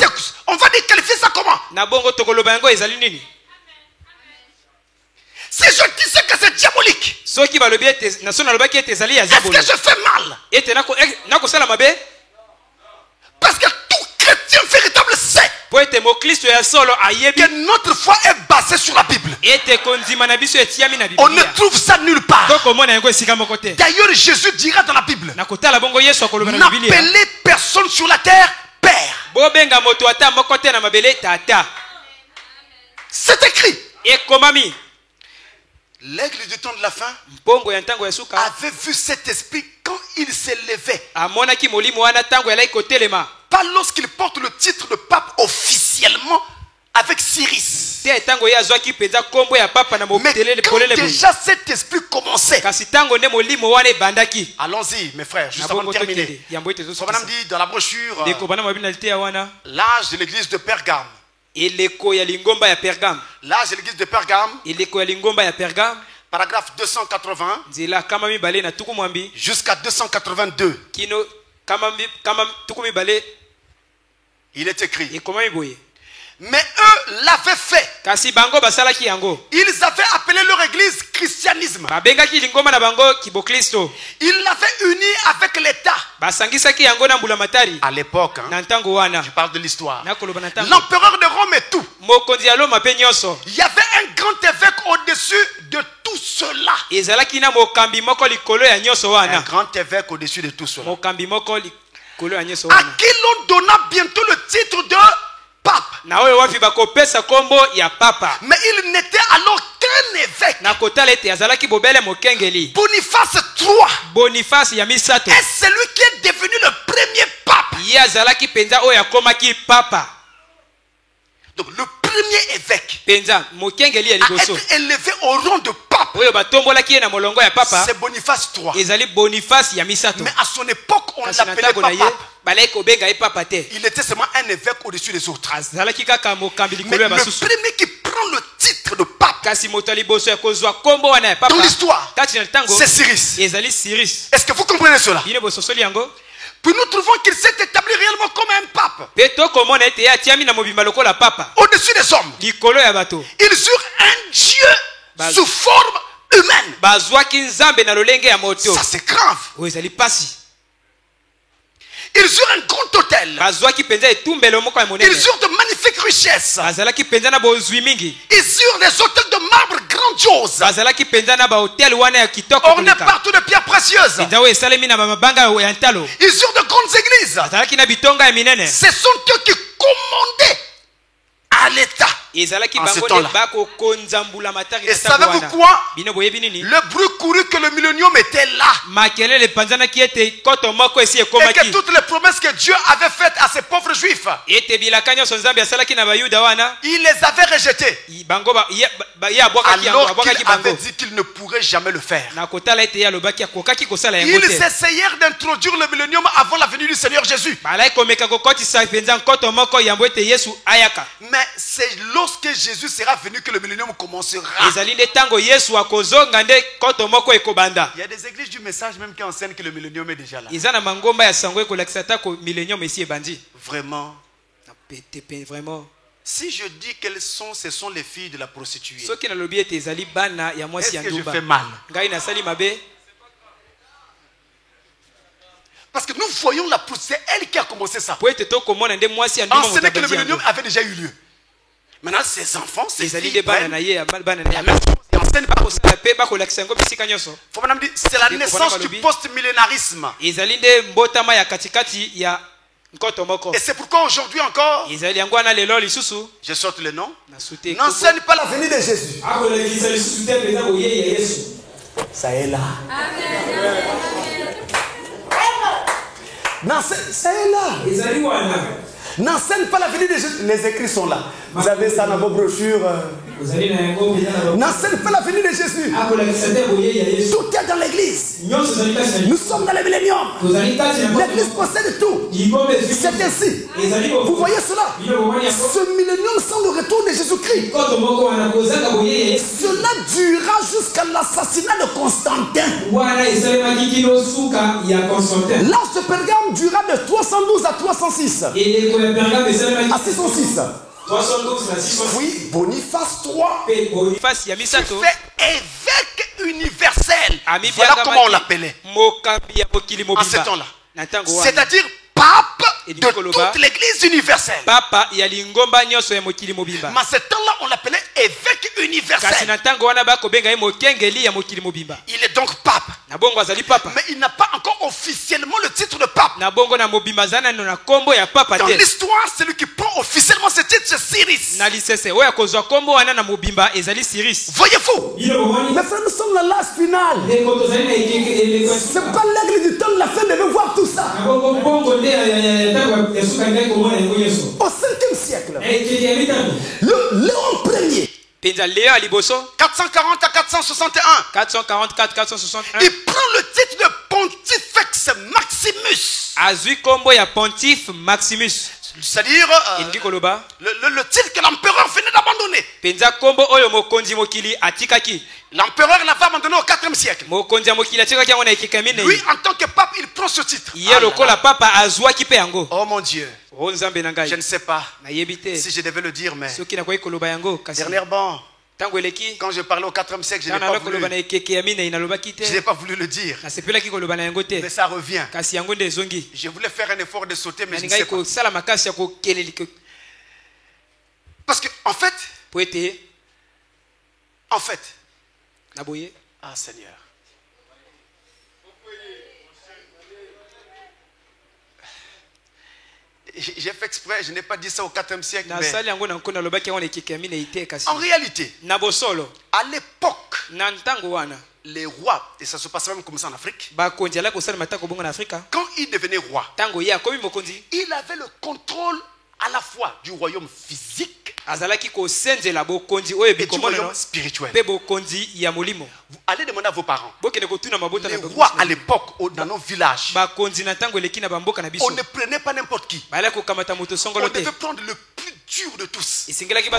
on va qualifier ça comment? Si je disais que c'est diabolique, est-ce que je fais mal? Parce que tout chrétien véritable sait que notre foi est basée sur la Bible. On ne trouve ça nulle part. D'ailleurs, Jésus dira dans la Bible, n'appelez personne sur la terre Père. C'est écrit. L'aigle du temps de la fin avait vu cet esprit quand il s'est levé. Pas lorsqu'il porte le titre de pape officiellement avec Cyrus. Mais quand déjà cet esprit commençait. Allons-y mes frères, juste avant de terminer. Sobanam dit dans la brochure l'âge de l'église de Pergame. L'âge de l'église de Pergame, paragraphe 280 jusqu'à 282. Il est écrit. Mais eux l'avaient fait. Ils avaient appelé leur église christianisme. Ils l'avaient uni avec l'État. À l'époque, je parle de l'histoire. L'empereur de Rome et tout. Il y avait un grand évêque au-dessus de tout cela. Un grand évêque au-dessus de tout cela. À qui l'on donna bientôt le titre de pape. Mais il n'était alors qu'un évêque. Boniface III est celui qui est devenu le premier pape. Donc le premier évêque a été élevé au rang de pape. C'est Boniface III. Mais à son époque, on ne l'appelait pas pape. Il était seulement un évêque au-dessus des autres. Mais le premier qui prend le titre de pape dans l'histoire, c'est Cyrus. Est-ce que vous comprenez cela? Puis nous trouvons qu'il s'est établi réellement comme un pape. Au-dessus des hommes. Ils eurent un Dieu sous forme humaine. Ça c'est grave. Ils eurent un grand hôtel. Ils eurent de magnifiques richesses. Ils eurent des hôtels de marbre grandioses. Ornés partout de pierres précieuses. Ils eurent de grandes églises. Ce sont eux qui commandaient à l'État. En ce temps-là. Et savez-vous quoi? Le bruit couru que le millénium était là. Et que toutes les promesses que Dieu avait faites à ses pauvres juifs, il les avait rejetées. Alors qu'il avait dit qu'il ne pourrait jamais le faire. Ils essayèrent d'introduire le millénium avant la venue du Seigneur Jésus. Mais c'est lorsque Jésus sera venu que le millénium commencera. Il y a des églises du message même qui enseignent que le millénium est déjà là. Vraiment. Si je dis quelles sont, ce sont les filles de la prostituée. Est-ce que je fais mal? Parce que nous voyons la prostituée, c'est elle qui a commencé ça. Enseigner que le millénium avait déjà eu lieu. Maintenant, ses enfants, ses filles, c'est la naissance du post-millénarisme. Et c'est pourquoi aujourd'hui encore, je sorte le nom, n'enseigne pas la venue de Jésus. Ça est là. Ça est là. N'enseigne pas la venue de Jésus. Les écrits sont là. Vous avez ça dans vos brochures. N'enseigne pas la venue de Jésus. Tout est dans l'église. Nous sommes dans le millénium. L'église possède tout. C'est ainsi. Vous voyez cela? Ce millénium sans le retour de Jésus-Christ. Cela durera jusqu'à l'assassinat de Constantin. L'âge de Pergame durera de 312 à 306. À 606. Oui, Boniface III. Boniface fait évêque universel. Voilà comment on l'appelait en ce temps-là. C'est-à-dire pape de toute l'église universelle. Mais en ce temps-là, on l'appelait évêque universel. Il est donc pape. Mais il n'a pas encore officiellement le titre de pape. Dans l'histoire, celui qui prend officiellement ce titre, c'est Cyrus. Voyez-vous? Mais frère, nous sommes dans l'âge final. C'est pas l'aigle du temps de la fin de nous voir tout ça. Au 5e siècle, Léon Ier, 440 à 461, il prend le titre de Pontifex Maximus. C'est-à-dire le titre que l'empereur venait d'abandonner. L'empereur l'avait abandonné au 4e siècle. Lui, en tant que pape, il prend ce titre. Oh mon Dieu. Je ne sais pas si je devais le dire, mais dernièrement, quand je parlais au 4e siècle, je n'ai pas voulu le dire. Mais ça revient. Je voulais faire un effort de sauter, mais je ne sais pas. Parce que, en fait, ah Seigneur. J'ai fait exprès, je n'ai pas dit ça au 4e siècle. Mais en réalité, à l'époque, les rois, et ça se passe même comme ça en Afrique, quand il devenait roi, il avait le contrôle à la fois du royaume physique et du royaume spirituel. Vous allez demander à vos parents. Les rois à l'époque, dans nos villages, on ne prenait pas n'importe qui. On devait prendre le plus dur de tous. C'est celui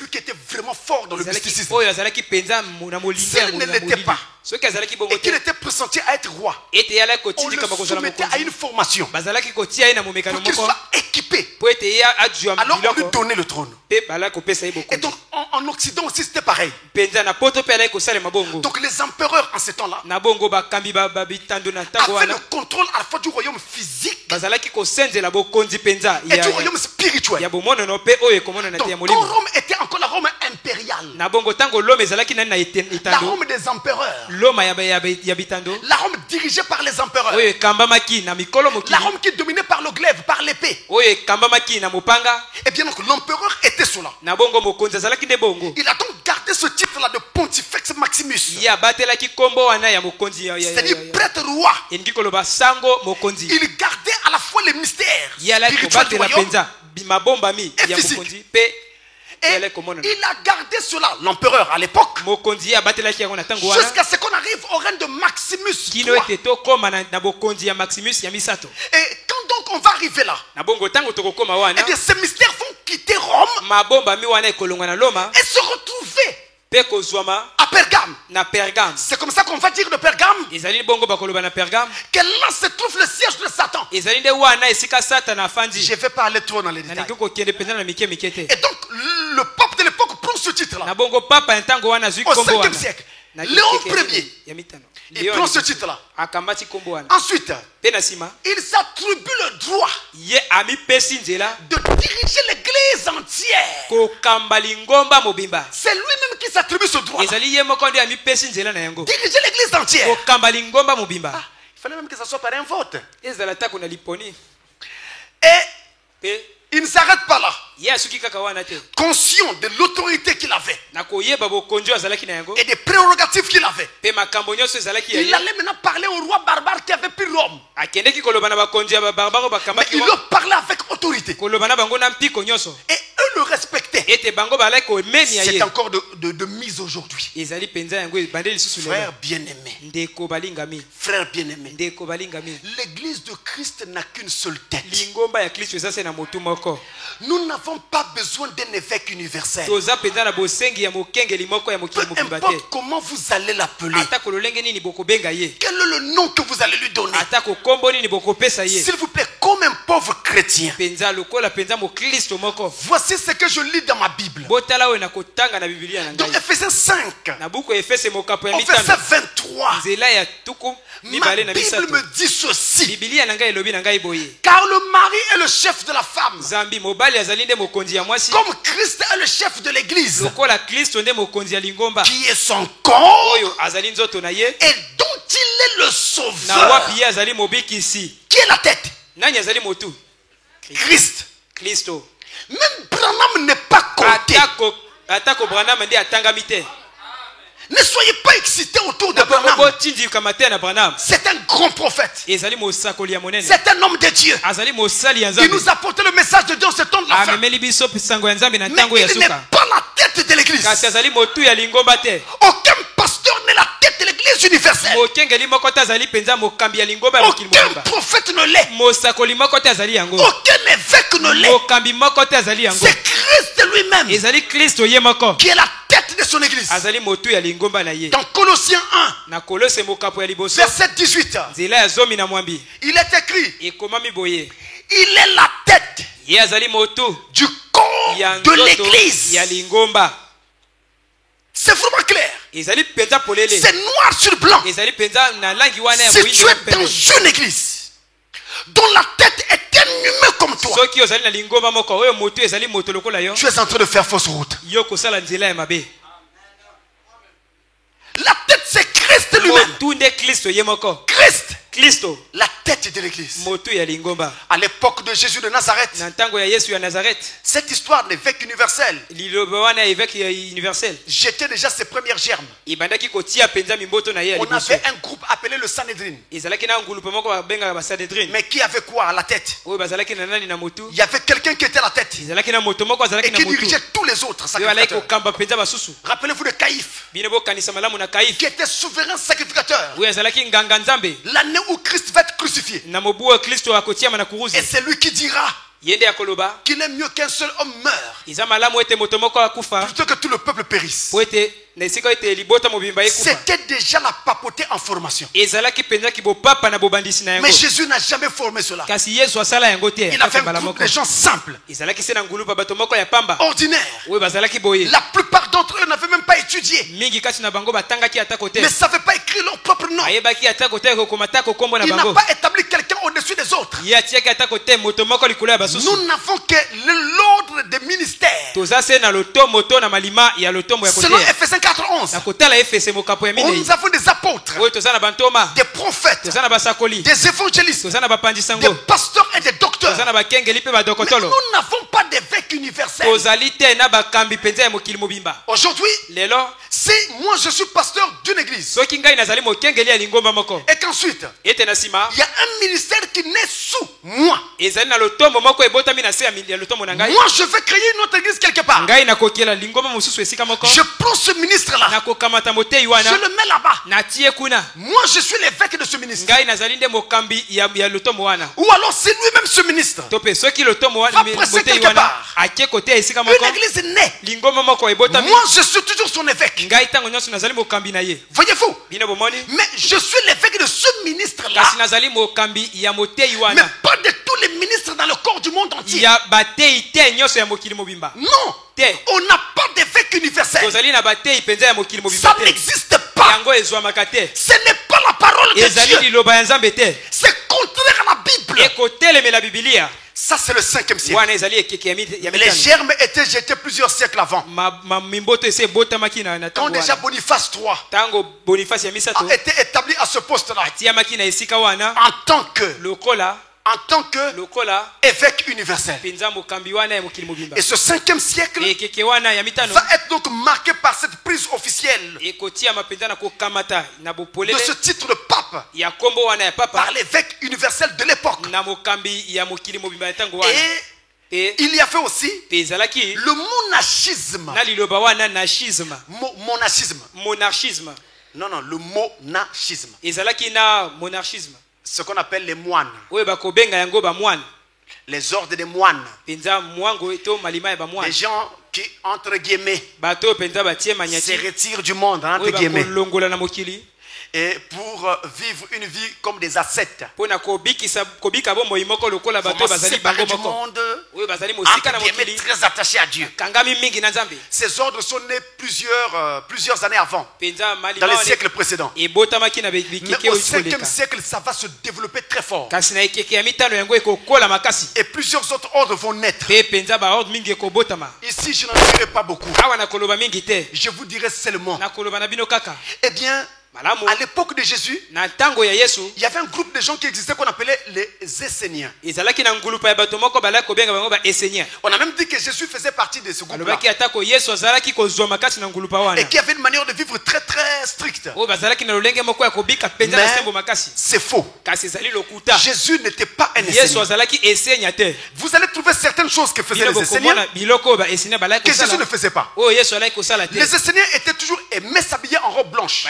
qui était vraiment fort dans le mysticisme. S'il ne l'était pas et qu'il était pressenti à être roi, on le soumettait à une formation pour qu'il soit équipé. Alors on lui donnait le trône. Et donc en Occident aussi c'était pareil. Donc les empereurs en ce temps-là avaient le contrôle à la fois du royaume physique et du royaume spirituel. Donc quand Rome était encore la Rome impériale, royal. Na bongo tango l'homme ezalaki nani na La itando. Rome des empereurs. L'homme ya bitando. La Rome dirigée par les empereurs. Oyo kambamaki na mikolo mokili. La Rome qui dominait par le glaive, par l'épée. Oyo kambamaki na mopanga. Et bien donc l'empereur était cela. Na bongo mokonzi azalaki nde bongo. Il a donc gardé ce titre-là de Pontifex Maximus. Ya batelaki kombo wana ya mokonzi ya. C'est-à-dire prêtre roi. Elingi koloba sango mokonzi. Il gardait à la fois les mystères spirituels du royaume et physique. Et il a gardé cela, l'empereur à l'époque, jusqu'à ce qu'on arrive au règne de Maximus III. Et quand donc on va arriver là, eh bien ces mystères vont quitter Rome et se retrouver à Pergame. C'est comme ça qu'on va dire de Pergame que là se trouve le siège de Satan. Je ne vais pas aller trop dans les détails. Et donc le pape de l'époque prend ce titre-là. Au 5e siècle, Léon Ier, il prend ce titre-là. Ensuite, il s'attribue le droit de diriger l'église entière. C'est lui-même qui s'attribue ce droit. Diriger l'église entière. Il fallait même que ça soit par un vote. Et il ne s'arrête pas là. Conscient de l'autorité qu'il avait et des prérogatives qu'il avait, il allait maintenant parler au roi barbare qui avait pris Rome. Mais il leur parlait avec autorité. Et eux le respectaient. C'est encore de mise aujourd'hui. Frère bien-aimé, frère bien-aimé, l'église de Christ n'a qu'une seule tête. Nous n'avons pas besoin d'un évêque universel. Peu importe comment vous allez l'appeler, quel est le nom que vous allez lui donner, s'il vous plaît, comme un pauvre chrétien, voici ce que je lis dans ma Bible. Dans Ephésiens 5, au verset 23, ma Bible me dit ceci: car le mari est le chef de la femme, comme Christ est le chef de l'église, qui est son corps et dont il est le sauveur. Qui est la tête? Christ. Même Branham n'est pas compté. Ne soyez pas excités autour de Branham. C'est un grand prophète. C'est un homme de Dieu. Il nous a apporté le message de Dieu en ce temps de la fin. Mais il n'est pas la tête de l'église. Aucun pasteur n'est la tête de l'église universelle. Aucun prophète ne l'est. Aucun évêque ne l'est. C'est Christ lui-même qui est la tête de son église. Dans Colossiens 1, verset 18, il est écrit: il est la tête du corps de l'église. C'est vraiment clair. C'est noir sur blanc. Si tu es dans une église dont la tête est un humain comme toi, tu es en train de faire fausse route. La tête, c'est Christ lui-même. Christ, la tête de l'église. À l'époque de Jésus de Nazareth, cette histoire d'évêque universel jetait déjà ses premières germes. On avait un groupe appelé le Sanhédrin. Mais qui avait quoi à la tête? Il y avait quelqu'un qui était à la tête et qui dirigeait tous les autres sacrificateurs. Rappelez-vous de Caïphe, qui était souverain sacrificateur. L'année où Christ va être crucifié. Et c'est lui qui dira qu'il est mieux qu'un seul homme meure plutôt que tout le peuple périsse. C'était déjà la papauté en formation. Mais Jésus n'a jamais formé cela. Il avait un groupe de gens simples, ordinaires. La plupart d'entre eux n'avaient même pas étudié, ne savaient pas écrire leur propre nom. Il n'a pas établi quelqu'un au-dessus des autres. Nous n'avons que l'ordre des ministères. Selon Ephésiens 4:11. Nous avons des apôtres, des prophètes, des évangélistes, des pasteurs et des docteurs. Mais nous n'avons pas d'évêque universel. Aujourd'hui, si moi je suis pasteur d'une église et qu'ensuite il y a un ministère qui naît sous moi, moi je vais créer une autre église quelque part. Je prends ce ministre-là, je le mets là-bas. Moi je suis l'évêque de ce ministre. Ou alors c'est lui-même ce ministre va presser quelque part. Une église naît. Moi je suis toujours son évêque. Voyez-vous? Mais je suis l'évêque de ce ministre-là. Mais pas de tous les ministres dans le corps du monde entier. Non. On n'a pas d'évêque universel. Ça n'existe pas. Ce n'est pas la parole de Dieu. C'est contraire à la Bible. Ça c'est le 5e siècle. Les germes étaient jetés plusieurs siècles avant. Quand déjà Boniface III a été établi à ce poste-là, en tant que évêque universel. Et ce 5e siècle va être donc marqué par cette prise officielle de ce titre de pape par l'évêque universel de l'époque. Et il y avait aussi le monachisme. Non, le monachisme. Ce qu'on appelle les moines. Les ordres des moines. Les gens qui, entre guillemets, se retirent du monde, entre guillemets. Et pour vivre une vie comme des ascètes. Pour séparer du monde, entre guillemets, très attachés à Dieu. Ces ordres sont nés plusieurs années avant, dans les siècles précédents. Mais au 5e siècle, ça va se développer très fort. Et plusieurs autres ordres vont naître. Ici, je n'en dirai pas beaucoup. Je vous dirai seulement. Eh bien, à l'époque de Jésus, il y avait un groupe de gens qui existait qu'on appelait les Esséniens. On a même dit que Jésus faisait partie de ce groupe-là. Et qui avait une manière de vivre très très stricte. Mais c'est faux. Jésus n'était pas un Essénien. Vous allez trouver certaines choses que faisaient les Esséniens que Jésus ne faisait pas. Les Esséniens étaient toujours aimés s'habiller en robe blanche.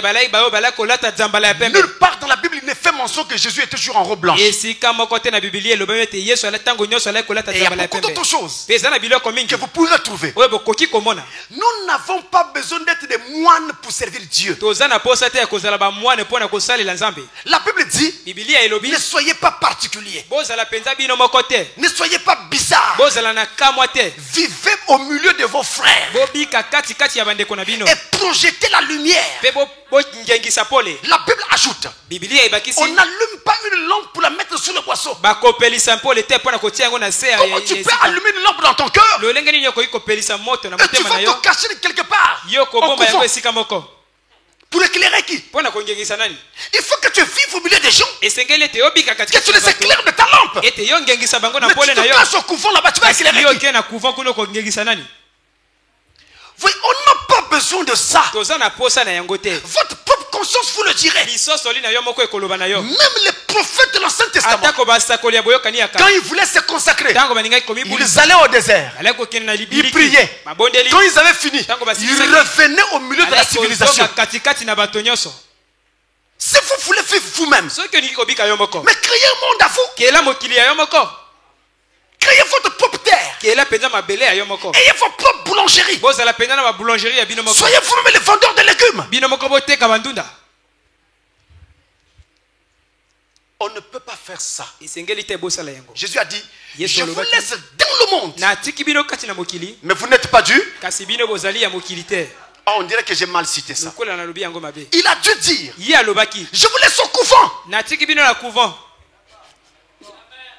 Nulle part dans la Bible il n'est fait mention que Jésus était toujours en robe blanche. Et il y a beaucoup d'autres choses que vous pourrez trouver. Nous n'avons pas besoin d'être des moines pour servir Dieu. La Bible dit: ne soyez pas particuliers, ne soyez pas bizarres, vivez au milieu de vos frères et projetez la lumière. La Bible ajoute: on n'allume pas une lampe pour la mettre sur le boisseau. Comment tu peux allumer une lampe dans ton cœur et tu vas te cacher quelque part pour éclairer qui? Il faut que tu vives au milieu des gens, que tu les éclaires de ta lampe. Mais tu te caches au couvent là-bas, tu vas éclairer qui? Oui, on n'a pas besoin de ça. Votre propre conscience vous le dirait. Même les prophètes de l'Ancien Testament, quand ils voulaient se consacrer, ils allaient au désert, ils priaient. Quand ils avaient fini, ils revenaient au milieu de la civilisation. Si vous voulez vivre vous-même, mais créez un monde à vous. Créez votre propre terre. Ayez vos propres boulangeries. Soyez vous-même les vendeurs de légumes. On ne peut pas faire ça. Jésus a dit: je vous laisse dans le monde, mais vous n'êtes pas du. Oh, on dirait que j'ai mal cité ça. Il a dû dire: je vous laisse au couvent.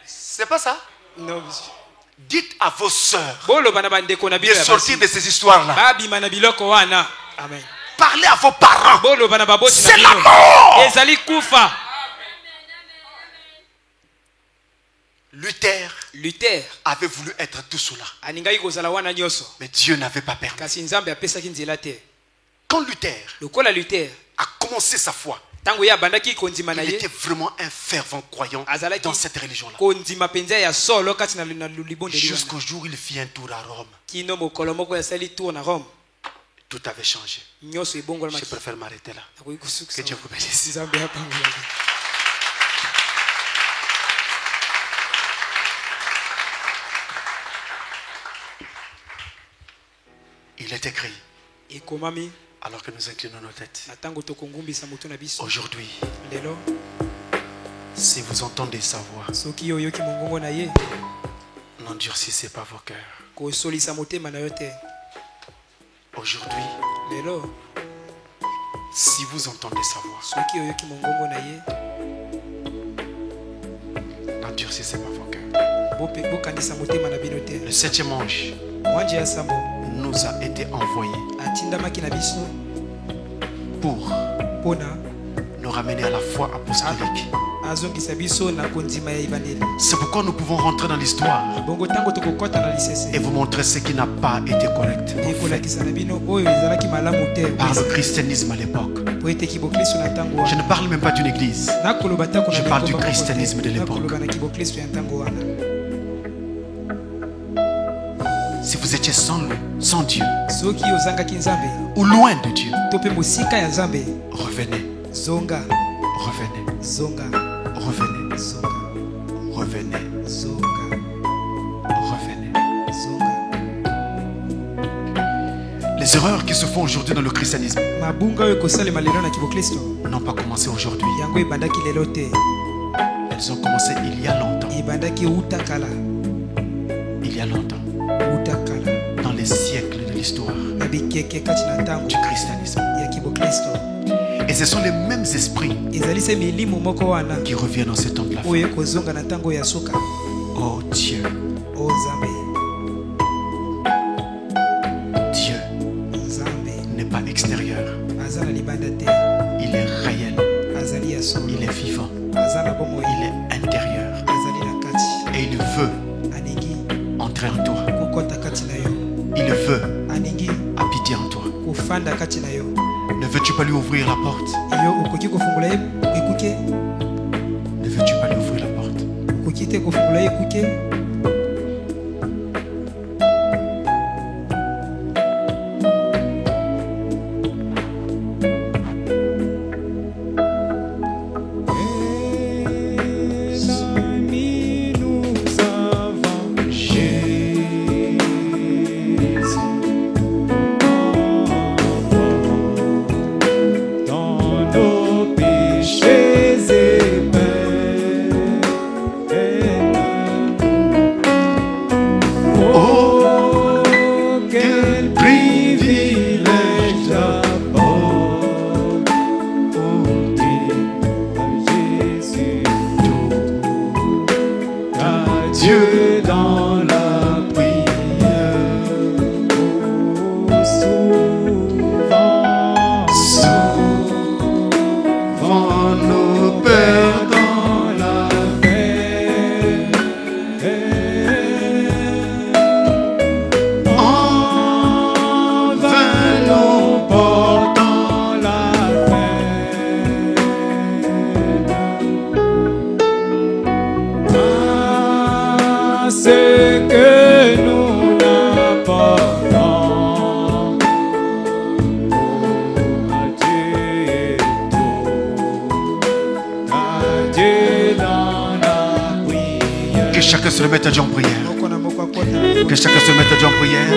C'est pas ça? Non. Dites à vos sœurs de sortir de ces histoires-là. Amen. Parlez à vos parents. C'est la mort. Luther avait voulu être tout cela. Mais Dieu n'avait pas permis. Quand Luther a commencé sa foi, il était vraiment un fervent croyant dans cette religion-là. Jusqu'au jour où il fit un tour à Rome. Tout avait changé. Je préfère m'arrêter là. Que Dieu vous bénisse. Il est écrit, alors que nous inclinons nos têtes, aujourd'hui, si vous entendez sa voix, n'endurcissez pas vos cœurs. Aujourd'hui, si vous entendez sa voix, n'endurcissez pas vos cœurs. Le 7e ange nous a été envoyé pour nous ramener à la foi apostolique. C'est pourquoi nous pouvons rentrer dans l'histoire et vous montrer ce qui n'a pas été correct par le christianisme à l'époque. Je ne parle même pas d'une église, je parle du christianisme de l'époque. Si vous étiez sans Dieu ou loin de Dieu, revenez. Revenez. Revenez. Revenez. Revenez. Les erreurs qui se font aujourd'hui dans le christianisme n'ont pas commencé aujourd'hui. Elles ont commencé il y a longtemps. Il y a longtemps. Dans les siècles de l'histoire du christianisme. Et ce sont les mêmes esprits qui reviennent dans ce temps de la fin. Oh Dieu. Dieu n'est pas extérieur. Il est réel. Il est vivant. Il est intérieur. Et il veut entrer en toi. Il veut habiter en toi. Ne veux-tu pas lui ouvrir la porte? Ne veux-tu pas lui ouvrir la porte? Que chacun se mette à Dieu en prière. Que chacun se mette à Dieu en prière.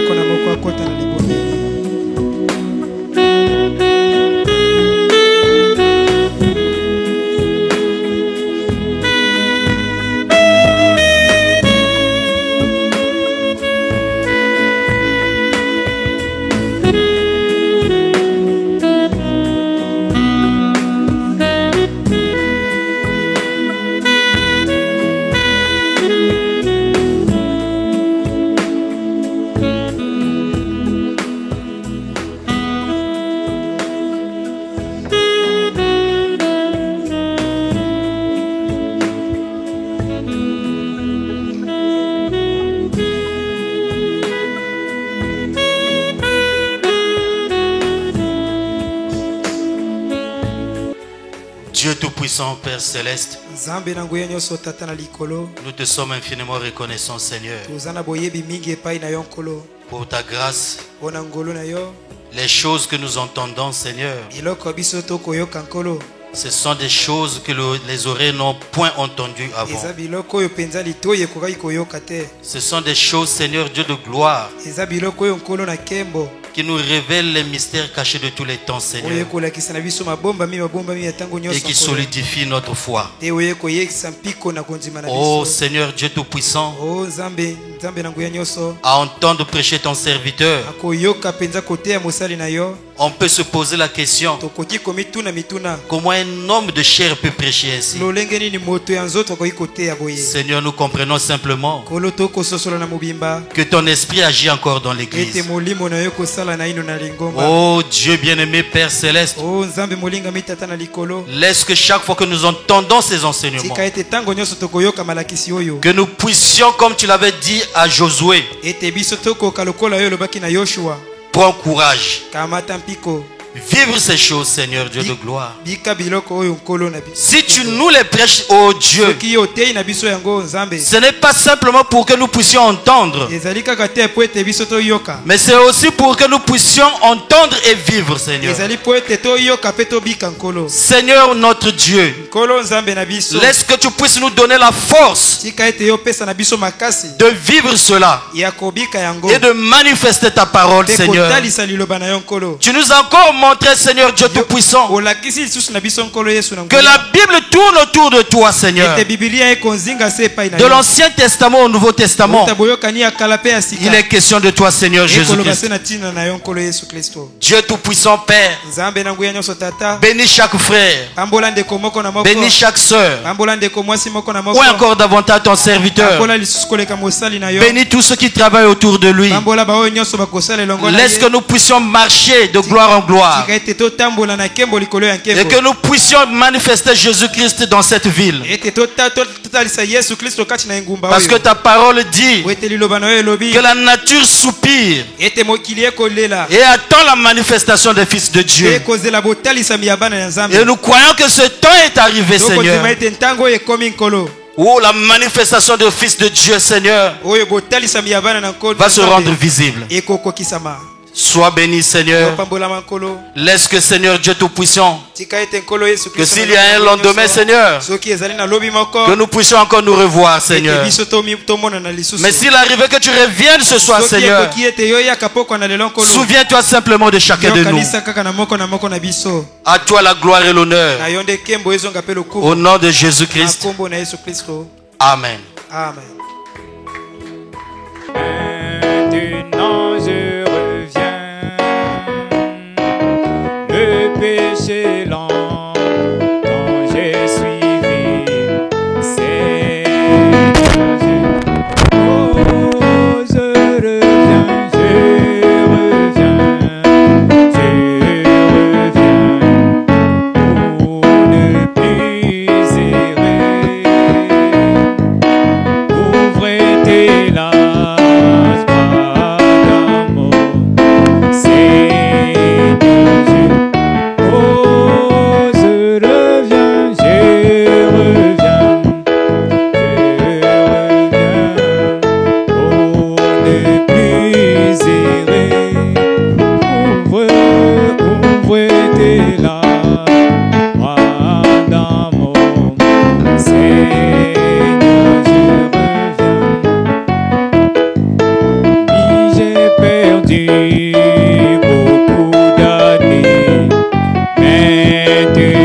Dieu Tout-Puissant, Père Céleste, nous te sommes infiniment reconnaissants, Seigneur, pour ta grâce, les choses que nous entendons, Seigneur. Ce sont des choses que les oreilles n'ont point entendues avant. Ce sont des choses, Seigneur Dieu de gloire, qui nous révèlent les mystères cachés de tous les temps, Seigneur, et qui solidifient notre foi. Oh Seigneur Dieu Tout-Puissant, à entendre prêcher ton serviteur, on peut se poser la question: comment un homme de chair peut prêcher ainsi? Seigneur, nous comprenons simplement que ton esprit agit encore dans l'église. Oh Dieu bien-aimé, Père Céleste, laisse que chaque fois que nous entendons ces enseignements, que nous puissions, comme tu l'avais dit à Josué, prends courage, vivre ces choses, Seigneur Dieu de gloire. Si tu nous les prêches, oh Dieu, ce n'est pas simplement pour que nous puissions entendre, mais c'est aussi pour que nous puissions entendre et vivre, Seigneur. Seigneur notre Dieu, laisse que tu puisses nous donner la force de vivre cela et de manifester ta parole, Seigneur. Tu nous as encore montré, Seigneur Dieu Tout-Puissant, que la Bible tourne autour de toi, Seigneur. De l'Ancien Testament au Nouveau Testament, il est question de toi, Seigneur Jésus-Christ. Dieu Tout-Puissant, Père, bénis chaque frère, bénis chaque soeur, ou encore davantage ton serviteur. Bénis tous ceux qui travaillent autour de lui. Laisse que nous puissions marcher de gloire en gloire, et que nous puissions manifester Jésus-Christ dans cette ville. Parce que ta parole dit que la nature soupire et attend la manifestation des fils de Dieu. Et nous croyons que ce temps est arrivé, Seigneur, où la manifestation des fils de Dieu, Seigneur, va se rendre visible. Sois béni, Seigneur. Laisse que, Seigneur Dieu Tout-Puissant, que s'il y a un lendemain, Seigneur, que nous puissions encore nous revoir, Seigneur. Mais s'il arrivait que tu reviennes ce soir, Seigneur, souviens-toi simplement de chacun de nous. À toi la gloire et l'honneur. Au nom de Jésus-Christ. Amen. Amen. Péché lent quand j'ai suivi, c'est oh, je reviens, je reviens pour ne plus errer. Ouvrez tes larges bras d'amour, Seigneur Dieu. Beaucoup d'années maintenant.